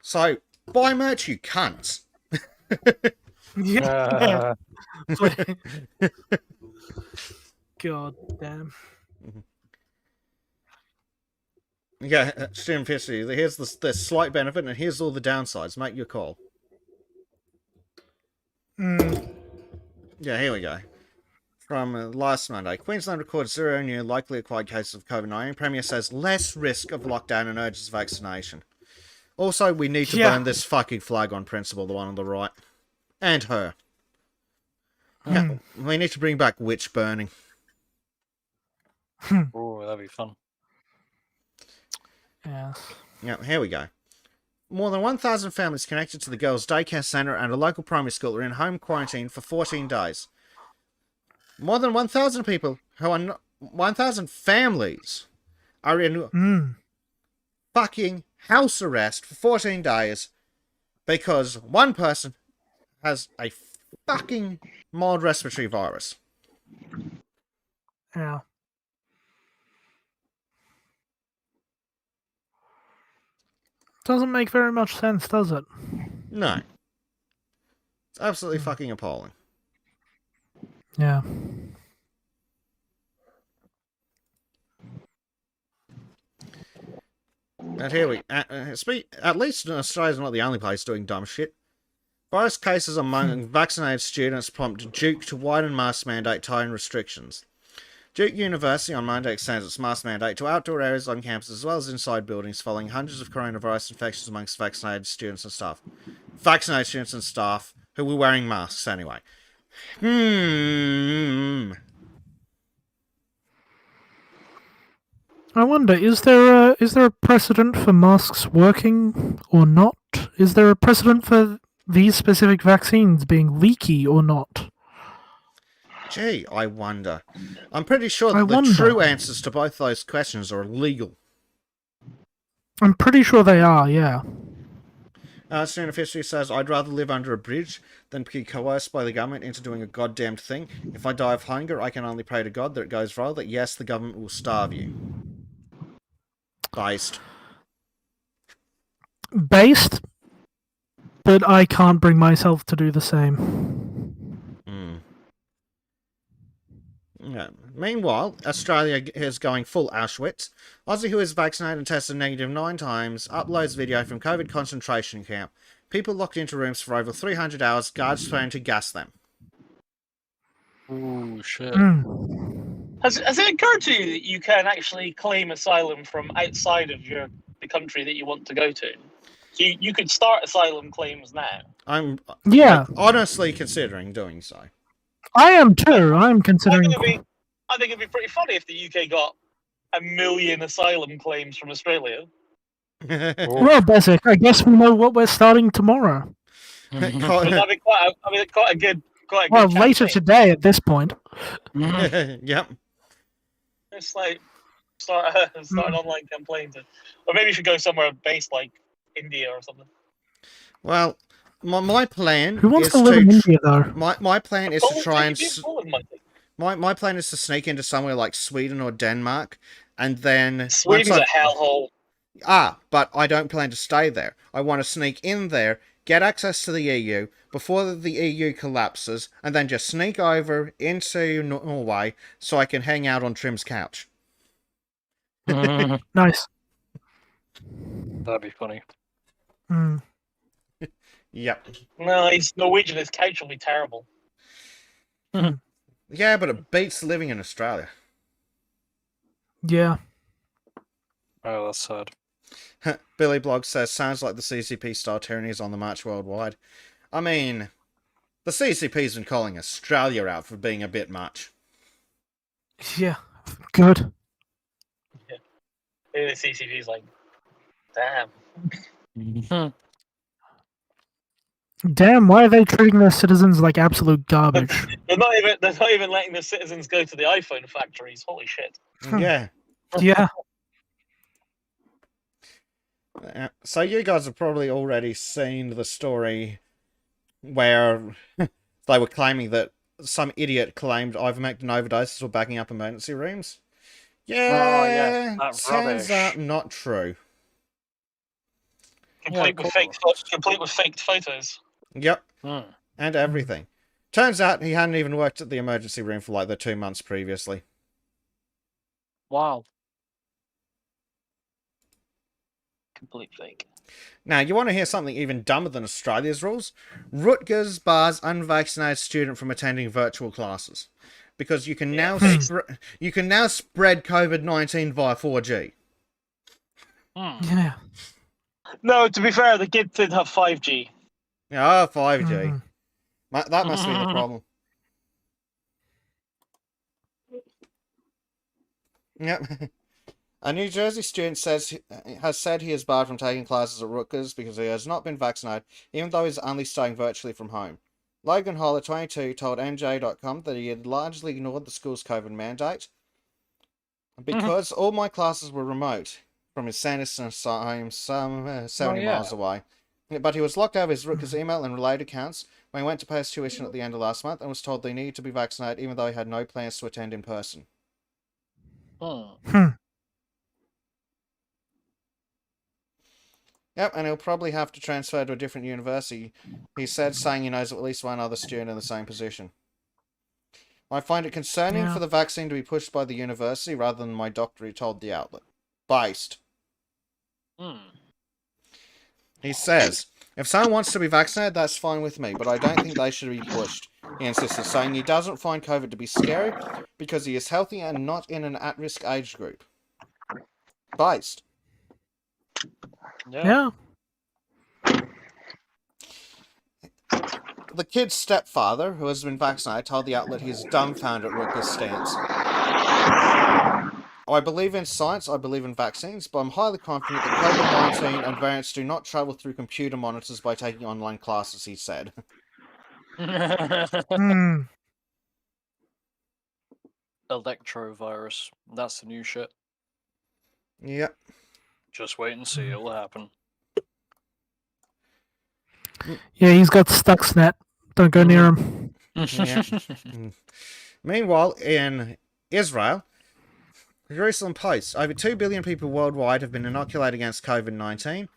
So, buy merch, you cunts. Yeah. God damn. Yeah, student of history, here's the slight benefit, and here's all the downsides. Make your call. Yeah, here we go. From last Monday, Queensland records 0 new likely acquired cases of COVID-19. Premier says less risk of lockdown and urges vaccination. Also, we need to burn this fucking flag on principle, the one on the right. And her. Yeah, we need to bring back witch burning. Oh, that'd be fun. Yeah, here we go. More than 1,000 families connected to the girls' daycare centre and a local primary school are in home quarantine for 14 days. More than 1,000 people who are not, 1,000 families are in fucking house arrest for 14 days because one person has a fucking mild respiratory virus. Yeah. Doesn't make very much sense, does it? No. It's absolutely fucking appalling. Yeah. And here we... at least Australia's not the only place doing dumb shit. Virus cases among vaccinated students prompt Duke to widen mask mandate, tying restrictions. Duke University on Monday extends its mask mandate to outdoor areas on campus as well as inside buildings following hundreds of coronavirus infections amongst vaccinated students and staff. Vaccinated students and staff who were wearing masks anyway. I wonder, is there a precedent for masks working or not? Is there a precedent for these specific vaccines being leaky or not? Gee, I wonder. I'm pretty sure that the true answers to both those questions are legal. I'm pretty sure they are, yeah. Student of History says, I'd rather live under a bridge than be coerced by the government into doing a goddamned thing. If I die of hunger, I can only pray to God that it goes well, that yes, the government will starve you. Based, but I can't bring myself to do the same. Yeah. Meanwhile, Australia is going full Auschwitz. Aussie who is vaccinated and tested negative 9 times uploads video from COVID concentration camp. People locked into rooms for over 300 hours, guards trying to gas them. Ooh, shit. Has it occurred to you that you can actually claim asylum from outside of the country that you want to go to? So you could start asylum claims now. I'm honestly considering doing so. I am too. I'm considering. I think it'd be pretty funny if the UK got 1 million asylum claims from Australia. Well, Bezek, I guess we know what we're starting tomorrow. That'd be quite a good. Well, later today at this point. Yep. It's like start an online campaign or maybe you should go somewhere based like India or something. Well, my plan. Who wants to live in India though? My plan is to try and. My plan is to sneak into somewhere like Sweden or Denmark, and then Sweden's a hellhole. But I don't plan to stay there. I want to sneak in there, get access to the EU before the EU collapses, and then just sneak over into Norway so I can hang out on Trim's couch. Nice. That'd be funny. Yep. No, he's Norwegian. His couch will be terrible. Yeah, but it beats living in Australia. Yeah. Oh, that's sad. Billy Blog says, sounds like the CCP style tyranny is on the march worldwide. I mean, the CCP's been calling Australia out for being a bit much. Yeah, good. Yeah. The CCP's like, damn. Damn, why are they treating their citizens like absolute garbage? They're not even letting the citizens go to the iPhone factories. Holy shit. Yeah. Yeah. So you guys have probably already seen the story where they were claiming that some idiot claimed ivermectin overdoses were backing up emergency rooms. Yeah, turns out not true. Complete with faked photos. Yep, and everything. Turns out he hadn't even worked at the emergency room for like the 2 months previously. Wow. Complete fake. Now, you want to hear something even dumber than Australia's rules? Rutgers bars unvaccinated student from attending virtual classes because you can now spread COVID-19 via 4G. Yeah. No, to be fair, the kids did have 5G. Oh, 5G. That must be the problem. Yep. A New Jersey student has said he is barred from taking classes at Rutgers because he has not been vaccinated, even though he's only studying virtually from home. Logan Hall, 22, told NJ.com that he had largely ignored the school's COVID mandate because all my classes were remote from his Sanderson home some 70 miles away. But he was locked out of his Rutgers email and related accounts when he went to pay his tuition at the end of last month and was told they needed to be vaccinated even though he had no plans to attend in person. Yep, and he'll probably have to transfer to a different university, he said, saying he knows of at least one other student in the same position. I find it concerning for the vaccine to be pushed by the university rather than my doctor, he told the outlet. Based. He says, if someone wants to be vaccinated, that's fine with me, but I don't think they should be pushed. He insisted, saying he doesn't find COVID to be scary because he is healthy and not in an at-risk age group. Based. Yeah. The kid's stepfather, who has been vaccinated, told the outlet he is dumbfounded at Rutgers' stance. I believe in science, I believe in vaccines, but I'm highly confident that COVID-19 and variants do not travel through computer monitors by taking online classes, he said. Electrovirus. That's the new shit. Yep. Just wait and see, it'll happen. Yeah, he's got Stuxnet. Don't go near him. Yeah. Meanwhile, in Israel, Jerusalem Post, over 2 billion people worldwide have been inoculated against COVID-19.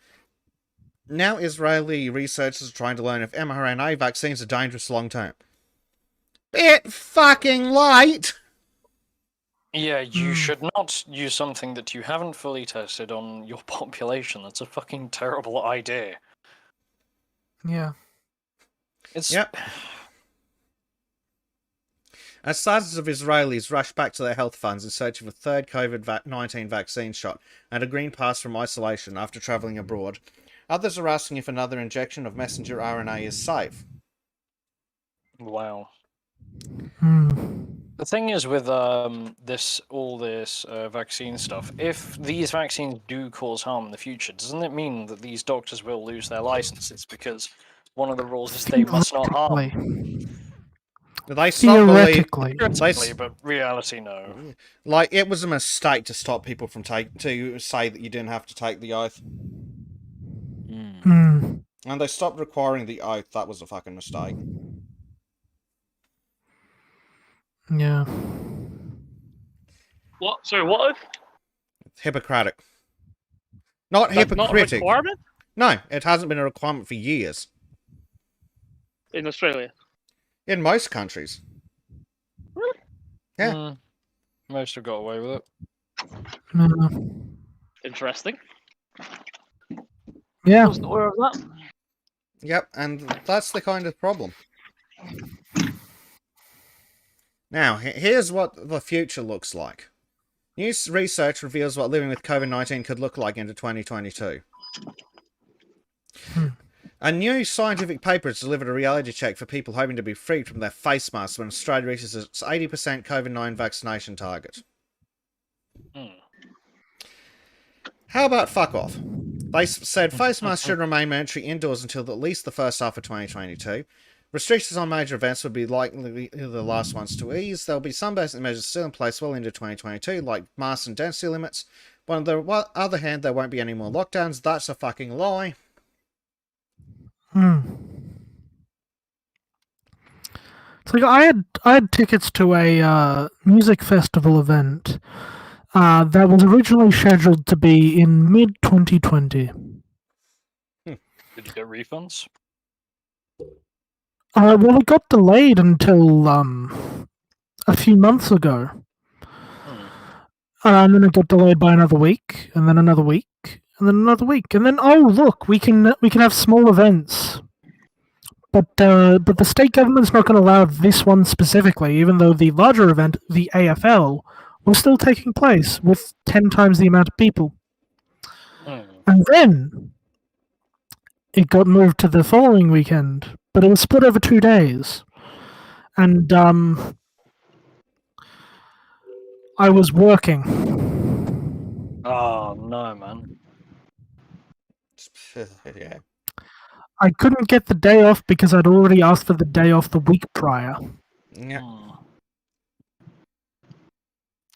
Now Israeli researchers are trying to learn if mRNA vaccines are dangerous long-term. Bit fucking late! Yeah, you should not use something that you haven't fully tested on your population. That's a fucking terrible idea. Yeah. Yep. As thousands of Israelis rush back to their health funds in search of a third COVID-19 vaccine shot and a green pass from isolation after travelling abroad, others are asking if another injection of messenger RNA is safe. Wow. The thing is with all this vaccine stuff, if these vaccines do cause harm in the future, doesn't it mean that these doctors will lose their licenses because one of the rules is they must not harm? They Theoretically. But reality, no. Like, it was a mistake to stop people from to say that you didn't have to take the oath. And they stopped requiring the oath. That was a fucking mistake. Yeah. What? Sorry, what? Hippocratic. Not That's hypocritic. not a requirement? No, it hasn't been a requirement for years. In Australia? In most countries. Really? Yeah. Most have got away with it. Interesting. Yeah. Wasn't aware of that. Yep, and that's the kind of problem. Now, here's what the future looks like. New research reveals what living with COVID-19 could look like into 2022. A new scientific paper has delivered a reality check for people hoping to be freed from their face masks when Australia reaches its 80% COVID-19 vaccination target. How about fuck off? They said face masks should remain mandatory indoors until at least the first half of 2022. Restrictions on major events would be likely the last ones to ease. There will be some basic measures still in place well into 2022, like mask and density limits. But on the other hand, there won't be any more lockdowns. That's a fucking lie. It's like I had tickets to a music festival event that was originally scheduled to be in mid-2020. Did you get refunds? Well, it got delayed until a few months ago. And then it got delayed by another week, and then another week, and then another week, and then look, we can have small events, but the state government's not going to allow this one specifically, even though the larger event, the AFL, was still taking place with 10 times the amount of people, and then it got moved to the following weekend, but it was split over 2 days, and I was working. Oh no, man. Yeah. I couldn't get the day off because I'd already asked for the day off the week prior. Yeah.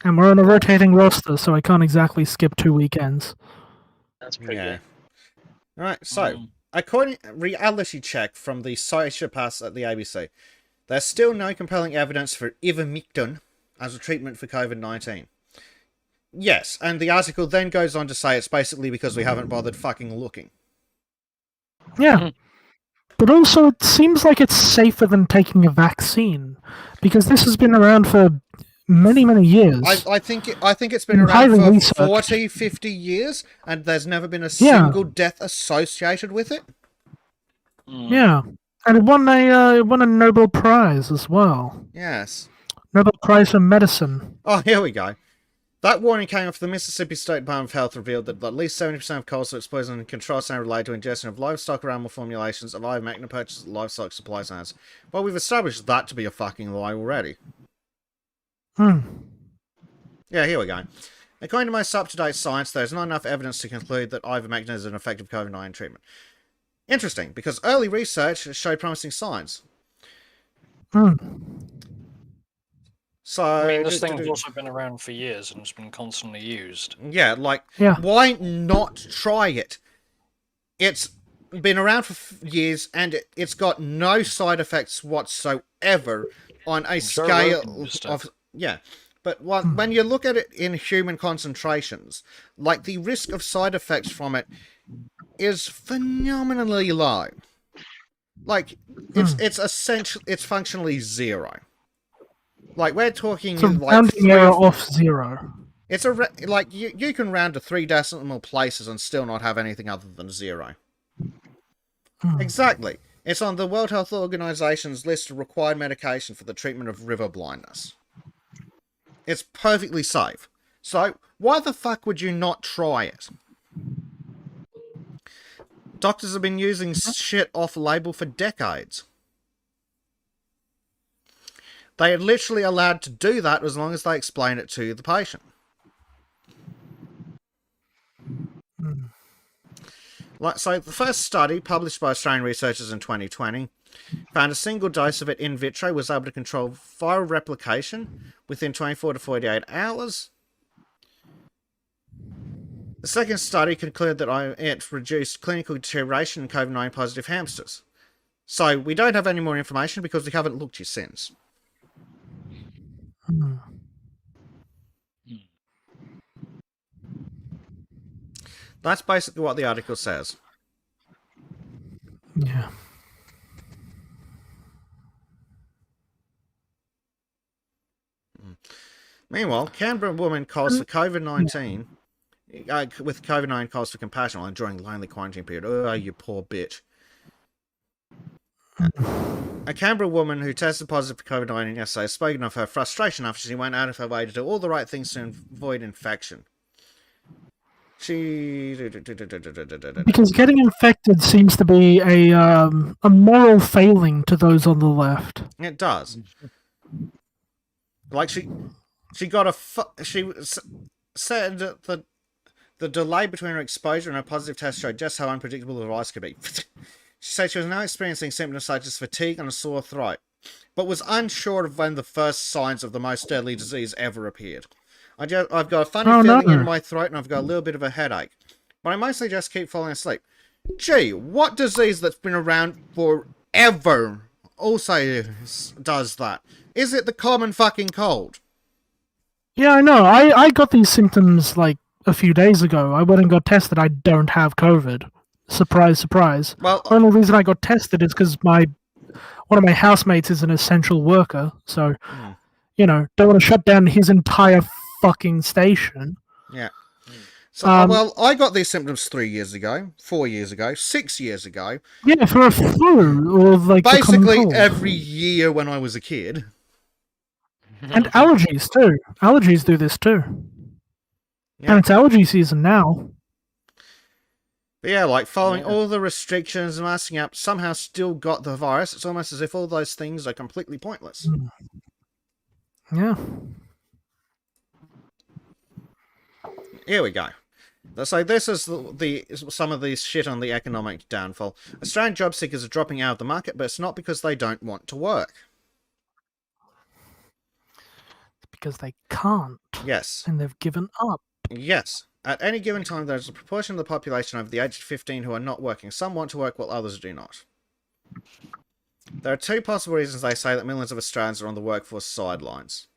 And we're on a rotating roster, so I can't exactly skip 2 weekends. That's pretty Yeah. good. Right, so, according reality check from the sociopaths at the ABC, there's still no compelling evidence for ivermectin as a treatment for COVID-19. Yes, and the article then goes on to say it's basically because we haven't bothered fucking looking. Yeah. But also, it seems like it's safer than taking a vaccine, because this has been around for many, many years. I think it's been around Highly for researched. 40, 50 years, and there's never been a single death associated with it. Yeah. And it won a Nobel Prize as well. Yes. Nobel Prize for Medicine. Oh, here we go. That warning came after the Mississippi State Department of Health revealed that at least 70% of coal source poison and controls are related to ingestion of livestock or animal formulations of ivermectin purchased at livestock supply centers. Well, we've established that to be a fucking lie already. Yeah, here we go. According to most up-to-date science, there is not enough evidence to conclude that ivermectin is an effective COVID-19 treatment. Interesting, because early research showed promising signs. So, I mean, this thing's also been around for years and it's been constantly used. Yeah, like, Yeah. why not try it? It's been around for years and it's got no side effects whatsoever on a scale of... Yeah, but when you look at it in human concentrations, like, the risk of side effects from it is phenomenally low. Like, it's essentially, it's functionally zero. Like, we're talking So like rounding error off 0. It's like you can round to 3 decimal places and still not have anything other than 0. Exactly. It's on the World Health Organization's list of required medication for the treatment of river blindness. It's perfectly safe. So, why the fuck would you not try it? Doctors have been using shit off-label for decades. They are literally allowed to do that as long as they explain it to the patient. So, the first study, published by Australian researchers in 2020, found a single dose of it in vitro was able to control viral replication within 24 to 48 hours. The second study concluded that it reduced clinical deterioration in COVID-19 positive hamsters. So, we don't have any more information because we haven't looked yet since. That's basically what the article says. Yeah. Meanwhile, Canberra woman calls for COVID-19 with COVID-19 calls for compassion while enjoying lonely quarantine period. Oh, you poor bitch. A Canberra woman who tested positive for COVID-19 yesterday has spoken of her frustration after she went out of her way to do all the right things to avoid infection. Because getting infected seems to be a moral failing to those on the left. It does. Like she got she said that the delay between her exposure and her positive test showed just how unpredictable the virus could be. She said she was now experiencing symptoms such as fatigue and a sore throat, but was unsure of when the first signs of the most deadly disease ever appeared. I've got a funny feeling in my throat and I've got a little bit of a headache, but I mostly just keep falling asleep. Gee, what disease that's been around forever also does that? Is it the common fucking cold? Yeah, I know. I got these symptoms like a few days ago. I went and got tested. I don't have COVID. Surprise, surprise. Well, the only reason I got tested is because one of my housemates is an essential worker, so don't want to shut down his entire fucking station. Yeah. So, well, I got these symptoms 3 years ago, 4 years ago, 6 years ago. Yeah, for a flu or like basically every year when I was a kid. And allergies too. Allergies do this too. Yeah. And it's allergy season now. But yeah, like following all the restrictions and masking up, somehow still got the virus. It's almost as if all those things are completely pointless. Yeah. Here we go. So this is some of the shit on the economic downfall. Australian job seekers are dropping out of the market, but it's not because they don't want to work. It's because they can't. Yes. And they've given up. Yes. At any given time, there's a proportion of the population over the age of 15 who are not working. Some want to work while others do not. There are two possible reasons they say that millions of Australians are on the workforce sidelines.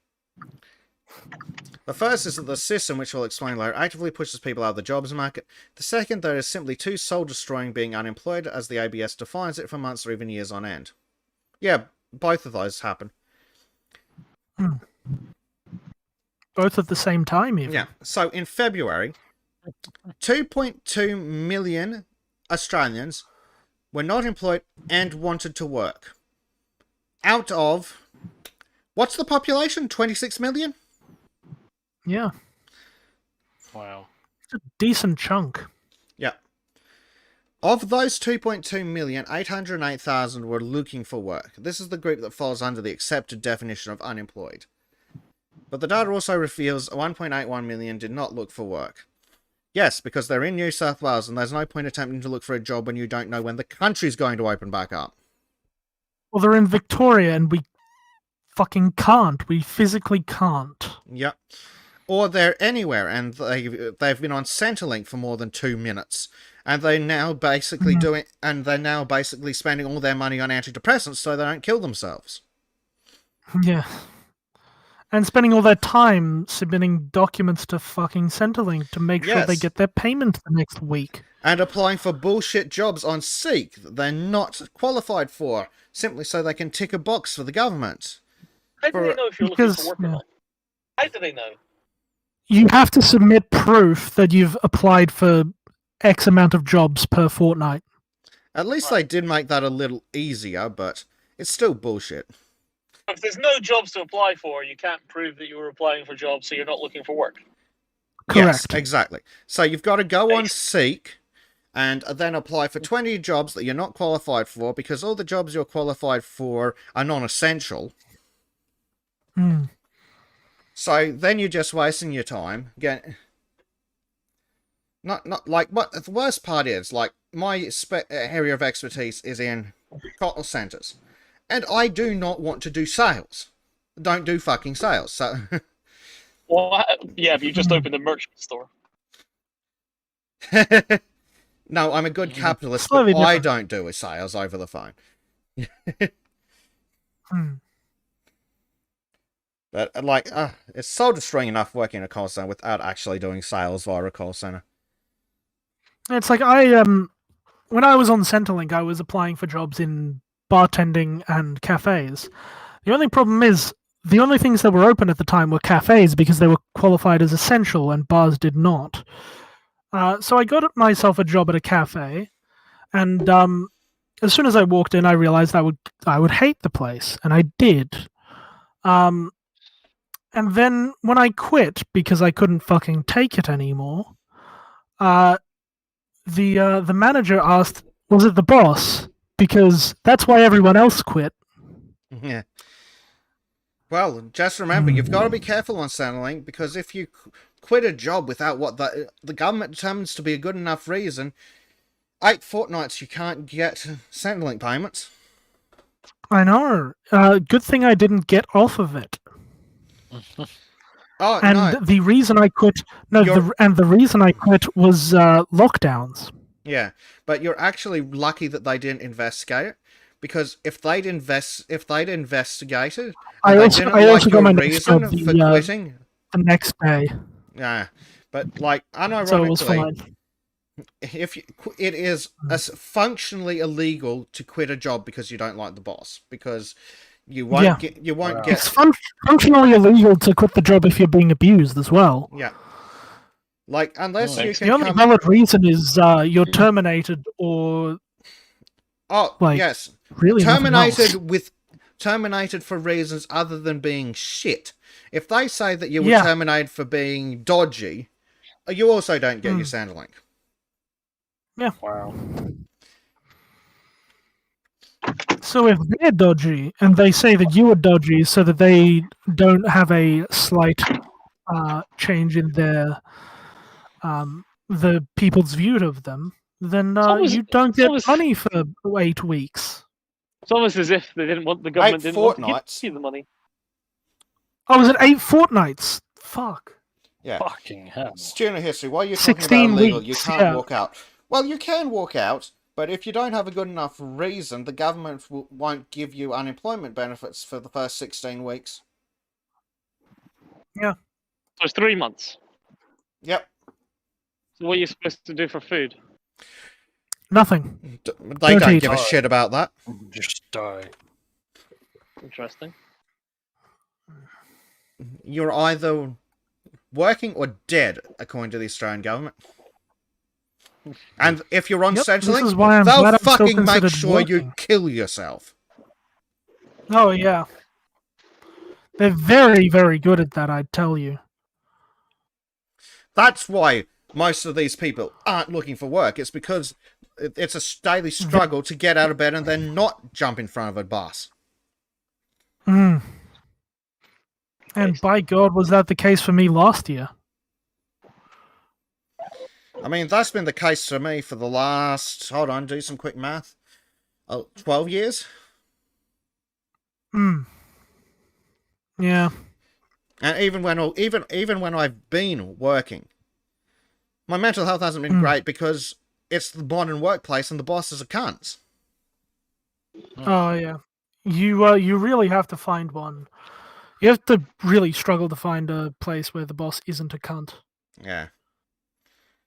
The first is that the system, which we'll explain later, actively pushes people out of the jobs market. The second, that is simply too soul-destroying being unemployed, as the ABS defines it, for months or even years on end. Yeah, both of those happen. Both at the same time, even. Yeah, so in February, 2.2 million Australians were not employed and wanted to work. Out of, what's the population? 26 million? Yeah. Wow. It's a decent chunk. Yeah. Of those 2.2 million, 808,000 were looking for work. This is the group that falls under the accepted definition of unemployed. But the data also reveals 1.81 million did not look for work. Yes, because they're in New South Wales and there's no point attempting to look for a job when you don't know when the country's going to open back up. Well, they're in Victoria and we fucking can't. We physically can't. Yep. Or they're anywhere and they've been on Centrelink for more than 2 minutes. And they're now basically spending all their money on antidepressants so they don't kill themselves. Yeah. And spending all their time submitting documents to fucking Centrelink to make sure they get their payment the next week. And applying for bullshit jobs on Seek that they're not qualified for, simply so they can tick a box for the government. How do they know if you're looking for work or not? How do they know? You have to submit proof that you've applied for X amount of jobs per fortnight. At least they did make that a little easier, but it's still bullshit. If there's no jobs to apply for, you can't prove that you were applying for jobs, so you're not looking for work. Correct. Yes, exactly. So you've got to go on Seek and then apply for 20 jobs that you're not qualified for because all the jobs you're qualified for are non-essential. So then you're just wasting your time. Not like what the worst part is, like my area of expertise is in call centers. And I do not want to do sales. Don't do fucking sales. So, well, yeah, but you just opened a merchant store. No, I'm a good capitalist, but I don't do sales over the phone. But like, it's soul destroying enough working in a call center without actually doing sales via a call center. It's like when I was on Centrelink, I was applying for jobs in bartending and cafes. The only problem is the only things that were open at the time were cafes because they were qualified as essential and bars did not. So I got myself a job at a cafe, and as soon as I walked in, I realized I would hate the place, and I did. And then when I quit because I couldn't fucking take it anymore, the manager asked, "Was it the boss?" Because that's why everyone else quit. Yeah. Well, just remember, you've got to be careful on Centrelink, because if you quit a job without what the government determines to be a good enough reason, 8 fortnights you can't get Centrelink payments. I know. Good thing I didn't get off of it. Oh, and no. The reason I quit, the reason I quit was lockdowns. Yeah, but you're actually lucky that they didn't investigate it, because if they'd investigated, I also got my next job for quitting the next day. Yeah, but like unironically, So it was fine. It is functionally illegal to quit a job because you don't like the boss, because you won't get. It's functionally illegal to quit the job if you're being abused as well. Yeah. Like, unless you can the only valid reason is you're terminated or... Oh, yes. Really terminated for reasons other than being shit. If they say that you were terminated for being dodgy, you also don't get your Centrelink. Yeah. Wow. So if they're dodgy, and they say that you are dodgy so that they don't have a slight change in their the people's view of them, then you don't get money for 8 weeks. It's almost as if they didn't want the government didn't want to give you the money. Oh, was it 8 fortnights? Fuck. Yeah. Fucking hell. Student history. While you're talking about 16 illegal, you weeks, can't walk out. Well, you can walk out, but if you don't have a good enough reason, the government won't give you unemployment benefits for the first 16 weeks. Yeah. So it's 3 months. Yep. So what are you supposed to do for food? Nothing. They don't give a shit about that. Just die. Interesting. You're either working or dead, according to the Australian government. And if you're on Centrelink, they'll fucking make sure you kill yourself. Oh, yeah. They're very, very good at that, I tell you. That's why most of these people aren't looking for work. It's because it's a daily struggle to get out of bed and then not jump in front of a bus. Mm. And by God, was that the case for me last year? I mean, that's been the case for me for the last, hold on, do some quick math, 12 years? Hmm. Yeah. And even when I've been working, my mental health hasn't been great because it's the modern workplace and the bosses are cunts. Oh, yeah. You really have to find one. You have to really struggle to find a place where the boss isn't a cunt. Yeah.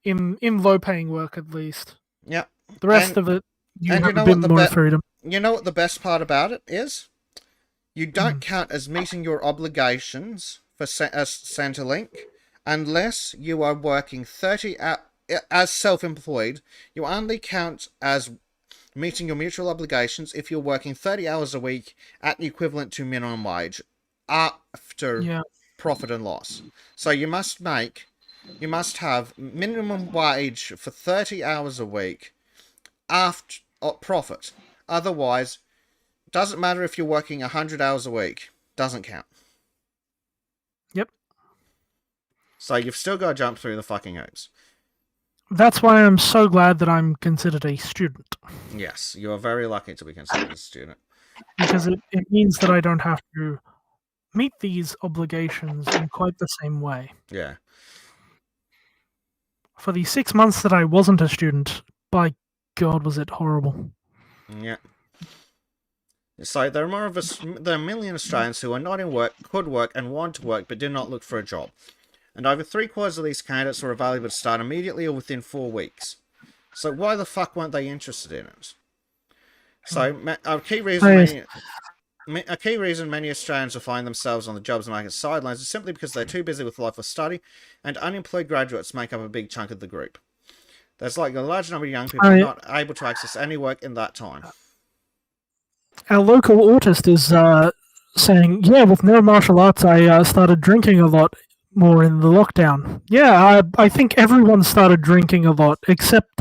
In low-paying work, at least. Yep. The rest of it, you have a bit more freedom. You know what the best part about it is? You don't count as meeting your obligations for Centrelink unless you are working 30 as self-employed. You only count as meeting your mutual obligations if you're working 30 hours a week at the equivalent to minimum wage after profit and loss. So you must have minimum wage for 30 hours a week after profit. Otherwise, doesn't matter if you're working 100 hours a week. Doesn't count. Yep. So you've still got to jump through the fucking hoops. That's why I'm so glad that I'm considered a student. Yes, you are very lucky to be considered a student. Because it means that I don't have to meet these obligations in quite the same way. Yeah. For the 6 months that I wasn't a student, by God, was it horrible. Yeah. So there are a million Australians who are not in work, could work, and want to work, but do not look for a job. And over 3/4 of these candidates are available to start immediately or within 4 weeks. So why the fuck weren't they interested in it? So a key reason many Australians will find themselves on the jobs market sidelines is simply because they're too busy with life or study, and unemployed graduates make up a big chunk of the group. There's like a large number of young people not able to access any work in that time. Our local autist is saying, yeah, with no martial arts, I started drinking a lot more in the lockdown. Yeah, I think everyone started drinking a lot, except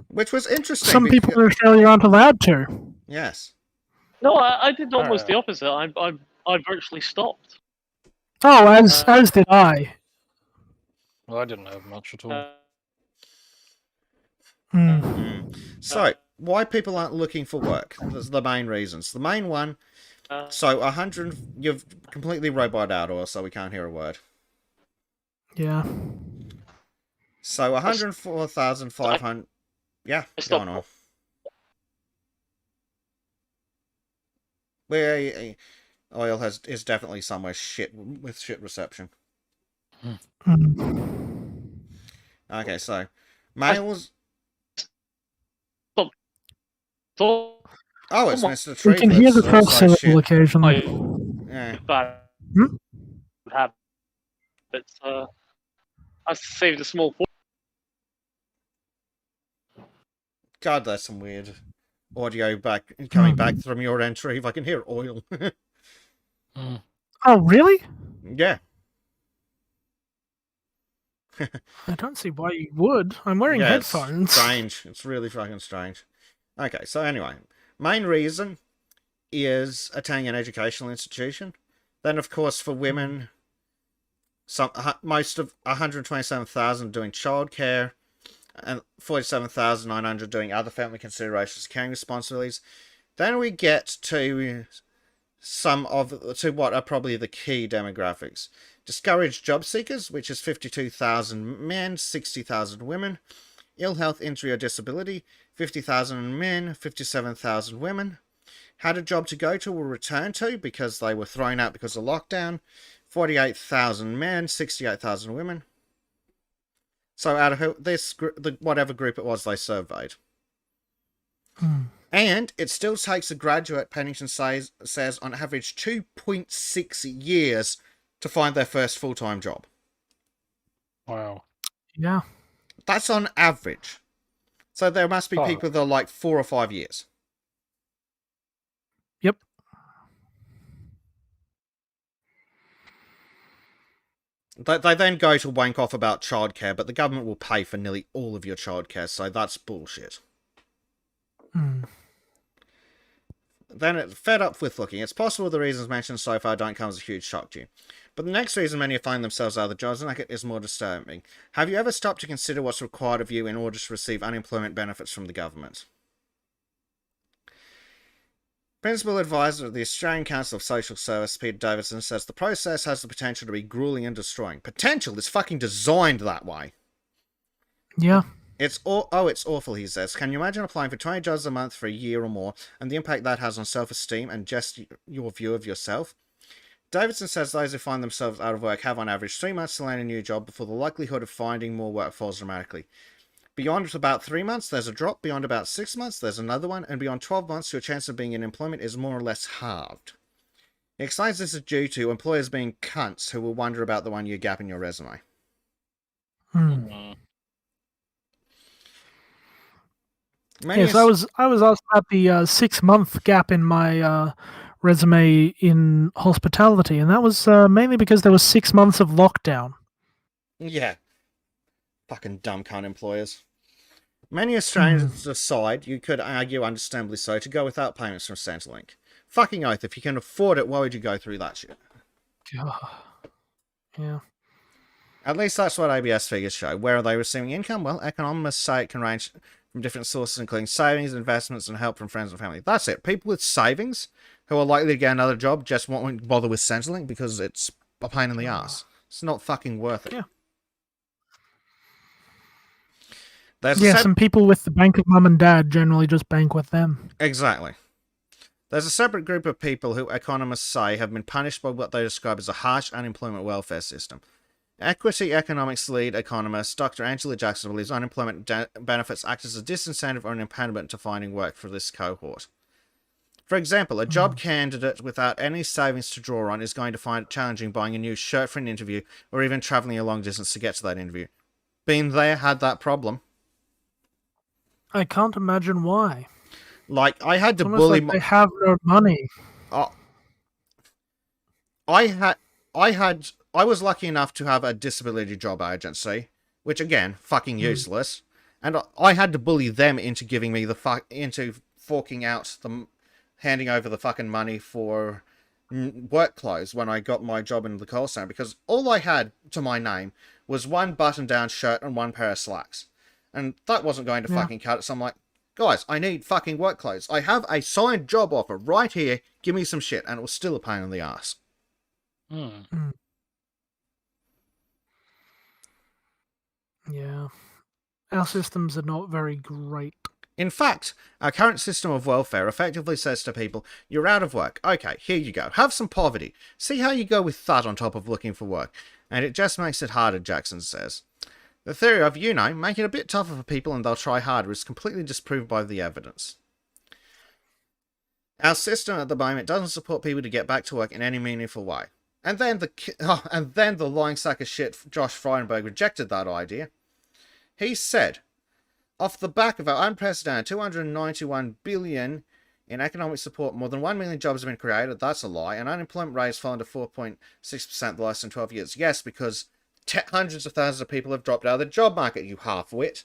which was interesting. Some people in Australia aren't allowed to. Yes. No, I did almost the opposite. I virtually stopped. Oh, as did I. Well, I didn't have much at all. So, why people aren't looking for work? That's the main reasons. The main one, so 100, you've completely roboted out, or so we can't hear a word. Yeah. So 104,500. Yeah, going on. Where oil is definitely somewhere with shit reception. Okay, so males. Oh, it's Mr. Tree. We can hear the first syllable occasionally. Yeah. But I saved a small portion. God, that's some weird audio coming back from your entry. If I can hear oil. Oh, really? Yeah. I don't see why you would. I'm wearing headphones. It's strange. It's really fucking strange. Okay, so anyway, main reason is attending an educational institution. Then, of course, for women, most of 127,000 doing childcare, and 47,900 doing other family considerations, caring responsibilities. Then we get to what are probably the key demographics. Discouraged job seekers, which is 52,000 men, 60,000 women. Ill health, injury, or disability, 50,000 men, 57,000 women. Had a job to go to or return to because they were thrown out because of lockdown, 48,000 men, 68,000 women. So out of this, whatever group it was they surveyed. And it still takes a graduate, Pennington says on average 2.6 years to find their first full-time job. Wow. Yeah. That's on average. So there must be people that are like 4 or 5 years. Yep. They then go to wank off about childcare, but the government will pay for nearly all of your childcare, so that's bullshit. Then, fed up with looking, it's possible the reasons mentioned so far don't come as a huge shock to you. But the next reason many find themselves out of jobs is more disturbing. Have you ever stopped to consider what's required of you in order to receive unemployment benefits from the government? Principal Advisor of the Australian Council of Social Service, Peter Davidson, says the process has the potential to be grueling and destroying. Potential is fucking designed that way. Yeah. It's awful, he says. Can you imagine applying for 20 jobs a month for a year or more, and the impact that has on self-esteem and just your view of yourself? Davidson says those who find themselves out of work have on average 3 months to land a new job before the likelihood of finding more work falls dramatically. Beyond about 3 months, there's a drop. Beyond about 6 months, there's another one. And beyond 12 months, your chance of being in employment is more or less halved. He explains this is due to employers being cunts who will wonder about the 1-year gap in your resume. Yes, I was asked about the 6-month gap in my resume in hospitality, and that was mainly because there was 6 months of lockdown. Yeah. Fucking dumb cunt employers. Many Australians decide, you could argue understandably so, to go without payments from Centrelink. Fucking oath, if you can afford it, why would you go through that shit? Yeah. At least that's what ABS figures show. Where are they receiving income? Well, economists say it can range from different sources, including savings, investments, and help from friends and family. That's it. People with savings who are likely to get another job just won't bother with Centrelink because it's a pain in the ass. It's not fucking worth it. Yeah. There's some people with the bank of mum and dad generally just bank with them. Exactly. There's a separate group of people who economists say have been punished by what they describe as a harsh unemployment welfare system. Equity economics lead economist Dr. Angela Jackson believes unemployment benefits act as a disincentive or an impediment to finding work for this cohort. For example, a job candidate without any savings to draw on is going to find it challenging buying a new shirt for an interview or even travelling a long distance to get to that interview. Been there, had that problem. I can't imagine why. Like, I had to It's bully... like they have no money. I was lucky enough to have a disability job agency, which again, fucking useless. And I had to bully them into giving me into forking out handing over the fucking money for work clothes when I got my job in the call center, because all I had to my name was one button-down shirt and one pair of slacks. And that wasn't going to fucking cut it, so I'm like, guys, I need fucking work clothes. I have a signed job offer right here. Give me some shit. And it was still a pain in the ass. Yeah. Our systems are not very great. In fact, our current system of welfare effectively says to people, you're out of work. Okay, here you go. Have some poverty. See how you go with that on top of looking for work. And it just makes it harder, Jackson says. The theory of, make it a bit tougher for people and they'll try harder is completely disproved by the evidence. Our system at the moment doesn't support people to get back to work in any meaningful way. And then the lying sack of shit Josh Frydenberg rejected that idea. He said, off the back of our unprecedented $291 billion in economic support, more than 1 million jobs have been created. That's a lie. And unemployment rate has fallen to 4.6% the last 12 years. Yes, because hundreds of thousands of people have dropped out of the job market, you half-wit.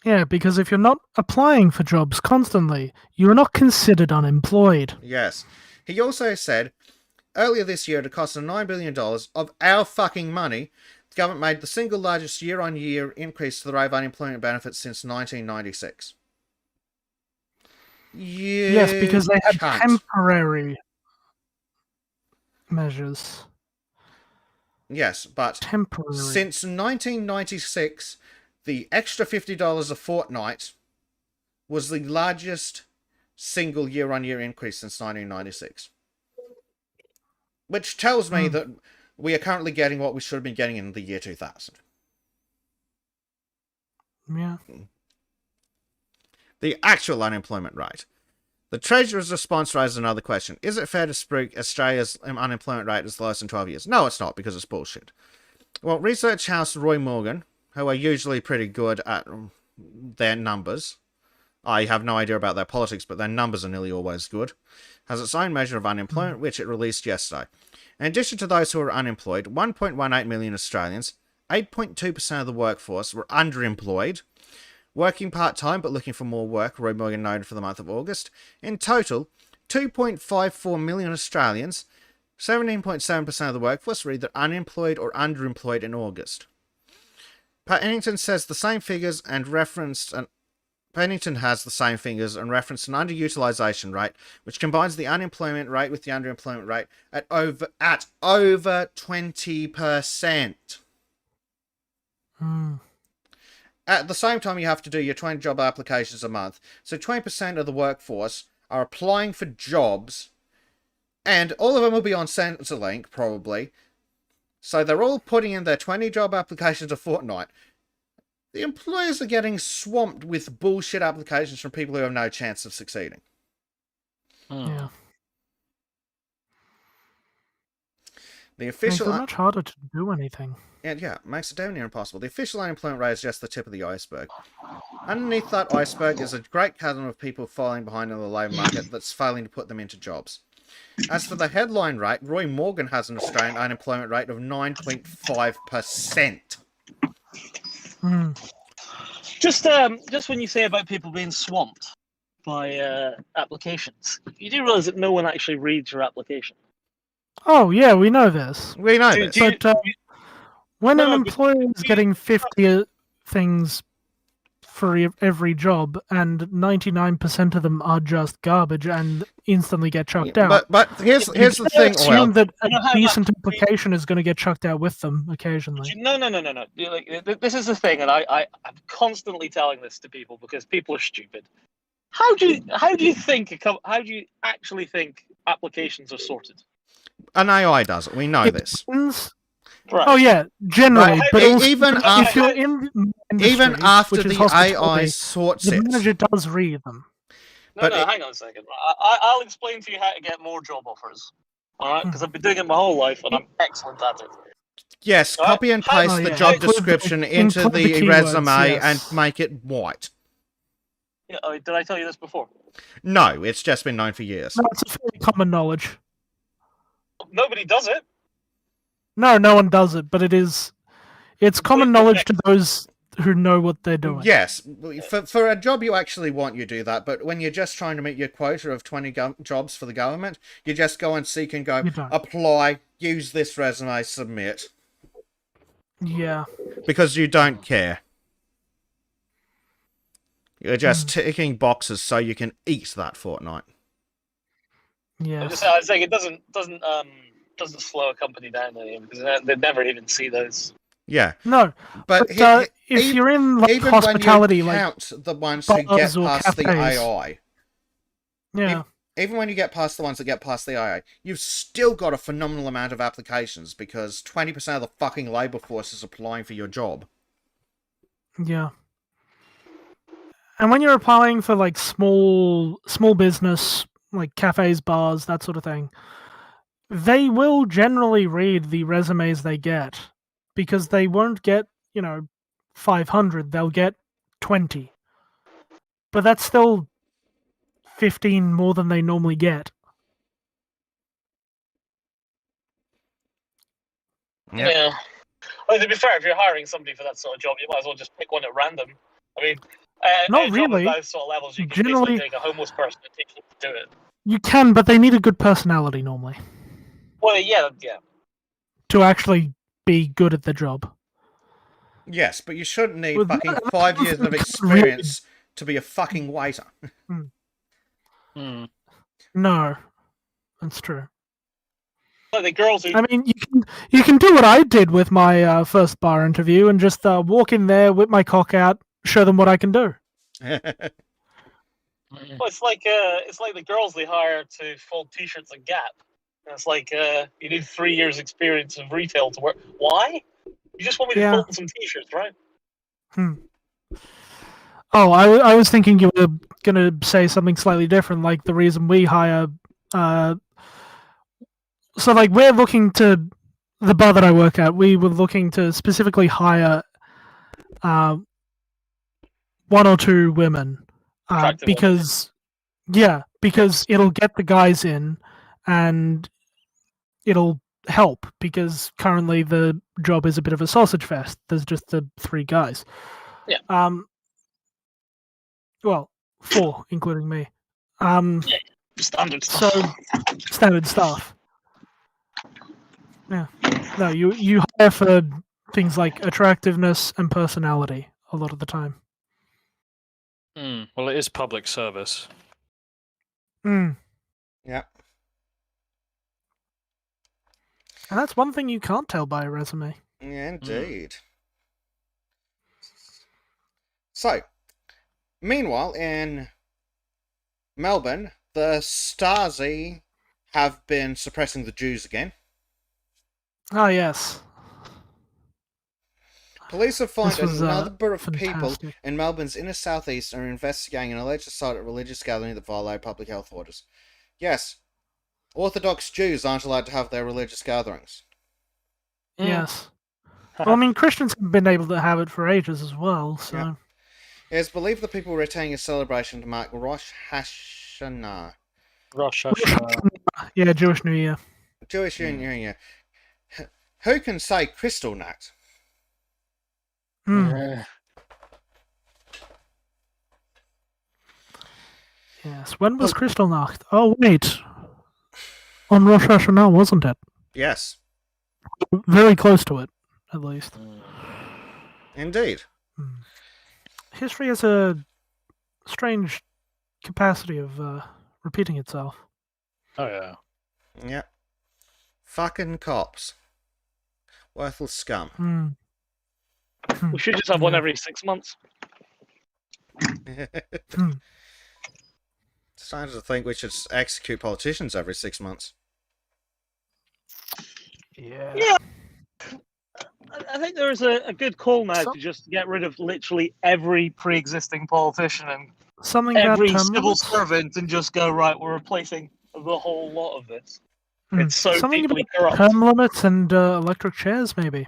Yeah, because if you're not applying for jobs constantly, you're not considered unemployed. Yes. He also said, earlier this year, at a cost of $9 billion of our fucking money, the government made the single largest year-on-year increase to the rate of unemployment benefits since 1996. Yes, because they had can't. temporary measures. Yes, but Temporary. since 1996, the extra $50 a fortnight was the largest single year-on-year increase since 1996. Which tells me that we are currently getting what we should have been getting in the year 2000. Yeah. The actual unemployment rate. The Treasurer's response raises another question. Is it fair to speak Australia's unemployment rate is the lowest in 12 years? No, it's not, because it's bullshit. Well, research house Roy Morgan, who are usually pretty good at their numbers, I have no idea about their politics, but their numbers are nearly always good, has its own measure of unemployment, which it released yesterday. In addition to those who are unemployed, 1.18 million Australians, 8.2% of the workforce, were underemployed, working part-time but looking for more work, Roy Morgan noted for the month of August. In total, 2.54 million Australians, 17.7% of the workforce, were either unemployed or underemployed in August. Pennington says the same figures and referenced an Pennington has the same figures and referenced an underutilization rate, which combines the unemployment rate with the underemployment rate at over 20%. At the same time, you have to do your 20 job applications a month. So 20% of the workforce are applying for jobs, and all of them will be on Centrelink, probably. So they're all putting in their 20 job applications a fortnight. The employers are getting swamped with bullshit applications from people who have no chance of succeeding. Yeah. The official... Makes it much harder to do anything. And yeah, makes it damn near impossible. The official unemployment rate is just the tip of the iceberg. Underneath that iceberg is a great chasm of people falling behind in the labour market that's failing to put them into jobs. As for the headline rate, Roy Morgan has an Australian unemployment rate of 9.5%. Just when you say about people being swamped by applications, you do realise that no one actually reads your application. Oh yeah, we know this. We know this. But when an employer is getting 50 things for every job, and 99% of them are just garbage and instantly get chucked out. But here's the thing, assume that a decent application is going to get chucked out with them occasionally. No. This is the thing, and I'm constantly telling this to people because people are stupid. How do you actually think applications are sorted? An AI does it. We know this. Right. Oh yeah, generally, right. but also, even if you're in the industry, even after the AI sorts the it, manager does read them. No, hang on a second. I'll explain to you how to get more job offers. All right, because I've been doing it my whole life and I'm excellent at it. Yes, all copy and paste the job description into the resume and make it white. Yeah, did I tell you this before? No, it's just been known for years. That's a fairly common knowledge. Nobody does it. No one does it, but it's common knowledge to those who know what they're doing. Yes, for a job you actually want, you do that, but when you're just trying to meet your quota of 20 jobs for the government, you just go and seek and go, apply, use this resume, submit. Yeah. Because you don't care. You're just ticking boxes so you can eat that fortnight. Yeah. I was saying it doesn't slow a company down because they never even see those. Yeah. No. But if you're in hospitality, even when you count the ones who get past the AI. Yeah. Even when you get past the ones that get past the AI, you've still got a phenomenal amount of applications because 20% of the fucking labour force is applying for your job. Yeah. And when you're applying for like small business, like cafes, bars, that sort of thing, they will generally read the resumes they get because they won't get, 500, they'll get 20. But that's still 15 more than they normally get. Yep. Yeah. Well, to be fair, if you're hiring somebody for that sort of job, you might as well just pick one at random. I mean, not really. At those sort of levels, you can generally take a homeless person and teach them to do it. You can, but they need a good personality normally. Well, yeah. To actually be good at the job. Yes, but you shouldn't need With fucking that, 5 years of experience to be a fucking waiter. Hmm. No, that's true. Like the girls who I mean, you can do what I did with my first bar interview and just walk in there, whip my cock out, show them what I can do. Well, it's like the girls they hire to fold T-shirts at Gap. And it's like you need 3 years experience of retail to work. Why? You just want me to fold some T-shirts, right? Oh, I was thinking you were gonna say something slightly different, like the reason we hire. So, like, we're looking to the bar that I work at. We were looking to specifically hire one or two women because it'll get the guys in and it'll help because currently the job is a bit of a sausage fest. There's just the 3 guys. Yeah. Well, 4 including me. Standard stuff. So standard stuff. Yeah. No, you hire for things like attractiveness and personality a lot of the time. Well, it is public service. Mm. Yeah. And that's one thing you can't tell by a resume. Yeah, indeed. So, meanwhile, in Melbourne, the Stasi have been suppressing the Jews again. Ah, yes. Police have found This was, a number of people fantastic. in Melbourne's inner southeast are investigating an alleged assault at a religious gathering that violated public health orders. Yes, Orthodox Jews aren't allowed to have their religious gatherings. Yes. Well, I mean, Christians have been able to have it for ages as well, so... Yeah. It is believed that people were attending a celebration to mark Rosh Hashanah. Rosh Hashanah. Yeah, Jewish New Year. Jewish New Year. Who can say Crystal Night? Yeah. Yes. When was Kristallnacht? Oh, wait. On Rosh Hashanah, wasn't it? Yes. Very close to it, at least. Indeed. History has a strange capacity of repeating itself. Oh, yeah. Yep. Fucking cops. Worthless scum. We should just have one every 6 months. Starting to think we should execute politicians every 6 months. Yeah. I think there is a good call now to just get rid of literally every pre-existing politician and Something about every term civil limits? servant and just go, right, we're replacing the whole lot of this. It's so Something deeply about corrupt. term limits and electric chairs, maybe.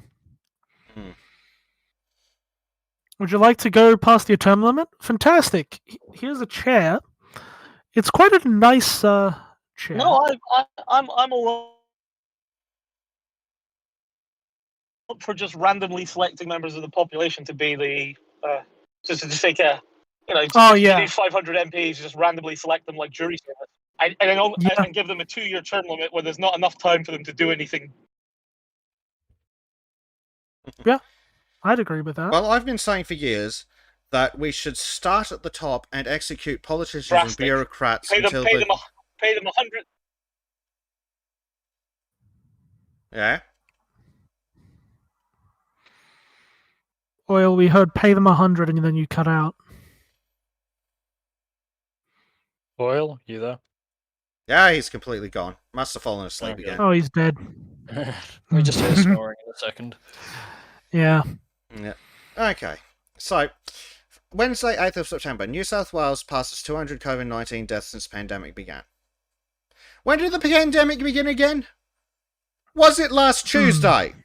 Would you like to go past your term limit? Fantastic. Here's a chair. It's quite a nice chair. No, I'm all up for just randomly selecting members of the population to be the just to take a you need 500 MPs, just randomly select them like jury service, and give them a 2-year term limit where there's not enough time for them to do anything. Yeah, I'd agree with that. Well, I've been saying for years that we should start at the top and execute politicians and bureaucrats until pay them 100. Yeah. Oil, we heard pay them 100 and then you cut out. Oil, you there? Yeah, he's completely gone. Must have fallen asleep again. Oh, he's dead. We just hear snoring in a second. Yeah. Yeah. Okay. So, Wednesday, 8th of September, New South Wales passes 200 COVID-19 deaths since the pandemic began. When did the pandemic begin again? Was it last Tuesday?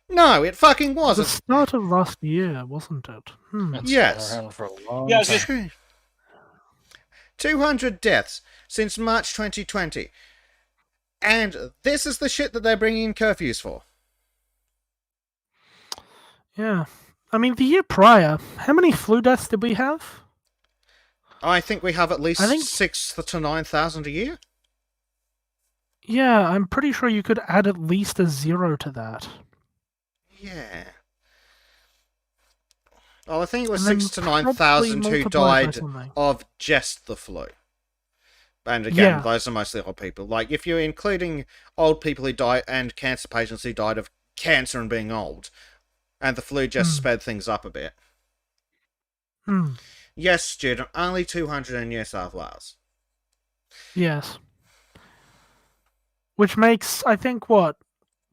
No, it fucking wasn't. The start of last year, wasn't it? It's Yes. been around for a long time. 200 deaths since March 2020. And this is the shit that they're bringing in curfews for. Yeah. I mean, the year prior, how many flu deaths did we have? I think we have at least I think- 6,000 to 9,000 a year. Yeah, I'm pretty sure you could add at least a 0 to that. Yeah. Well, I think it was And then 6 to 9,000 probably who multiplied by died something. of just the flu. And again, Yeah. those are mostly old people. Like, if you're including old people who die and cancer patients who died of cancer and being old, and the flu just sped things up a bit. Yes, student, only 200 in New South Wales. Yes. Which makes, I think, what,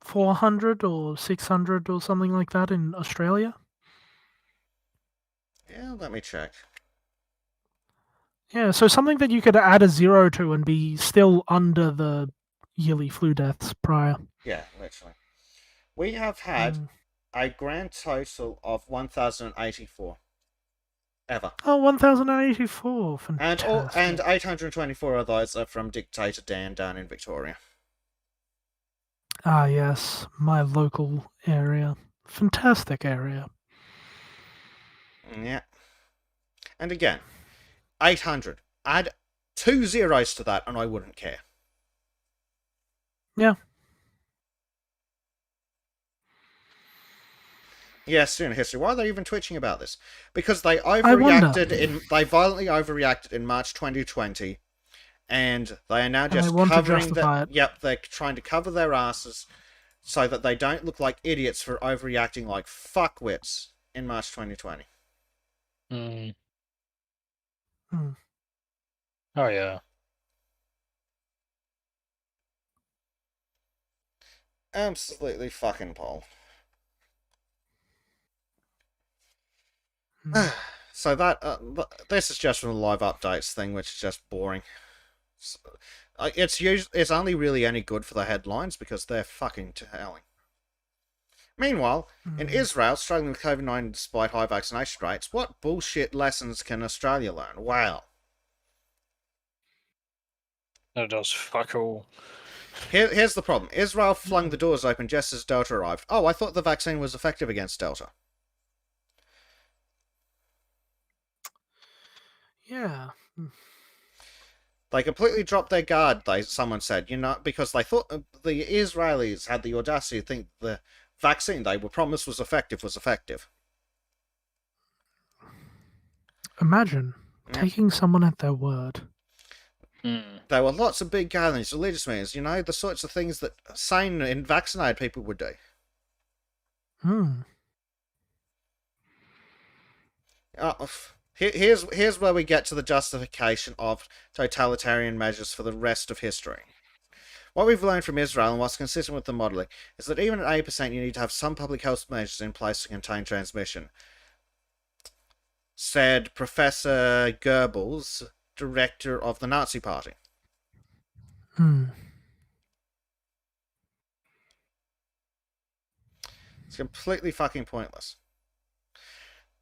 400 or 600 or something like that in Australia? Yeah, let me check. Yeah, so something that you could add a 0 to and be still under the yearly flu deaths prior. Yeah, literally. We have had a grand total of 1,084. Ever. Oh, 1,084. Fantastic. And 824 of those are from Dictator Dan down in Victoria. Ah, yes, my local area. Fantastic area. Yeah. And again, 800. Add 2 zeros to that and I wouldn't care. Yeah. Yes, student history. Why are they even twitching about this? Because they overreacted they violently overreacted in March 2020, and they are now just covering Yep, they're trying to cover their asses so that they don't look like idiots for overreacting like fuckwits in March 2020. Oh yeah. Absolutely fucking Paul. So that this is just from the live updates thing, which is just boring. It's only really any good for the headlines because they're fucking telling. Meanwhile, in Israel, struggling with COVID-19 despite high vaccination rates, what bullshit lessons can Australia learn? Wow. That does fuck all. Here's the problem. Israel flung the doors open just as Delta arrived. Oh, I thought the vaccine was effective against Delta. Yeah. They completely dropped their guard, someone said, because they thought the Israelis had the audacity to think the vaccine they were promised was effective. Imagine taking someone at their word. There were lots of big gatherings, religious meetings, the sorts of things that sane and vaccinated people would do. Here's where we get to the justification of totalitarian measures for the rest of history. What we've learned from Israel, and what's consistent with the modelling, is that even at 8% you need to have some public health measures in place to contain transmission, said Professor Goebbels, director of the Nazi Party. It's completely fucking pointless.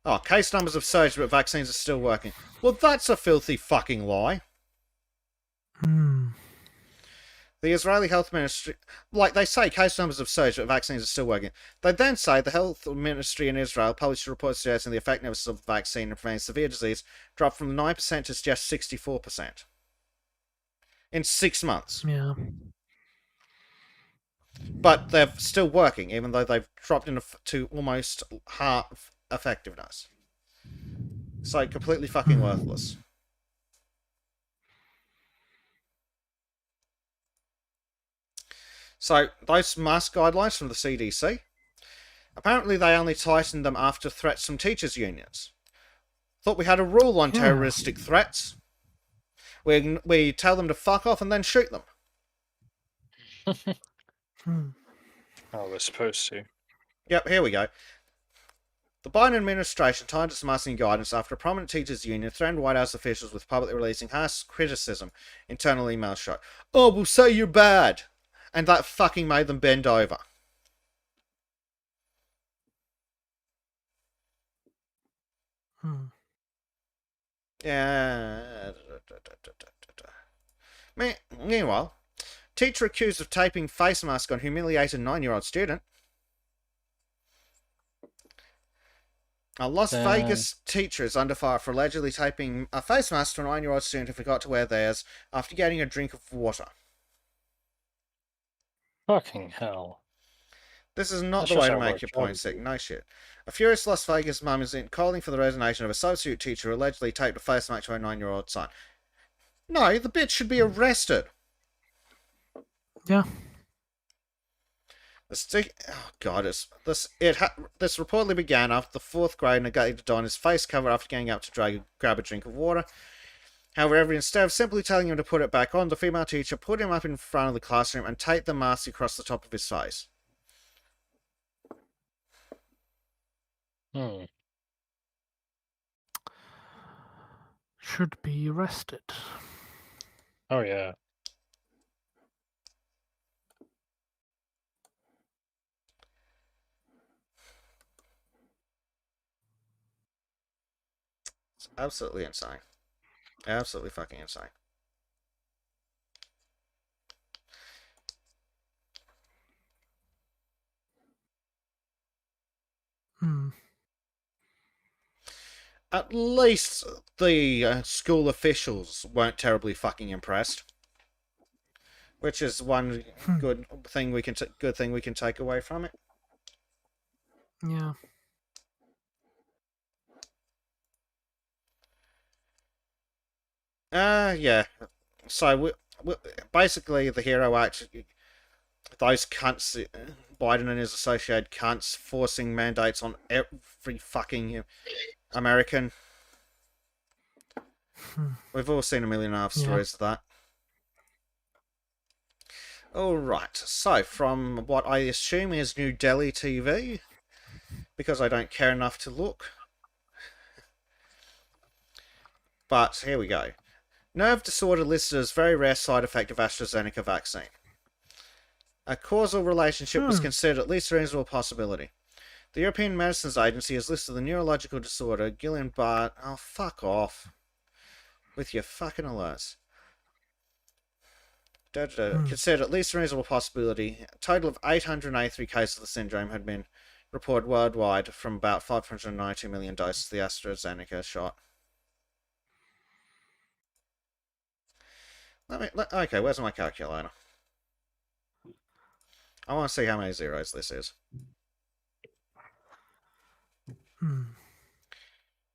Oh, case numbers have surged, but vaccines are still working. Well, that's a filthy fucking lie. The Israeli Health Ministry, like they say, case numbers have surged, but vaccines are still working. They then say the Health Ministry in Israel published a report suggesting the effectiveness of the vaccine in preventing severe disease dropped from 9% to just 64%. In 6 months. Yeah. But they're still working, even though they've dropped to almost half effectiveness. So completely fucking worthless. So, those mask guidelines from the CDC, apparently they only tightened them after threats from teachers' unions. Thought we had a rule on terroristic threats. We tell them to fuck off and then shoot them. Oh, we're supposed to. Yep, here we go. The Biden administration tightened its masking guidance after a prominent teachers' union threatened White House officials with publicly releasing harsh criticism. Internal emails show. Oh, we'll say you're bad. And that fucking made them bend over. Yeah. Meanwhile, teacher accused of taping face mask on humiliated 9-year-old student. A Las Vegas teacher is under fire for allegedly taping a face mask to a 9-year-old student who forgot to wear theirs after getting a drink of water. Fucking hell. This is not That's the just way to how make right your Charlie point, Sick. is. No shit. A furious Las Vegas mum is calling for the resignation of a substitute teacher who allegedly taped a face match to her 9-year-old son. No, the bitch should be arrested. Yeah. Oh god, this reportedly began after the 4th grade negated Don his face cover after getting up to grab a drink of water. However, instead of simply telling him to put it back on, the female teacher put him up in front of the classroom and taped the mask across the top of his face. Should be arrested. Oh yeah. It's absolutely insane. Absolutely fucking insane. At least the school officials weren't terribly fucking impressed, which is one good thing we can take away from it. Yeah. Yeah. So basically, the hero actually, those cunts, Biden and his associated cunts, forcing mandates on every fucking American. We've all seen a million and a half stories of that. Alright, so from what I assume is New Delhi TV, because I don't care enough to look. But here we go. Nerve disorder listed as very rare side effect of AstraZeneca vaccine. A causal relationship was considered at least a reasonable possibility. The European Medicines Agency has listed the neurological disorder Guillain-Barré... Oh, fuck off. With your fucking alerts. Considered at least a reasonable possibility. A total of 883 cases of the syndrome had been reported worldwide from about 592 million doses of the AstraZeneca shot. Okay, where's my calculator? I want to see how many zeros this is.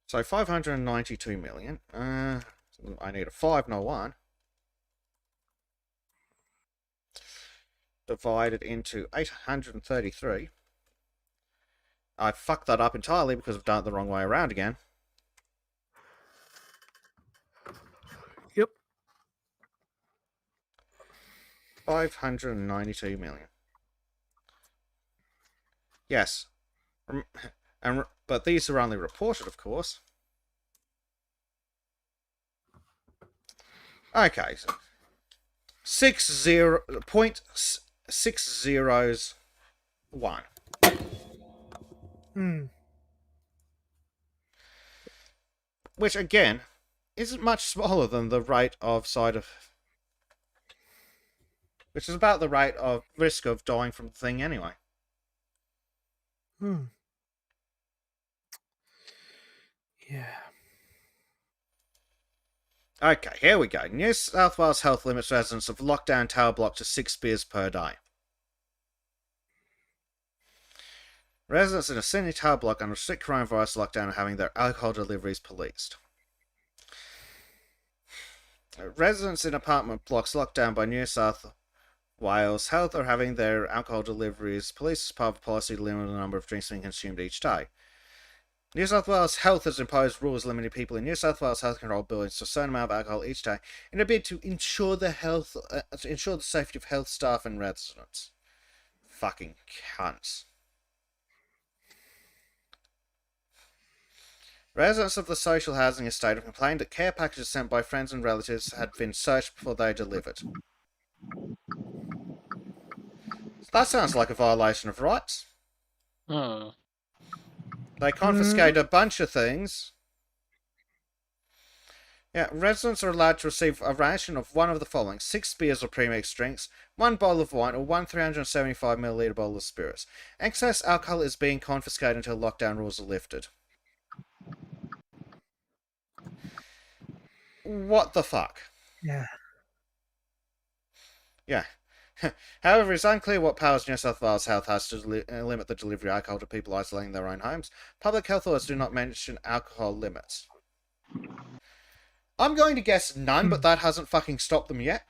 So 592 million. I need a 5, not 1. Divided into 833. I fucked that up entirely because I've done it the wrong way around again. Yep. 592 million. Yes. But these are only reported, of course. Okay. So 0.601. Which, again, isn't much smaller than the rate of which is about the rate of risk of dying from the thing anyway. Yeah. Okay, here we go. New South Wales Health limits residents of lockdown tower block to 6 beers per day. Residents in a Sydney tower block under strict coronavirus lockdown are having their alcohol deliveries policed. Residents in apartment blocks locked down by New South Wales Health are having their alcohol deliveries policed as part of a policy to limit the number of drinks being consumed each day. New South Wales Health has imposed rules limiting people in New South Wales health control buildings to a certain amount of alcohol each day in a bid to ensure the safety of health staff and residents. Fucking cunts. Residents of the social housing estate have complained that care packages sent by friends and relatives had been searched before they delivered. That sounds like a violation of rights. They confiscate a bunch of things. Yeah, residents are allowed to receive a ration of one of the following: 6 beers or premixed drinks, 1 bottle of wine, or 1 375ml bottle of spirits. Excess alcohol is being confiscated until lockdown rules are lifted. What the fuck? Yeah. Yeah. However, it's unclear what powers New South Wales Health has to limit the delivery of alcohol to people isolating their own homes. Public health laws do not mention alcohol limits. I'm going to guess none, but that hasn't fucking stopped them yet.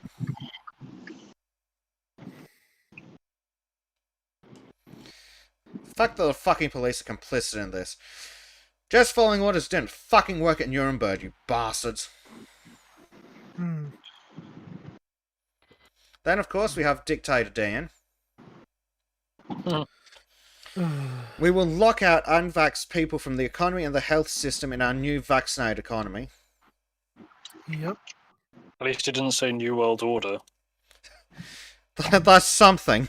The fact that the fucking police are complicit in this. Just following orders didn't fucking work at Nuremberg, you bastards. Then, of course, we have Dictator Dan. We will lock out unvaxxed people from the economy and the health system in our new vaccinated economy. Yep. At least it didn't say New World Order. That's something.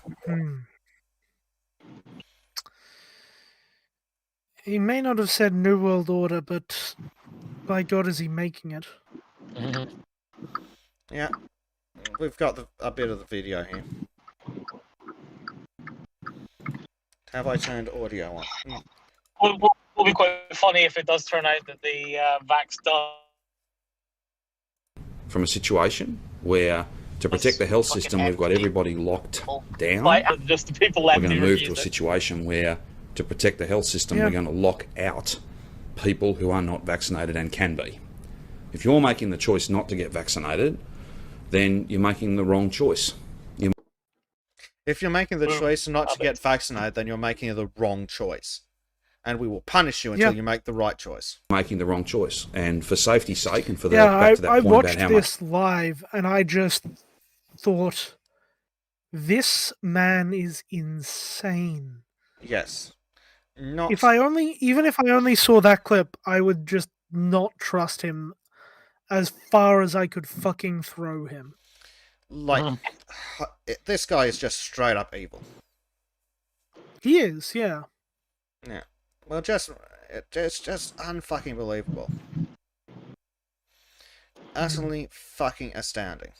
He may not have said New World Order, but by God, is he making it? Yeah. We've got a bit of the video here. Have I turned audio on? Will be quite funny if it does turn out that the vax does. From a situation where, to protect the health system, we've got everybody locked down. Just the people We're going to move to a situation where, to protect the health system, we're going to lock out people who are not vaccinated and can be. If you're making the choice not to get vaccinated, then you're making the wrong choice. If you're making the choice not to get vaccinated, then you're making the wrong choice. And we will punish you until you make the right choice. Making the wrong choice. And for safety's sake, and for the Yeah, back to that I point watched about how much... this live, and I just thought, this man is insane. Yes. Not... Even if I only saw that clip, I would just not trust him as far as I could fucking throw him. Like, this guy is just straight up evil. He is, yeah. Yeah. Well, it's just unfucking believable. Utterly fucking astounding.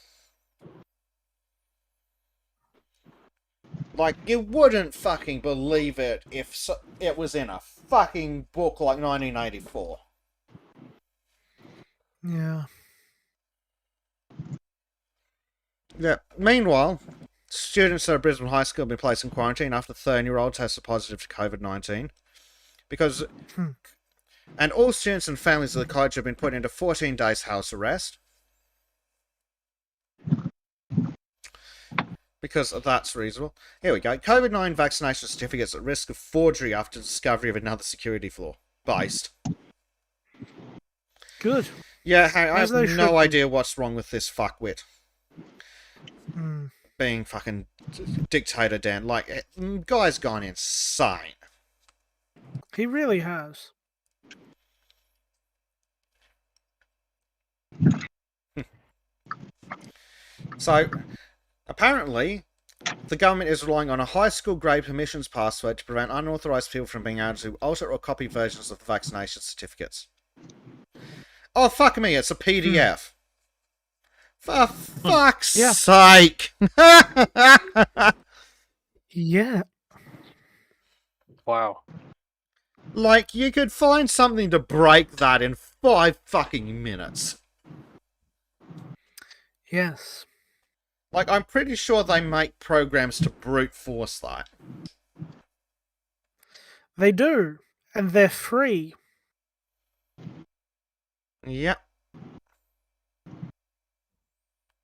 Like, you wouldn't fucking believe it if it was in a fucking book like 1984. Yeah. Yeah. Meanwhile, students at Brisbane High School have been placed in quarantine after 13-year-old tested positive to COVID-19. Because... And all students and families of the college have been put into 14 days house arrest. Because that's reasonable. Here we go. COVID-19 vaccination certificates at risk of forgery after discovery of another security flaw. Based. Good. Yeah, hey, I have no idea what's wrong with this fuckwit. Being fucking Dictator Dan. Like, guy's gone insane. He really has. So, apparently, the government is relying on a high school grade permissions password to prevent unauthorized people from being able to alter or copy versions of the vaccination certificates. Oh, fuck me, it's a PDF. For fuck's sake! Yeah. Wow. Like, you could find something to break that in 5 fucking minutes. Yes. Like, I'm pretty sure they make programs to brute force that. They do. And they're free. Yep.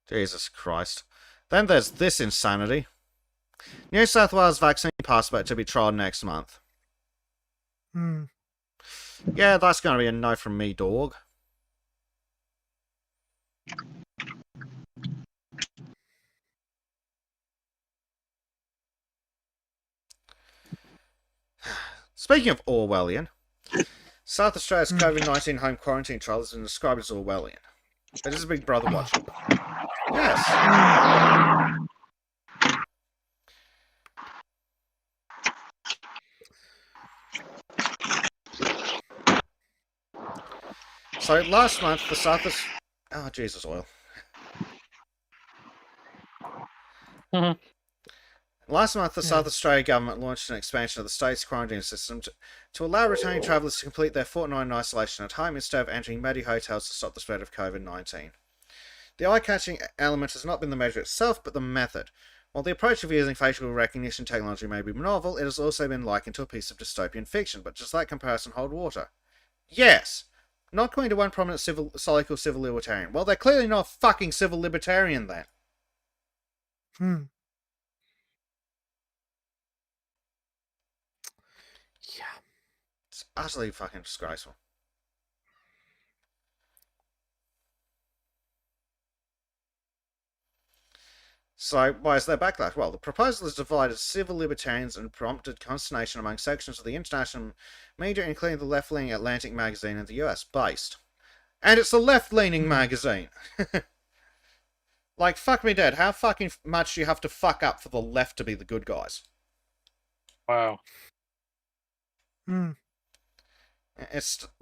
Jesus Christ. Then there's this insanity. New South Wales vaccine passport to be trialled next month. Yeah, that's going to be a no from me, dog. Speaking of Orwellian, South Australia's COVID-19 home quarantine trial has been described as Orwellian. It is a Big Brother watching. Yes. So last month, the South... Oh, Jesus, oil. Last month, the South Australia government launched an expansion of the state's quarantine system to allow returning travellers to complete their fortnight in isolation at home instead of entering many hotels to stop the spread of COVID-19. The eye-catching element has not been the measure itself, but the method. While the approach of using facial recognition technology may be novel, it has also been likened to a piece of dystopian fiction, but does that comparison hold water? Yes! Not going to one prominent so-called civil libertarian. Well, they're clearly not fucking civil libertarian then. Yeah. It's utterly fucking disgraceful. So, why is there backlash? Well, the proposal has divided civil libertarians and prompted consternation among sections of the international media, including the left-leaning Atlantic magazine in the US, based. And it's a left-leaning magazine! Like, fuck me dead, how fucking much do you have to fuck up for the left to be the good guys? Wow.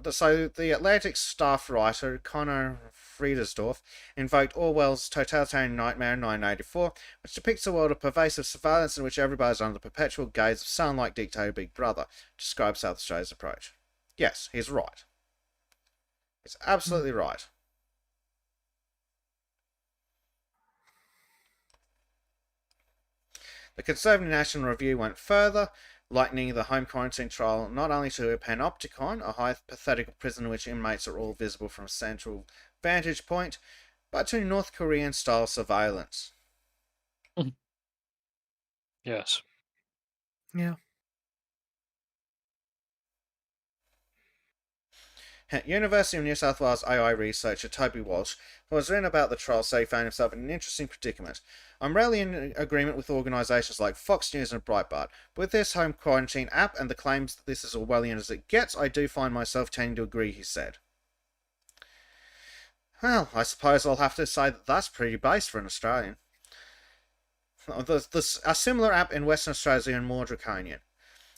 So the Atlantic staff writer Connor Friedersdorf invoked Orwell's totalitarian nightmare in 1984, which depicts a world of pervasive surveillance in which everybody's under the perpetual gaze of sound-like dictator Big Brother, to describe South Australia's approach. Yes, he's right. He's absolutely right. The Conservative National Review went further, likening the home quarantine trial not only to a panopticon, a hypothetical prison in which inmates are all visible from a central vantage point, but to North Korean-style surveillance. Yes. Yeah. University of New South Wales AI researcher Toby Walsh, who has written about the trial, said he found himself in an interesting predicament. I'm rarely in agreement with organisations like Fox News and Breitbart, but with this home quarantine app and the claims that this is Orwellian as it gets, I do find myself tending to agree, he said. Well, I suppose I'll have to say that that's pretty base for an Australian. A similar app in Western Australia is more draconian.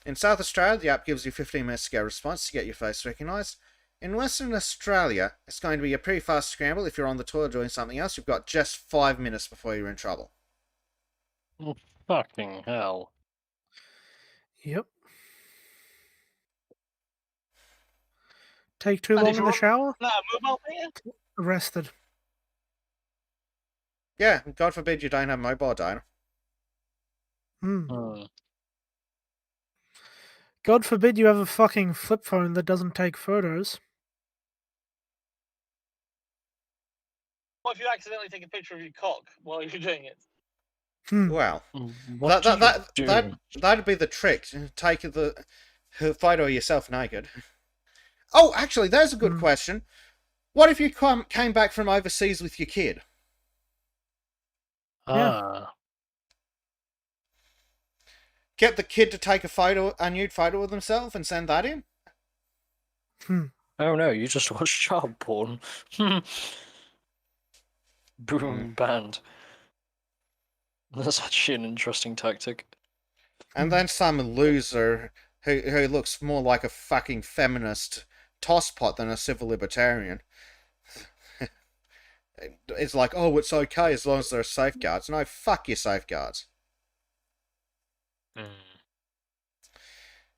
In South Australia, the app gives you 15 minutes to get a response to get your face recognised. In Western Australia, it's going to be a pretty fast scramble. If you're on the toilet doing something else, you've got just 5 minutes before you're in trouble. Oh, fucking hell. Yep. Take too long in the shower? Mobile data? Arrested. Yeah, God forbid you don't have mobile data. God forbid you have a fucking flip phone that doesn't take photos. What if you accidentally take a picture of your cock while you're doing it? Well, that'd be the trick. Take the photo of yourself naked. Oh, actually, there's a good question. What if you came back from overseas with your kid? Get the kid to take a nude photo of themselves and send that in? Oh no, you just watched child porn. Boom, banned. That's actually an interesting tactic. And then some loser who looks more like a fucking feminist tosspot than a civil libertarian. It's like, oh, it's okay as long as there are safeguards. No, fuck your safeguards.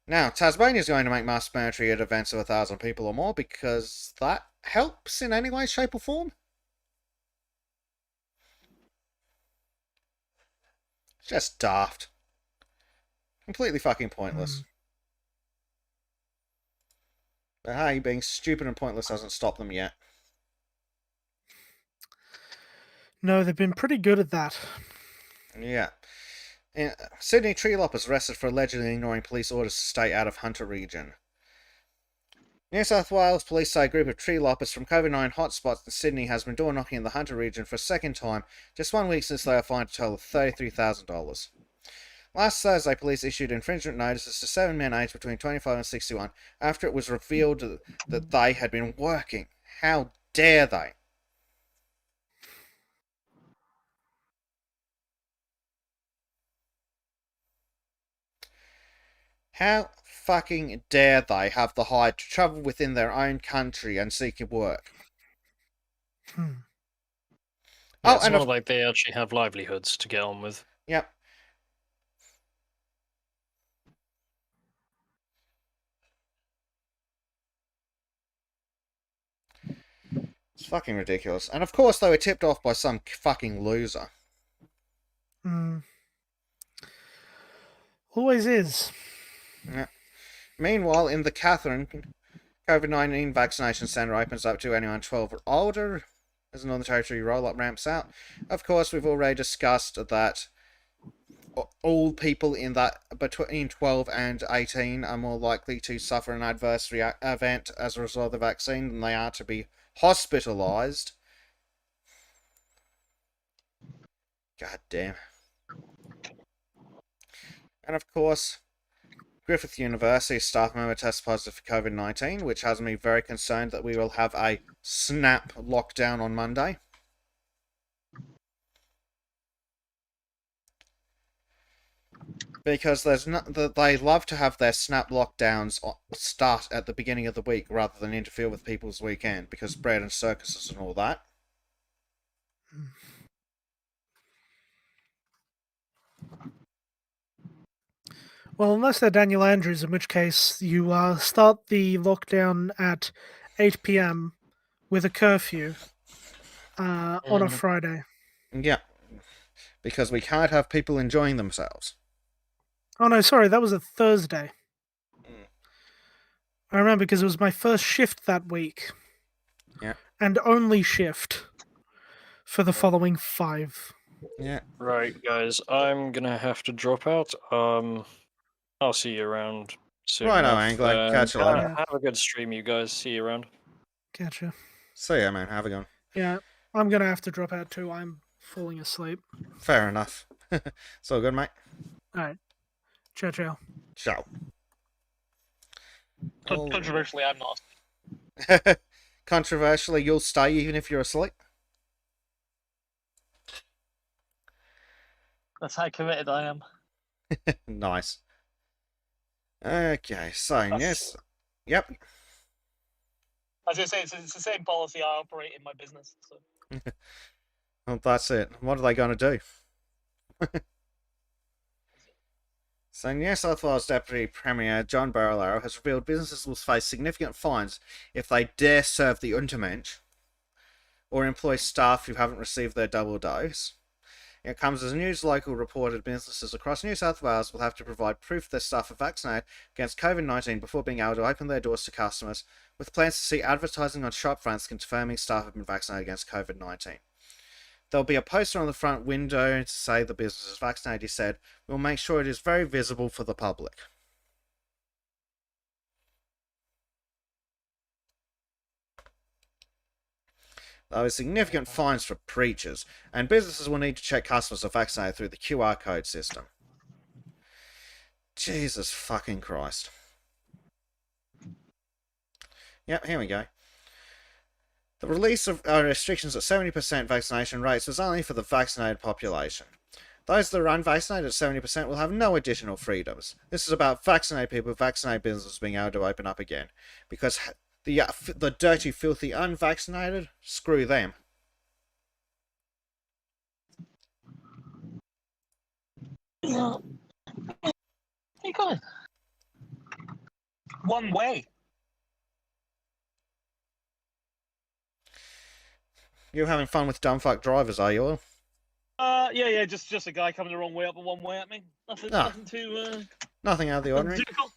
Now, Tasmania's going to make mass mandatory at events of 1,000 people or more because that helps in any way, shape or form. Just daft. Completely fucking pointless. But hey, being stupid and pointless hasn't stopped them yet. No, they've been pretty good at that. Yeah. Sydney tree loppers arrested for allegedly ignoring police orders to stay out of Hunter region. New South Wales police say a group of tree loppers from COVID-19 hotspots in Sydney has been door knocking in the Hunter region for a second time, just 1 week since they were fined a total of $33,000. Last Thursday, police issued infringement notices to 7 men aged between 25 and 61 after it was revealed that they had been working. How dare they? How fucking dare they have the hide to travel within their own country and seek work? Yeah, it's not like they actually have livelihoods to get on with. Yep. It's fucking ridiculous. And of course they were tipped off by some fucking loser. Always is. Yeah. Meanwhile, in the Catherine, COVID-19 vaccination centre opens up to anyone 12 or older as the Northern Territory roll-up ramps out. Of course, we've already discussed that all people in that between 12 and 18 are more likely to suffer an adverse event as a result of the vaccine than they are to be hospitalised. God damn. And of course, Griffith University staff member tests positive for COVID-19, which has me very concerned that we will have a snap lockdown on Monday. Because they love to have their snap lockdowns start at the beginning of the week rather than interfere with people's weekend, because bread and circuses and all that. Well, unless they're Daniel Andrews, in which case you start the lockdown at 8 p.m. with a curfew on a Friday. Yeah, because we can't have people enjoying themselves. Oh no, sorry, that was a Thursday. I remember because it was my first shift that week. Yeah. And only shift for the following 5. Yeah. Right, guys, I'm gonna have to drop out. I'll see you around soon. Righto, enough. Anglo. Catch you later. Have a good stream, you guys. See you around. Gotcha. See ya, man. Have a good one. Yeah, I'm gonna have to drop out too. I'm falling asleep. Fair enough. It's all good, mate. Alright. Ciao, ciao. Ciao. Controversially, I'm not. Controversially, you'll stay even if you're asleep. That's how committed I am. Nice. Okay, so yes. Yep. As I say, it's the same policy I operate in my business. So. Well, that's it. What are they going to do? So, New South Wales Deputy Premier John Barilaro has revealed businesses will face significant fines if they dare serve the Untermensch or employ staff who haven't received their double dose. It comes as News Local reported businesses across New South Wales will have to provide proof their staff are vaccinated against COVID-19 before being able to open their doors to customers, with plans to see advertising on shop fronts confirming staff have been vaccinated against COVID-19. There'll be a poster on the front window to say the business is vaccinated, he said. We'll make sure it is very visible for the public. There are significant fines for breaches, and businesses will need to check customers are vaccinated through the QR code system. Jesus fucking Christ. Yep, here we go. The release of restrictions at 70% vaccination rates was only for the vaccinated population. Those that are unvaccinated at 70% will have no additional freedoms. This is about vaccinated people, vaccinated businesses being able to open up again. Because the dirty, filthy unvaccinated, screw them. Where you going? One way. You're having fun with dumbfuck drivers, are you? Yeah, just a guy coming the wrong way up and one way at me. Nothing too. Nothing out of the ordinary. Difficult.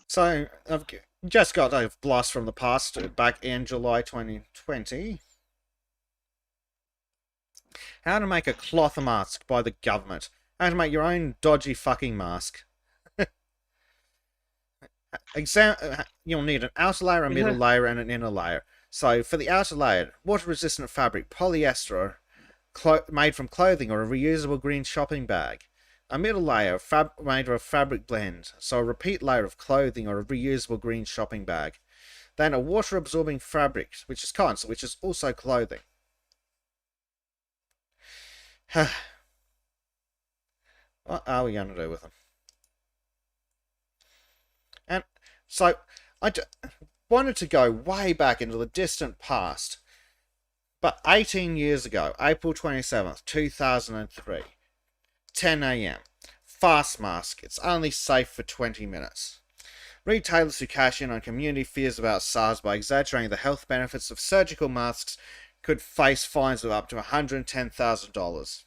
So, I've just got a blast from the past back in July 2020. How to make a cloth mask by the government. How to make your own dodgy fucking mask. You'll need an outer layer, a middle layer, and an inner layer. So, for the outer layer, water-resistant fabric, polyester, made from clothing or a reusable green shopping bag. A middle layer made of a fabric blend, so a repeat layer of clothing or a reusable green shopping bag. Then a water-absorbing fabric, which is cotton, which is also clothing. What are we going to do with them? And so, I wanted to go way back into the distant past, but 18 years ago, April 27th, 2003, 10 a.m, fast mask, it's only safe for 20 minutes. Retailers who cash in on community fears about SARS by exaggerating the health benefits of surgical masks could face fines of up to $110,000.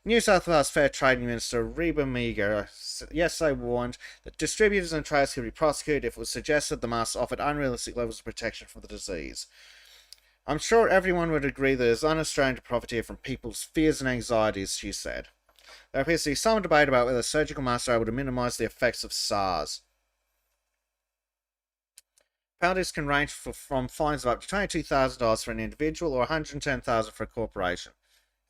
New South Wales Fair Trading Minister Reba Meager yesterday warned that distributors and traders could be prosecuted if it was suggested the masks offered unrealistic levels of protection from the disease. I'm sure everyone would agree that it is un-Australian to profit here from people's fears and anxieties, she said. There appears to be some debate about whether surgical masks are able to minimise the effects of SARS. Penalties can range from fines of up to $22,000 for an individual or $110,000 for a corporation.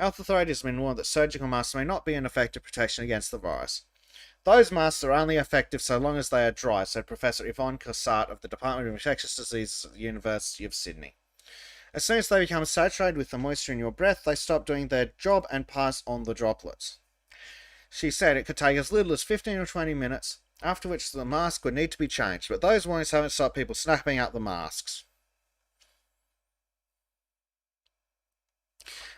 Health authorities have been warned that surgical masks may not be an effective protection against the virus. Those masks are only effective so long as they are dry, said Professor Yvonne Cossart of the Department of Infectious Diseases at the University of Sydney. As soon as they become saturated with the moisture in your breath, they stop doing their job and pass on the droplets. She said it could take as little as 15 or 20 minutes, after which the mask would need to be changed, but those warnings haven't stopped people snapping up the masks.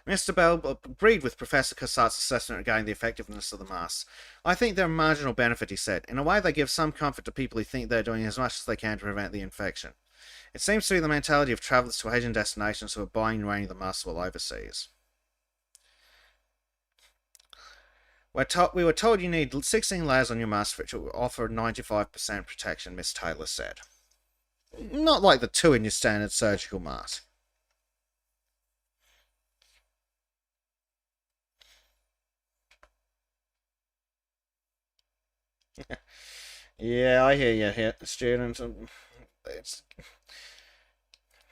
Mr. Bell agreed with Professor Cossart's assessment regarding the effectiveness of the masks. I think they're a marginal benefit, he said. In a way, they give some comfort to people who think they're doing as much as they can to prevent the infection. It seems to be the mentality of travellers to Asian destinations who are buying and wearing the masks while overseas. We were told you need 16 layers on your mask, which will offer 95% protection, Miss Taylor said. Not like the 2 in your standard surgical mask. Yeah, I hear you, students. It's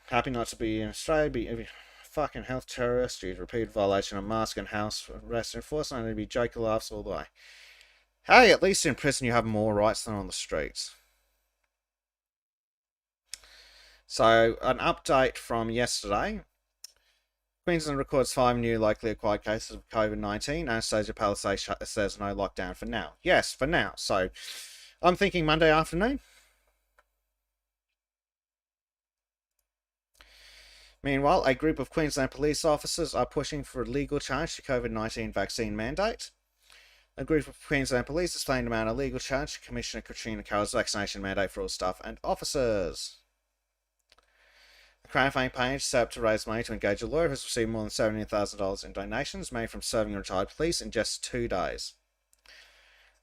happy not to be in Australia, be a fucking health terrorist due to repeated violation of mask and house arrest enforcement, and to be joke laughs all the way. Hey, at least in prison you have more rights than on the streets. So, an update from yesterday. Queensland records 5 new locally acquired cases of COVID-19. Anastasia Palisade says no lockdown for now. Yes, for now. So, I'm thinking Monday afternoon. Meanwhile, a group of Queensland police officers are pushing for a legal challenge to COVID-19 vaccine mandate. A group of Queensland police is planning to mount a legal challenge to Commissioner Katrina Carroll's vaccination mandate for all staff and officers. A crowdfunding page set up to raise money to engage a lawyer has received more than $17,000 in donations made from serving retired police in just 2 days.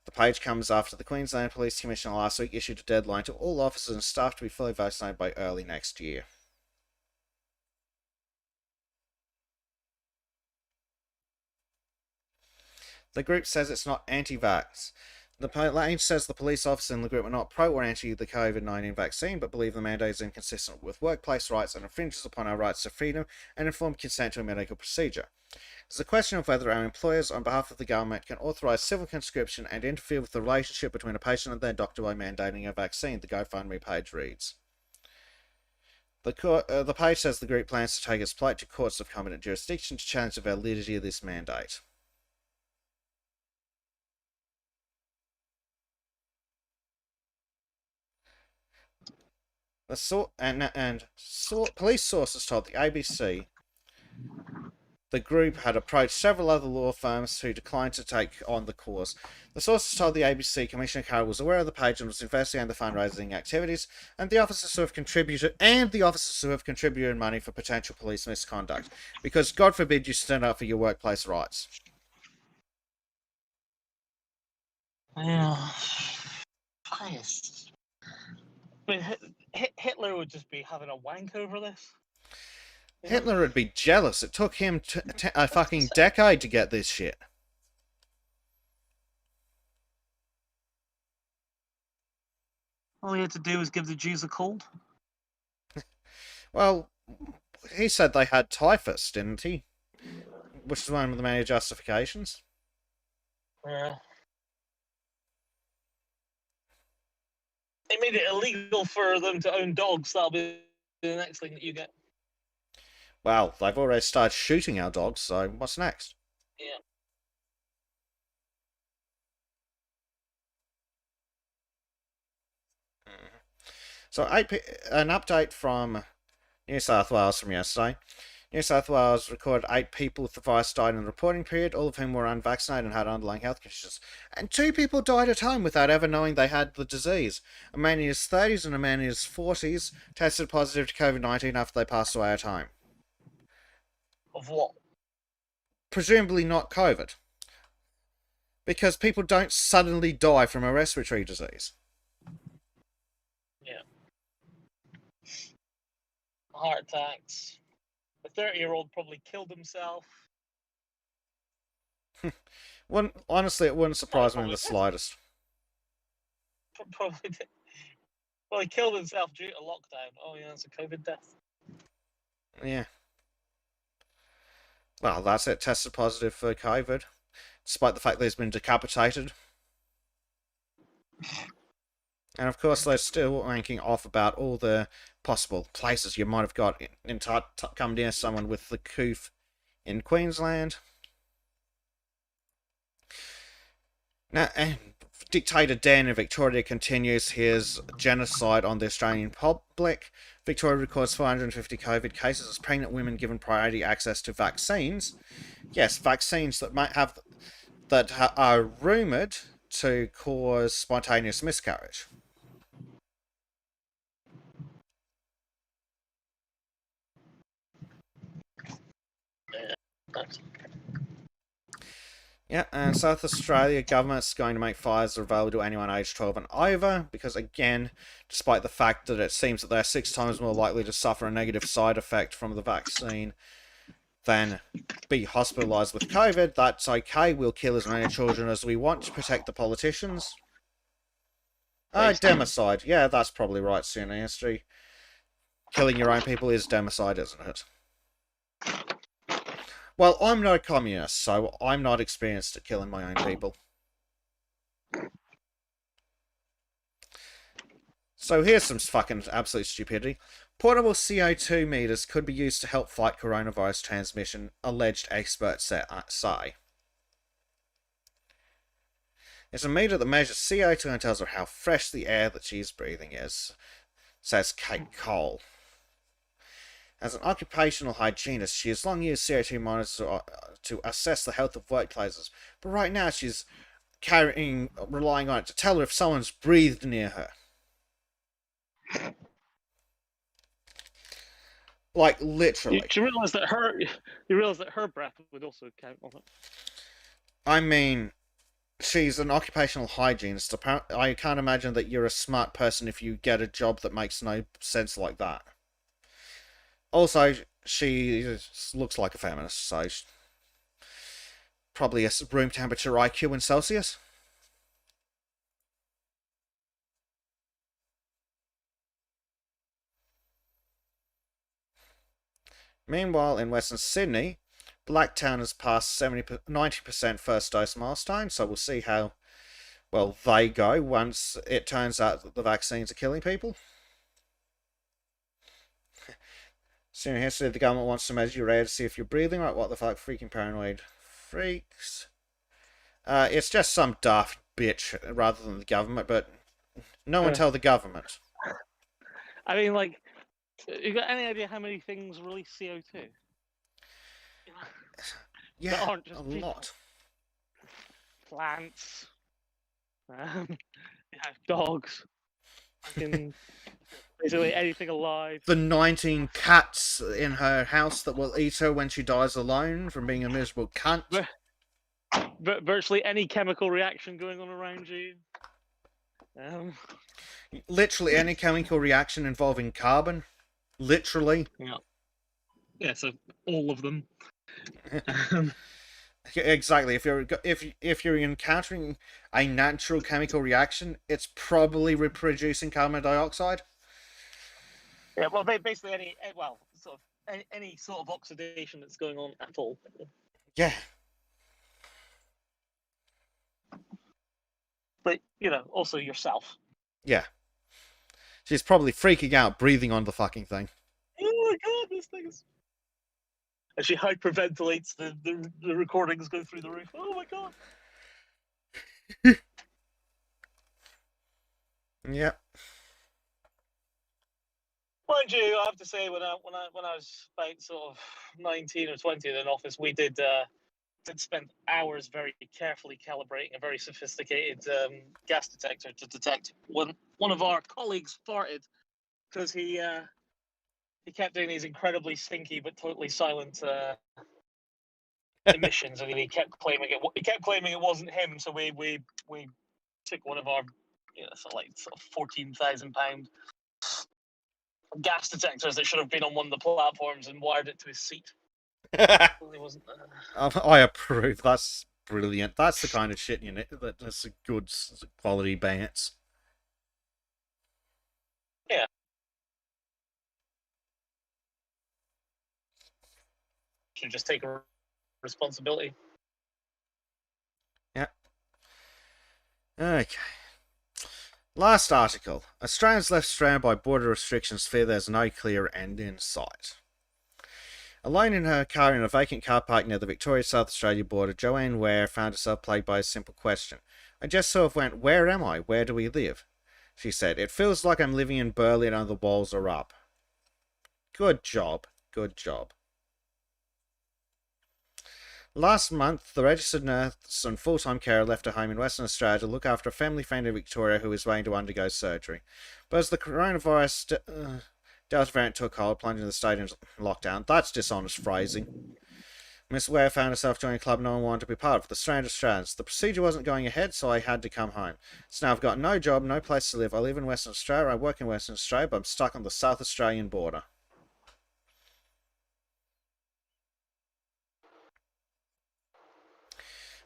The page comes after the Queensland Police Commissioner last week issued a deadline to all officers and staff to be fully vaccinated by early next year. The group says it's not anti-vax. The page says the police officers in the group are not pro or anti the COVID-19 vaccine, but believe the mandate is inconsistent with workplace rights and infringes upon our rights to freedom and informed consent to a medical procedure. It's a question of whether our employers, on behalf of the government, can authorise civil conscription and interfere with the relationship between a patient and their doctor by mandating a vaccine, the GoFundMe page reads. The page says the group plans to take its plight to courts of competent jurisdiction to challenge the validity of this mandate. Police sources told the ABC the group had approached several other law firms who declined to take on the cause. The sources told the ABC Commissioner Carroll was aware of the page and was investigating the fundraising activities, and the officers who have contributed money for potential police misconduct, because God forbid you stand up for your workplace rights. Yeah. Christ. I mean, Hitler would just be having a wank over this. Hitler would be jealous. It took him a fucking decade to get this shit. All he had to do was give the Jews a cold. Well, he said they had typhus, didn't he? Which is one of the many justifications. Yeah. They made it illegal for them to own dogs. That'll be the next thing that you get. Well, they've already started shooting our dogs, so what's next? Yeah. So, an update from New South Wales from yesterday. New South Wales recorded 8 people with the virus died in the reporting period, all of whom were unvaccinated and had underlying health conditions. And 2 people died at home without ever knowing they had the disease. A man in his 30s and a man in his 40s tested positive to COVID-19 after they passed away at home. Of what? Presumably not COVID. Because people don't suddenly die from a respiratory disease. Yeah. Heart attacks. The 30-year-old probably killed himself. Honestly, it wouldn't surprise me in Probably the slightest. Probably did. Well, he killed himself due to lockdown. Oh, yeah, it's a COVID death. Yeah. Well, that's it. Tested positive for COVID, despite the fact that he's been decapitated. And of course, they're still ranking off about all the possible places you might have got come near someone with the Coof in Queensland. Now, Dictator Dan in Victoria continues his genocide on the Australian public. Victoria records 450 COVID cases as pregnant women given priority access to vaccines. Yes, vaccines that are rumoured to cause spontaneous miscarriage. Yeah, and South Australia government's going to make Pfizer available to anyone aged 12 and over, because again, despite the fact that it seems that they're 6 times more likely to suffer a negative side effect from the vaccine than be hospitalised with COVID, that's okay, we'll kill as many children as we want to protect the politicians. Democide. Yeah, that's probably right, Senior History. Killing your own people is democide, isn't it? Well, I'm no communist, so I'm not experienced at killing my own people. So here's some fucking absolute stupidity. Portable CO2 meters could be used to help fight coronavirus transmission, alleged experts say. It's a meter that measures CO2 and tells her how fresh the air that she's breathing is, says Kate Cole. As an occupational hygienist, she has long used CO2 monitors to assess the health of workplaces, but right now she's relying on it to tell her if someone's breathed near her. Like, literally. You realise that her breath would also count on it. I mean, she's an occupational hygienist. I can't imagine that you're a smart person if you get a job that makes no sense like that. Also, she looks like a feminist, so probably a room temperature IQ in Celsius. Meanwhile, in Western Sydney, Blacktown has passed 90% first dose milestone, so we'll see how well they go once it turns out that the vaccines are killing people. Senior History, the government wants to measure your air to see if you're breathing right. What the fuck, freaking paranoid freaks. It's just some daft bitch rather than the government, but no one tell the government. I mean, like, you got any idea how many things release CO2? Yeah, that aren't just a people. lot. Plants. Dogs. Basically anything alive. The 19 cats in her house that will eat her when she dies alone from being a miserable cunt. But virtually any chemical reaction going on around you. Literally any chemical reaction involving carbon. Literally. Yeah, so all of them. Exactly. If you're encountering a natural chemical reaction, it's probably reproducing carbon dioxide. Yeah, well, basically any sort of oxidation that's going on at all. Yeah. But also yourself. Yeah. She's probably freaking out breathing on the fucking thing. Oh my god, this thing is. And she hyperventilates, the recordings go through the roof. Oh my god. Yep. Mind you, I have to say, when I was about sort of 19 or 20 in an office, we did spend hours very carefully calibrating a very sophisticated gas detector to detect when one of our colleagues farted, because he kept doing these incredibly stinky but totally silent emissions, and he kept claiming it. He kept claiming it wasn't him. So we took one of our, sort of £14,000 gas detectors that should have been on one of the platforms and wired it to his seat. He wasn't. I approve. That's brilliant. That's the kind of shit you need. That's a good quality bants. Yeah. Should just take responsibility. Yeah. Okay. Last article. Australians left stranded by border restrictions fear there's no clear end in sight. Alone in her car in a vacant car park near the Victoria-South Australia border, Joanne Ware found herself plagued by a simple question. I just sort of went, where am I? Where do we live? She said, it feels like I'm living in Berlin and the walls are up. Good job. Good job. Last month, the registered nurse and full-time carer left her home in Western Australia to look after a family friend in Victoria who was waiting to undergo surgery. But as the coronavirus Delta variant took hold, plunging the state into lockdown, that's dishonest phrasing. Miss Ware found herself joining a club no one wanted to be part of, the Stranded Australians. The procedure wasn't going ahead, so I had to come home. So now I've got no job, no place to live. I live in Western Australia, I work in Western Australia, but I'm stuck on the South Australian border.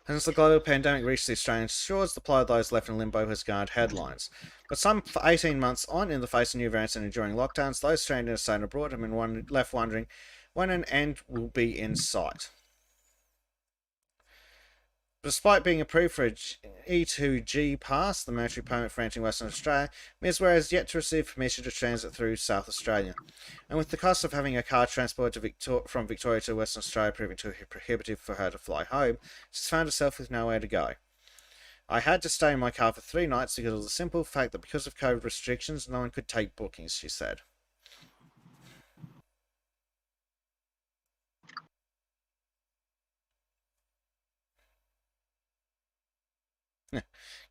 Since the global pandemic reached the Australian shores, the plight of those left in limbo has garnered headlines. But some 18 months on, in the face of new variants and enduring lockdowns, those stranded in a state abroad have been left wondering when an end will be in sight. Despite being approved for an E2G pass, the military permit for entering Western Australia, Ms. Ware has yet to receive permission to transit through South Australia. And with the cost of having a car transported from Victoria to Western Australia proving too prohibitive for her to fly home, she's found herself with nowhere to go. I had to stay in my car for 3 nights because of the simple fact that because of COVID restrictions, no one could take bookings, she said.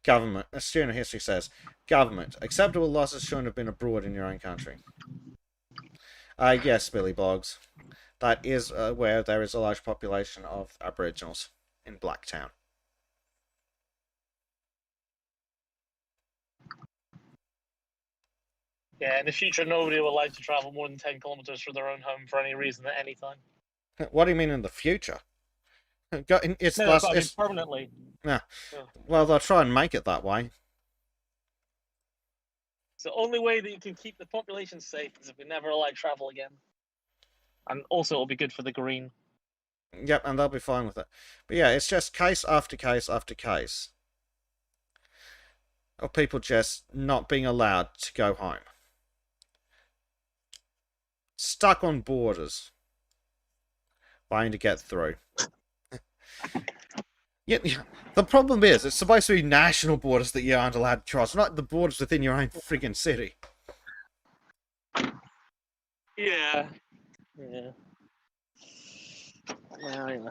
Government. A student of history says, government. Acceptable losses shouldn't have been abroad in your own country. Yes, Billy Boggs. That is where there is a large population of Aboriginals in Blacktown. Yeah, in the future, nobody will allowed to travel more than 10 kilometres from their own home for any reason at any time. What do you mean in the future? It's permanently. Yeah. Well, they'll try and make it that way. It's the only way that you can keep the population safe is if we never allow travel again. And also, it'll be good for the green. Yep, and they'll be fine with it. But yeah, it's just case after case after case of people just not being allowed to go home. Stuck on borders. Trying to get through. Yeah, the problem is, it's supposed to be national borders that you aren't allowed to cross, not the borders within your own friggin' city. Yeah. Yeah. Yeah.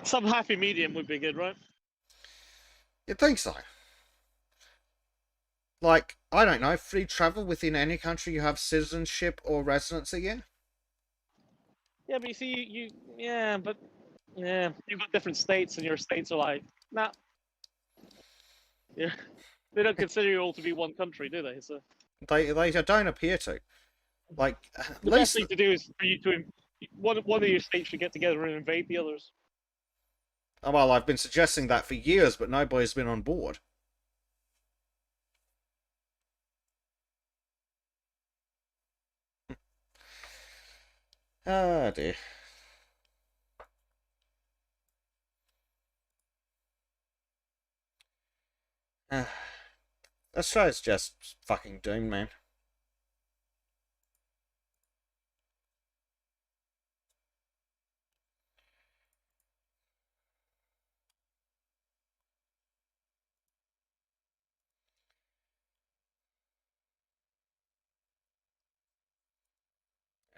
Some happy medium would be good, right? You'd think so. Like, I don't know, free travel within any country you have citizenship or residency in? Yeah, but you see, you've got different states, and your states are like, nah. Yeah, they don't consider you all to be one country, do they? So They don't appear to. Like, the best thing to do is for you to one of your states should get together and invade the others. Oh, well, I've been suggesting that for years, but nobody's been on board. Oh dear. Australia's just fucking doomed, man.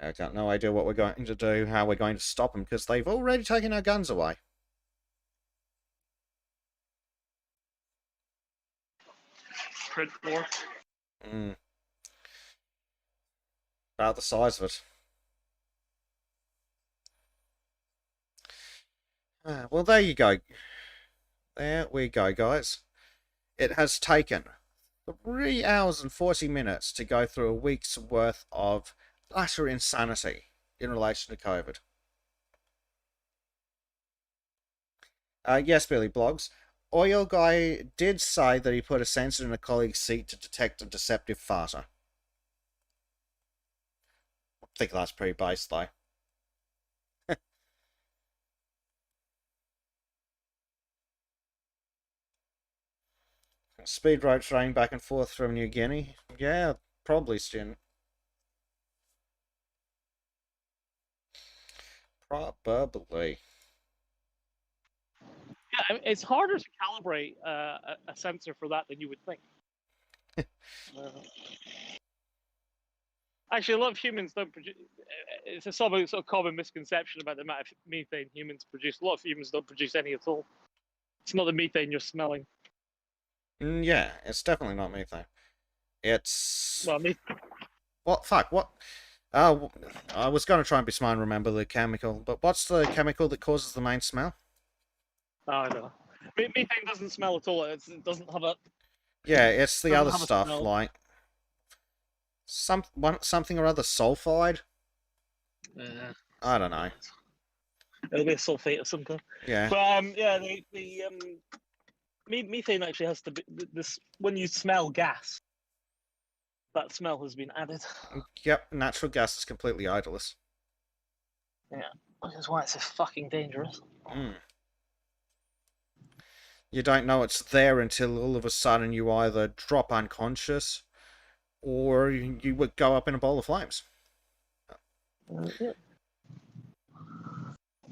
I got no idea what we're going to do, how we're going to stop them, because they've already taken our guns away. Print more. About the size of it. Well, there you go. There we go, guys. It has taken 3 hours and 40 minutes to go through a week's worth of utter insanity in relation to COVID. Yes, Billy Blogs. Oil Guy did say that he put a sensor in a colleague's seat to detect a deceptive farter. I think that's pretty base, though. Speed road train back and forth from New Guinea. Yeah, probably, student. Probably. Yeah, it's harder to calibrate a sensor for that than you would think. Actually, a lot of humans don't produce. It's a sort of common misconception about the amount of methane humans produce. A lot of humans don't produce any at all. It's not the methane you're smelling. Yeah, it's definitely not methane. It's... Well, What? Fuck, what? I was going to try and be smart and remember the chemical, but what's the chemical that causes the main smell? I know. Methane doesn't smell at all. It doesn't have a... Yeah, it's the other have a stuff, smell. like... something or other, sulfide? I don't know. It'll be a sulfate of some kind. Yeah. But yeah, methane actually has to be this when you smell gas. That smell has been added. Yep, natural gas is completely odorless. Yeah, which is why it's so fucking dangerous. You don't know it's there until all of a sudden you either drop unconscious or you would go up in a bowl of flames. Yeah.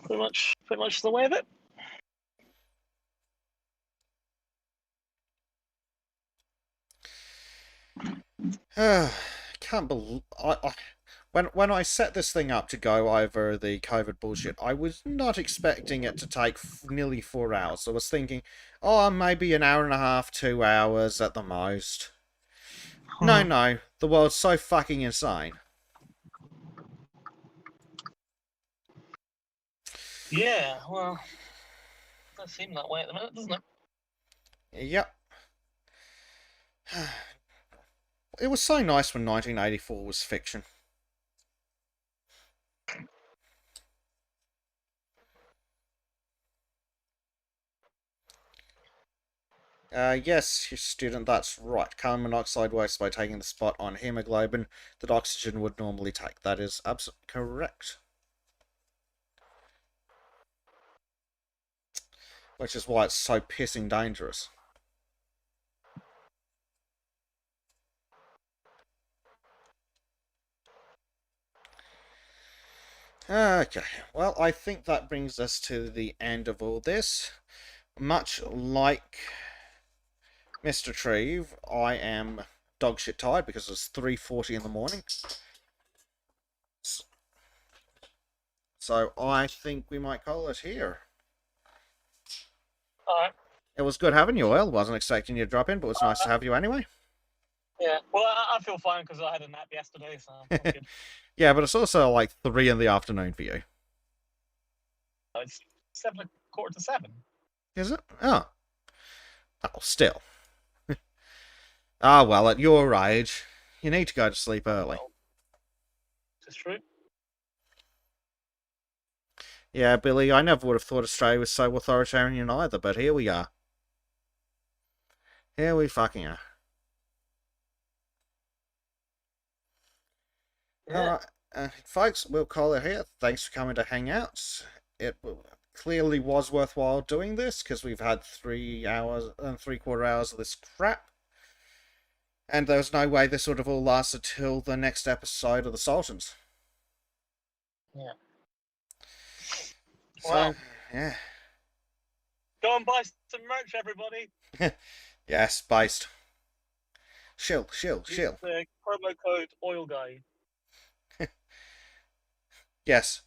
Pretty much the way of it. Can't believe when I set this thing up to go over the COVID bullshit, I was not expecting it to take nearly 4 hours. I was thinking, oh, maybe an hour and a half, 2 hours at the most. No, the world's so fucking insane. Yeah, well, it does seem that way at the minute, doesn't it? Yep. It was so nice when 1984 was fiction. Yes, student, that's right. Carbon monoxide works by taking the spot on hemoglobin that oxygen would normally take. That is absolutely correct. Which is why it's so pissing dangerous. Okay, well, I think that brings us to the end of all this. Much like Mr. Treve, I am dogshit tired because it's 3:40 in the morning. So I think we might call it here. Alright. It was good having you, Oil. Wasn't expecting you to drop in, but it was nice to have you anyway. Yeah, well, I feel fine because I had a nap yesterday, so I'm good. Yeah, but it's also like 3 in the afternoon for you. It's 7:15. Is it? Oh. Oh, still. Ah, well, at your age, you need to go to sleep early. It's true. Yeah, Billy, I never would have thought Australia was so authoritarian either, but here we are. Here we fucking are. Yeah. Alright, folks, we'll call it here. Thanks for coming to hang out. It clearly was worthwhile doing this, because we've had 3 hours and 3/4 hours of this crap. And there was no way this would have all lasted till the next episode of The Sultans. Yeah. So, Well, yeah. go and buy some merch, everybody. Yes, based. Shill. Use the promo code Oil Guy. Yes.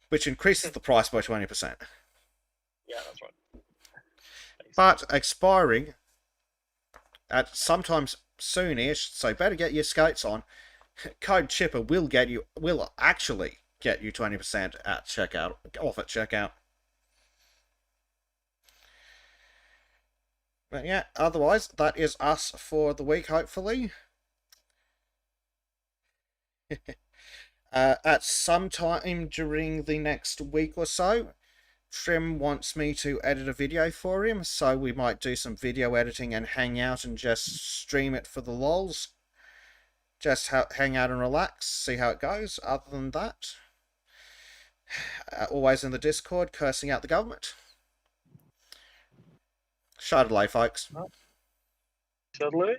Which increases the price by 20%. Yeah, that's right. But expiring at sometimes soonish, so better get your skates on. Code Chipper will actually get you 20% at checkout, off at checkout. But yeah, otherwise, that is us for the week, hopefully. At some time during the next week or so, Trim wants me to edit a video for him, so we might do some video editing and hang out and just stream it for the lols. Just hang out and relax, see how it goes. Other than that, always in the Discord, cursing out the government. Shadowlay, folks. Shadowlay.